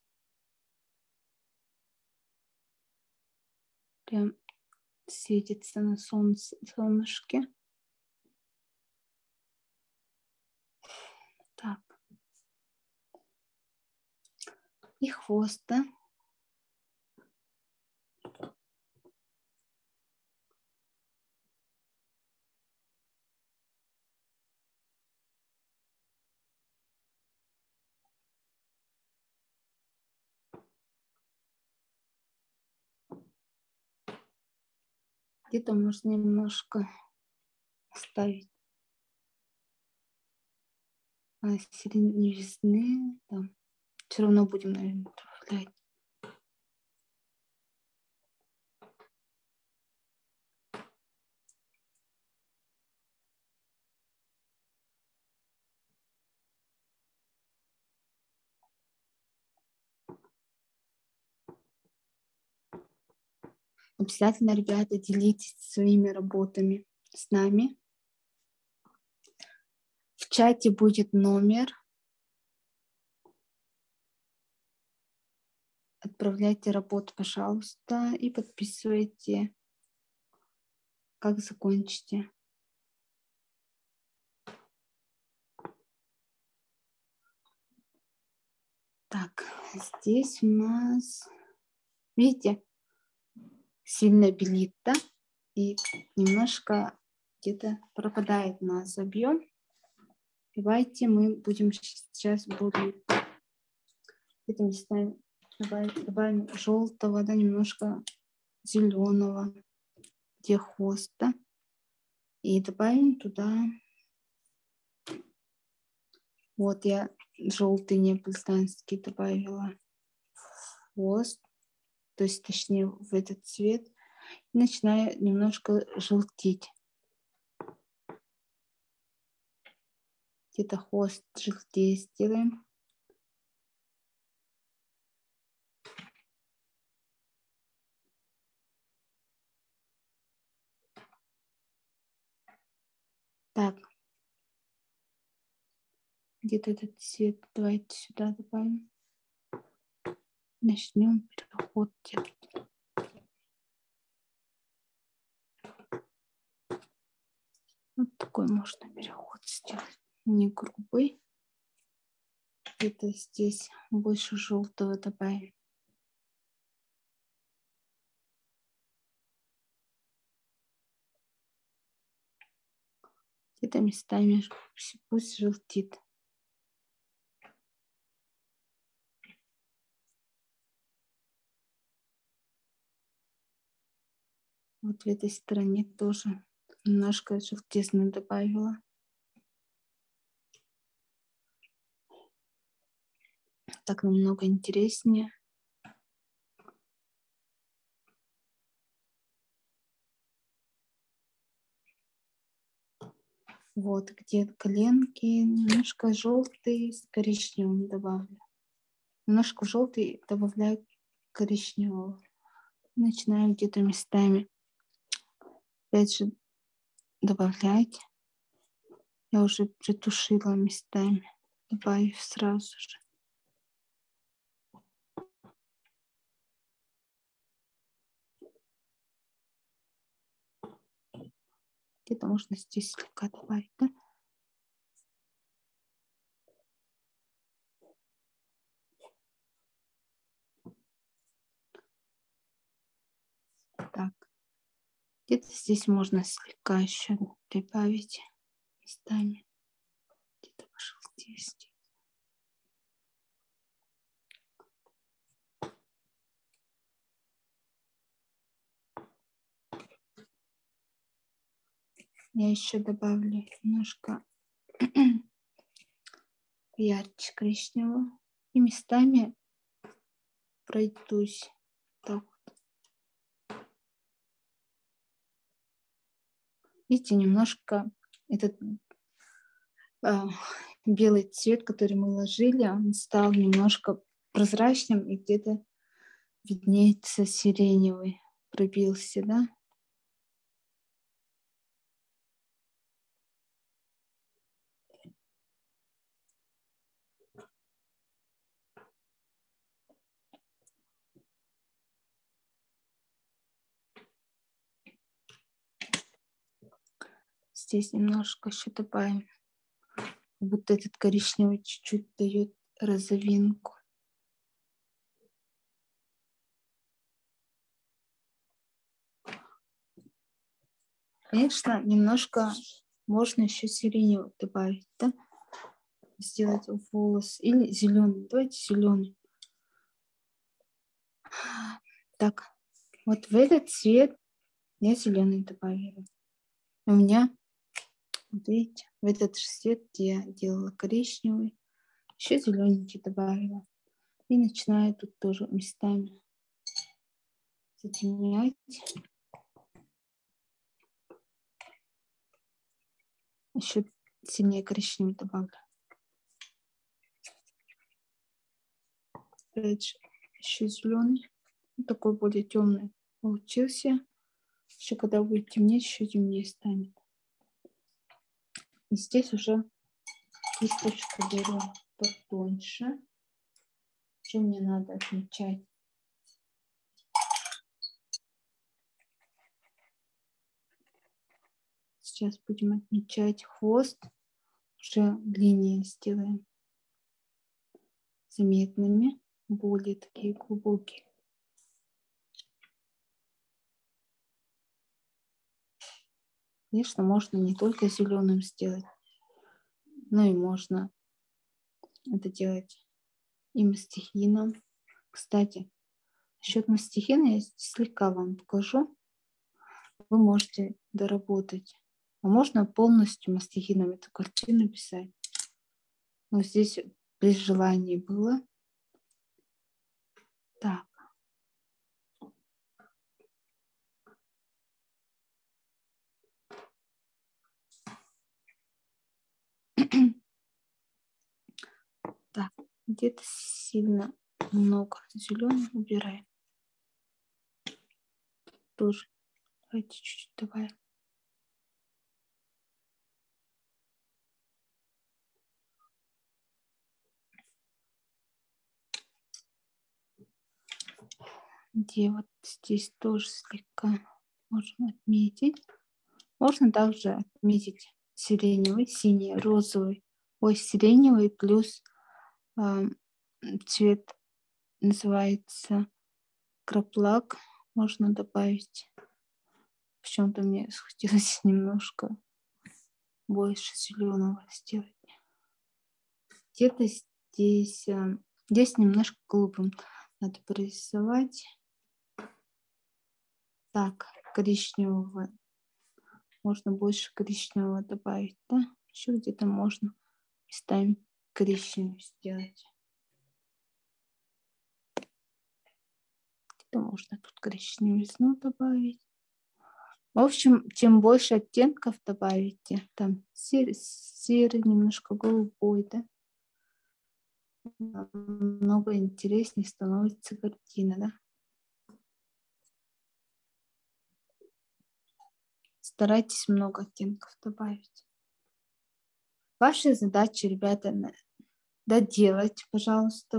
Прям светится на солнышке. Так. И хвост, да? Где-то можно немножко ставить. А середине весны там все равно будем, наверное, добавлять. Обязательно, ребята, делитесь своими работами с нами. В чате будет номер. Отправляйте работу, пожалуйста, и подписывайте, как закончите. Так, здесь у нас, видите, сильно белит, да? И немножко где-то пропадает у нас объем. Давайте мы будем сейчас этим местами добавим желтого, да, немножко зеленого, где хвост, да? И добавим туда, вот я желтый неаполитанский добавила хвост, то есть точнее в этот цвет, и начинаю немножко желтить. Где-то хвост желтее сделаем. Так, где-то этот цвет давайте сюда добавим. Начнем переход делать. Вот такой можно переход сделать. Не грубый. Где-то здесь больше желтого добавим. Где-то местами пусть желтит. Вот в этой стороне тоже немножко желтизны добавила. Так намного интереснее. Вот где коленки, немножко желтый с коричневым добавлю. Немножко желтый добавляю коричневого. Начинаю где-то местами опять же добавлять. Я уже притушила местами, добавив сразу же. Где-то можно здесь слегка добавить, да? Так. Где-то здесь можно слегка еще добавить местами. Где-то пожелтее здесь. Я еще добавлю немножко ярче коричневого. И местами пройдусь. Так вот. Видите, немножко этот белый цвет, который мы ложили, он стал немножко прозрачным, и где-то виднеется сиреневый, пробился, да? Здесь немножко еще добавим. Как будто этот коричневый чуть-чуть дает розовинку. Конечно, немножко можно еще сиреневый добавить, да? Сделать волос. Или зеленый. Давайте зеленый. Так, вот в этот цвет я зеленый добавила. У меня Вот видите, в этот же цвет я делала коричневый, еще зелененький добавила. И начинаю тут тоже местами затемнять. Еще сильнее коричневый добавлю. Опять же, еще зеленый. Такой более темный получился. Еще когда будет темнеть, еще темнее станет. И здесь уже кисточку беру потоньше. Что мне надо отмечать? Сейчас будем отмечать хвост. Уже линии сделаем заметными, более такие глубокие. Конечно, можно не только зеленым сделать, но и можно это делать и мастихином. Кстати, насчет мастихина я слегка вам покажу. Вы можете доработать. А можно полностью мастихином эту картину писать. Но здесь при желании было. Так. Так, где-то сильно много зеленого убираем. Тоже. Давайте чуть-чуть добавим. Где вот здесь тоже слегка можно отметить. Можно также отметить сиреневый, синий, розовый. Ой, сиреневый плюс цвет называется краплак. Можно добавить. Почему-то мне хотелось немножко больше зеленого сделать. Где-то здесь немножко голубым надо прорисовать. Так, коричневого. Можно больше коричневого добавить, да? Еще где-то можно местами коричневый сделать. Где-то можно тут коричневизну добавить. В общем, чем больше оттенков добавите, там серый, немножко голубой, да, намного интереснее становится картина, да. Старайтесь много оттенков добавить. Ваша задача, ребята, доделать, пожалуйста,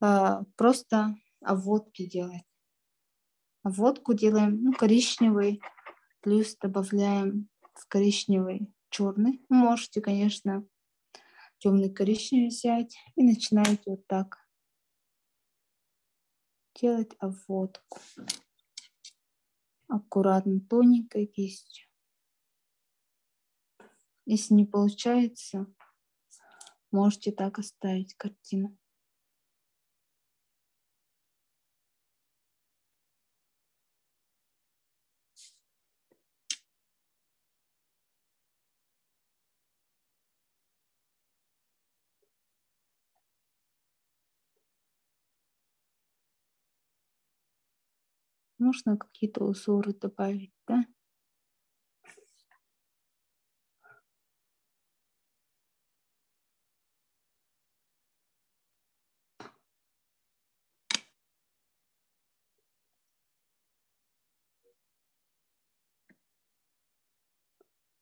вот просто обводки делать. Обводку делаем коричневый, плюс добавляем в коричневый черный. Можете, конечно, темный коричневый взять и начинаете вот так делать обводку. Аккуратно, тоненькой кистью. Если не получается, можете так оставить картину. Можно какие-то узоры добавить, да?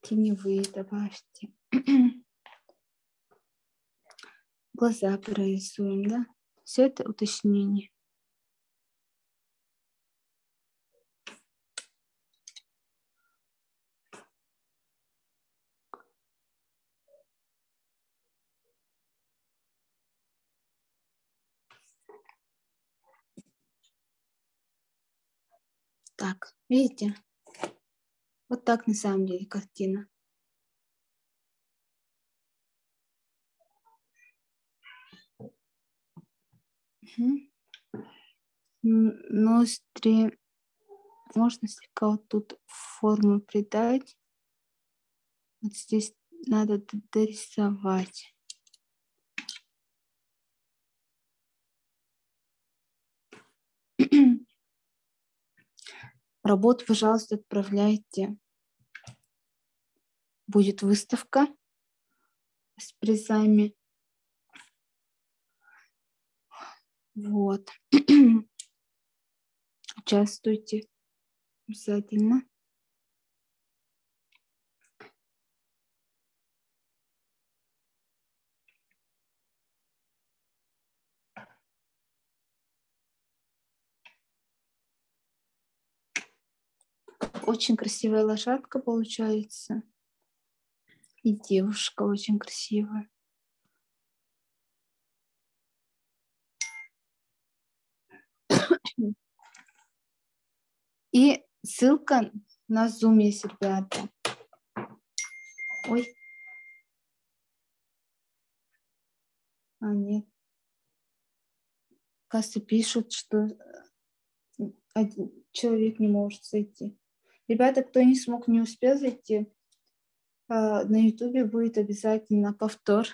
Теневые добавьте. Глаза прорисуем, да? Все это уточнение. Так, видите? Вот так на самом деле картина. Ноздри можно слегка вот тут форму придать. Вот здесь надо дорисовать. Работу, пожалуйста, отправляйте. Будет выставка с призами. Вот. Участвуйте обязательно. Очень красивая лошадка получается. И девушка очень красивая. И ссылка на Zoom есть, ребята. Ой. А, нет. Кажется, пишут, что один человек не может зайти. Ребята, кто не смог, не успел зайти, на Ютубе будет обязательно повтор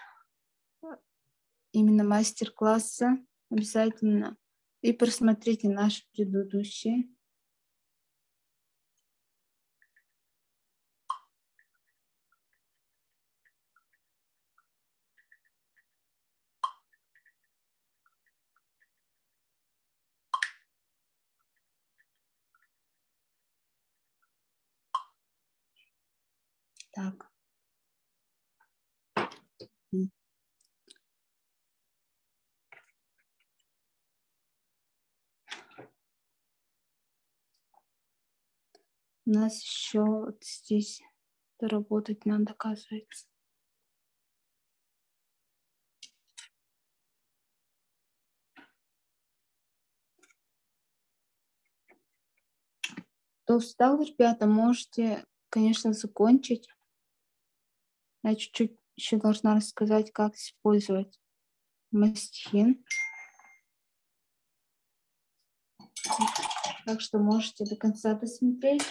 именно мастер-класса. Обязательно. И просмотрите наши предыдущие. Так. У нас еще вот здесь доработать надо, оказывается. Кто устал, ребята, можете, конечно, закончить. Я чуть-чуть еще должна рассказать, как использовать мастихин. Так что можете до конца досмотреть.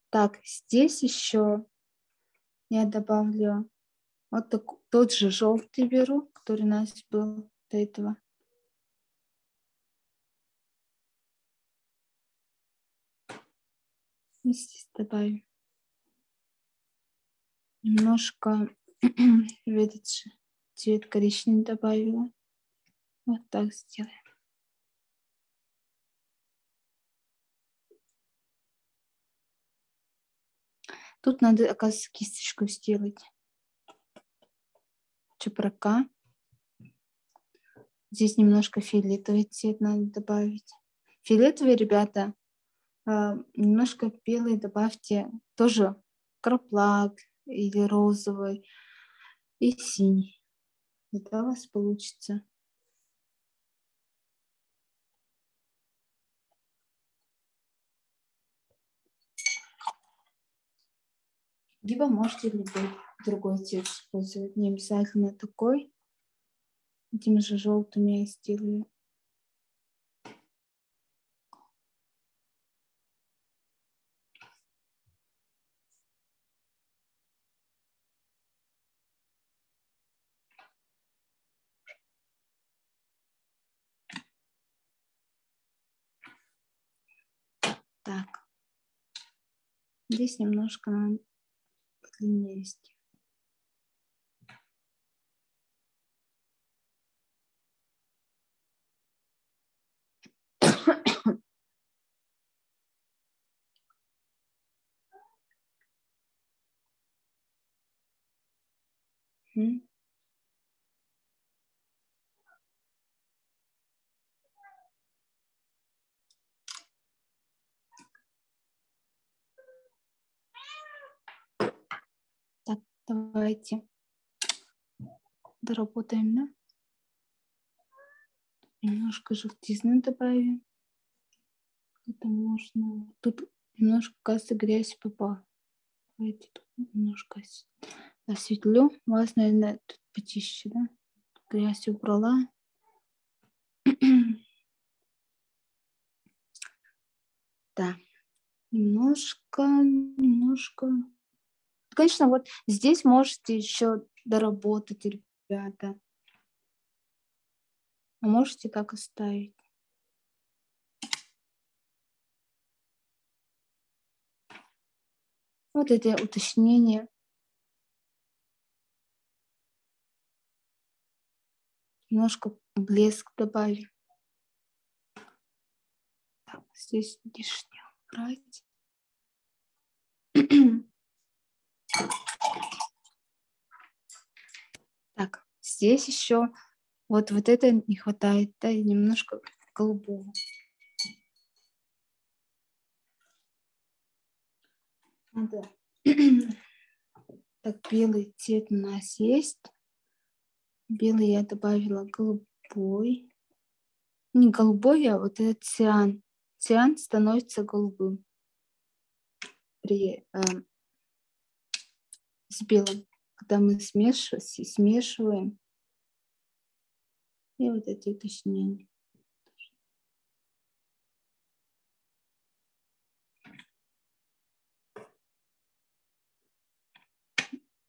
Так, здесь еще я добавлю вот тот же желтый беру, который у нас был до этого. И здесь добавим немножко этот же цвет коричневый добавила. Вот так сделаем. Тут надо, оказывается, кисточку сделать. Чепрака. Здесь немножко фиолетовый цвет надо добавить. Фиолетовый, ребята, немножко белый добавьте. Тоже краплак или розовый и синий. Это у вас получится. Либо можете любой другой цвет использовать. Не обязательно такой. Этим же желтым я сделаю. Так. Здесь немножко надо подлиннее сделать. Так, давайте доработаем, да? Немножко желтизны добавим. Это можно. Тут немножко, кажется, грязь попала. Давайте тут немножко осветлю. У вас, наверное, тут почище, да? Грязь убрала. Да, немножко. Конечно, вот здесь можете еще доработать, ребята. А можете так оставить. Вот это уточнение. Немножко блеск добавим. Так, здесь лишнее убрать. Так, здесь еще вот это не хватает, да, и немножко голубого. Надо. Так, белый цвет у нас есть. Белый я добавила голубой. Не голубой, а вот этот циан. Циан становится голубым с белым, когда мы смешиваем. И вот эти уточнения.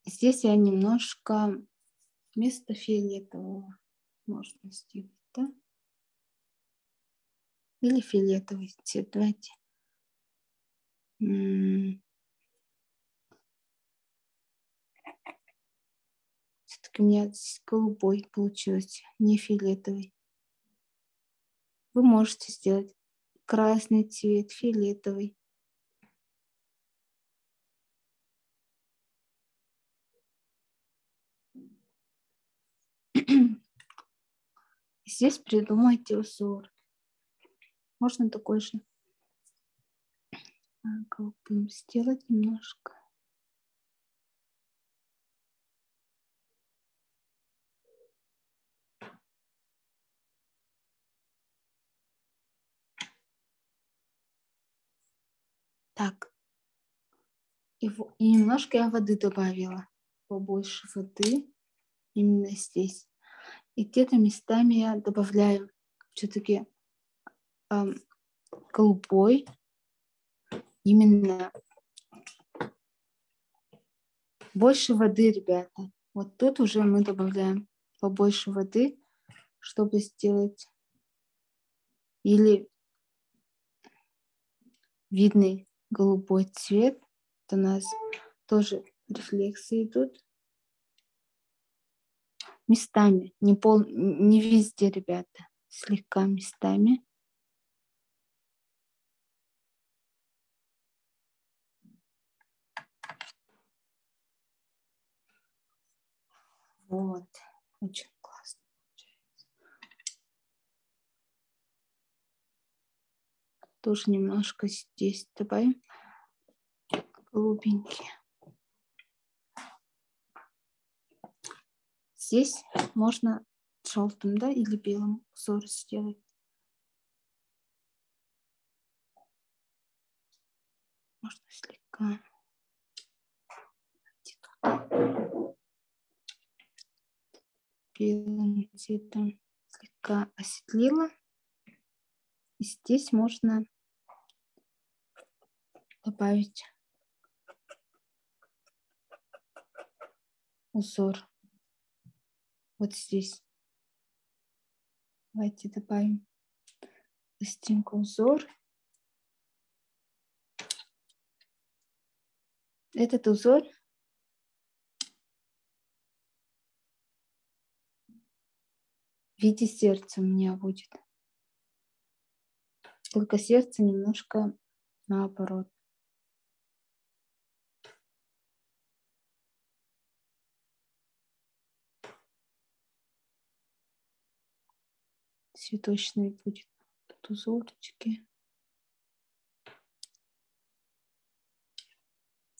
Здесь я немножко вместо фиолетового можно сделать, да? Или фиолетовый цвет. Давайте. Все-таки у меня голубой получилось, не фиолетовый. Вы можете сделать красный цвет, фиолетовый. Здесь придумайте узор. Можно такой же голубым сделать немножко. Так. И немножко я воды добавила. Побольше воды. Именно здесь. И где-то местами я добавляю все-таки голубой. Именно больше воды, ребята. Вот тут уже мы добавляем побольше воды, чтобы сделать или видный голубой цвет. Это у нас тоже рефлексы идут. Местами, не везде, ребята, слегка местами. Вот, очень классно получается. Тоже немножко здесь добавим голубенькие. Здесь можно желтым, да, или белым узор сделать. Можно слегка. Белым цветом слегка осветлила. И здесь можно добавить узор. Вот здесь. Давайте добавим быстренько узор. Этот узор в виде сердца у меня будет. Только сердце немножко наоборот. Цветочный будет тут узорчики.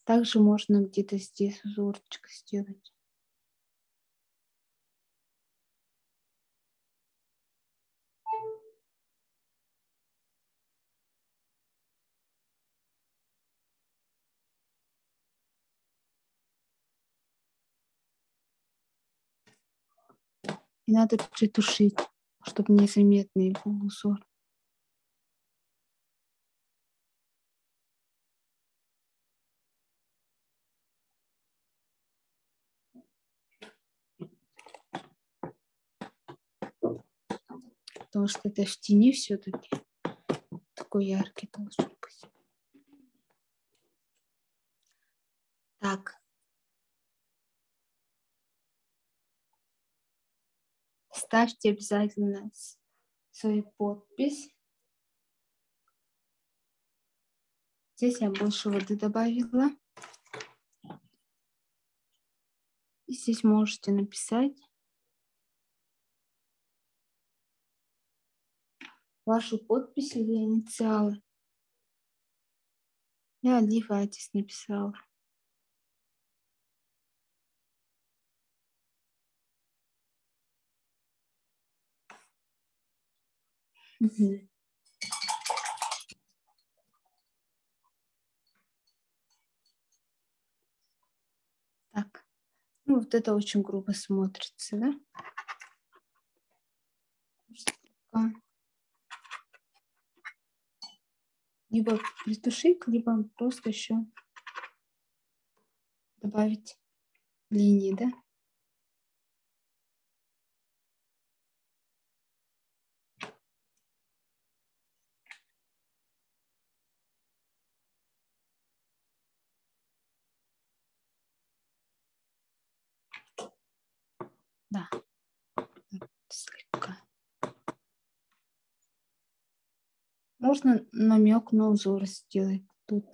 Также можно где-то здесь узорчик сделать. И надо притушить, чтобы незаметный был узор. Потому что это в тени все-таки. Такой яркий должен быть. Так. Ставьте обязательно свою подпись. Здесь я больше воды добавила. И здесь можете написать вашу подпись или инициалы. Я Али Фатис написала. Угу. Так. Ну, вот это очень грубо смотрится, да? Либо притушить, либо просто еще добавить линии, да? Да. Слегка. Можно намек на узор сделать тут.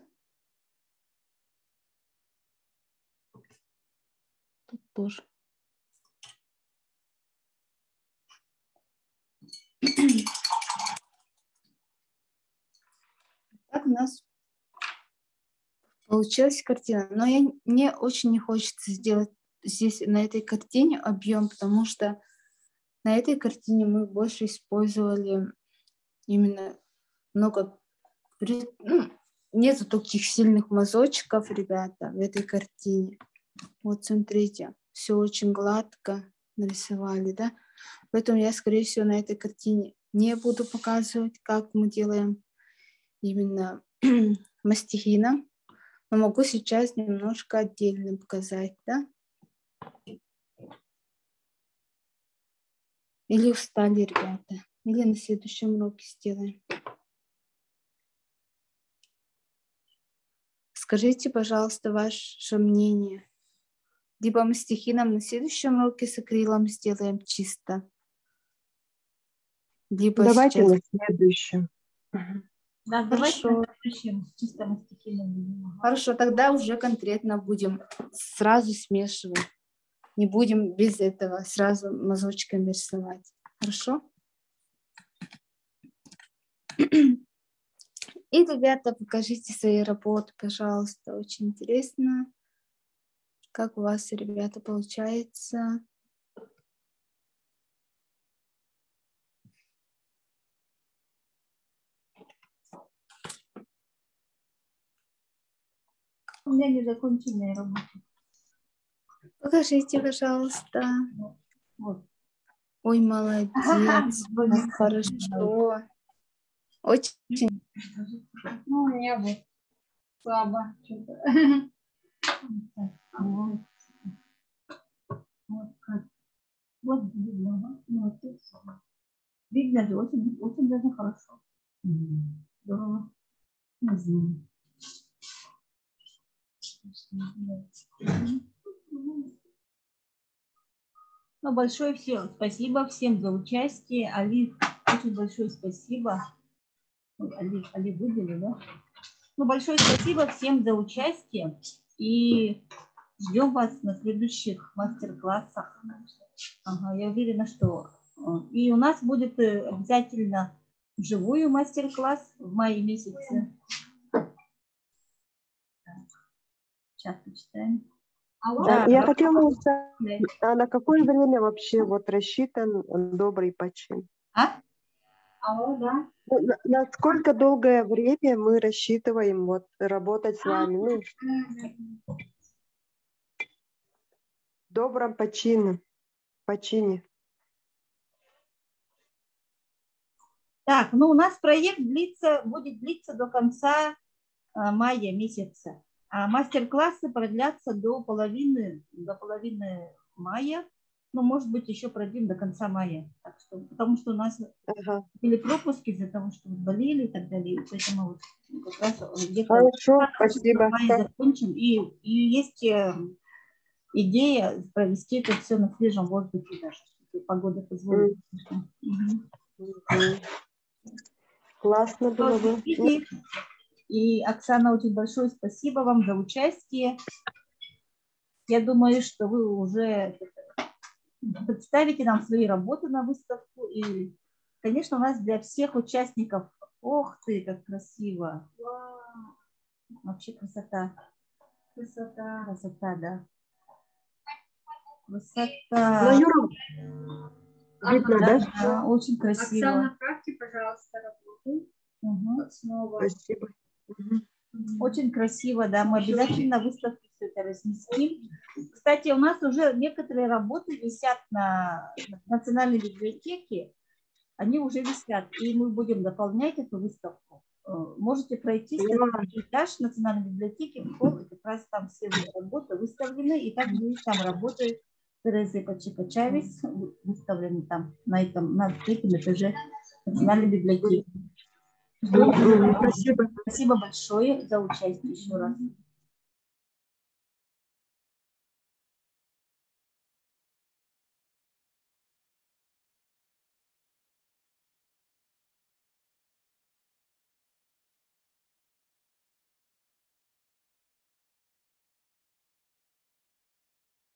Тут тоже. Так у нас получилась картина. Но мне очень не хочется сделать здесь на этой картине объем, потому что на этой картине мы больше использовали именно много... нету таких сильных мазочков, ребята, в этой картине. Вот смотрите, все очень гладко нарисовали, да? Поэтому я, скорее всего, на этой картине не буду показывать, как мы делаем именно мастихином. Но могу сейчас немножко отдельно показать, да? Или устали, ребята. Или на следующем уроке сделаем. Скажите, пожалуйста, ваше мнение. Либо мастихином на следующем уроке с акрилом сделаем чисто. Либо Давайте сейчас... на следующем. Да, давайте на следующем чисто мастихином будем. Хорошо, тогда уже конкретно будем сразу смешивать. Не будем без этого сразу мазочками рисовать. Хорошо? И, ребята, покажите свои работы, пожалуйста. Очень интересно, как у вас, ребята, получается. У меня незаконченные работы. Покажите, пожалуйста. Вот. Ой, молодец. Как хорошо. Очень. Ну, у меня вот слабо что-то. Вот как. Вот видно. Вот тут. Видно же очень, очень даже хорошо. Здорово. Не знаю. Ну, большое всем спасибо всем за участие. Али, очень большое спасибо. Али выделили, да? Ну, большое спасибо всем за участие. И ждем вас на следующих мастер-классах. Ага, я уверена, что... И у нас будет обязательно вживую мастер-класс в мае месяце. Сейчас почитаем. Да, я хотела узнать, а на какое время вообще вот рассчитан добрый почин? А? Да. На сколько долгое время мы рассчитываем вот работать с вами? Ну, в добром почине. Так, ну у нас проект будет длиться до конца мая месяца, а мастер-классы продлятся до половины мая, ну, может быть, еще продлим до конца мая, так что, потому что у нас были пропуски из-за того, что болели и так далее, поэтому вот как раз где-то Хорошо, спасибо. закончим, и есть идея провести это все на свежем воздухе даже, если погода позволит. Классно было бы. И, Оксана, очень большое спасибо вам за участие. Я думаю, что вы уже представите нам свои работы на выставку. И, конечно, у нас для всех участников... Ох ты, как красиво! Вау. Вообще красота. Красота, да. Красота. Видно, да? Да, очень красиво. Оксана, отправьте, пожалуйста, работу. Снова. Спасибо. Очень красиво, да. Мы обязательно на выставке все это разместим. Кстати, у нас уже некоторые работы висят на Национальной библиотеке. Они уже висят, и мы будем дополнять эту выставку. Можете пройтись на этаж Национальной библиотеки, вход, и как раз там все работы выставлены, и также есть там работы Терезы Пачека-Чавес выставлены там на третьем этаже Национальной библиотеки. Спасибо. Спасибо большое за участие еще раз.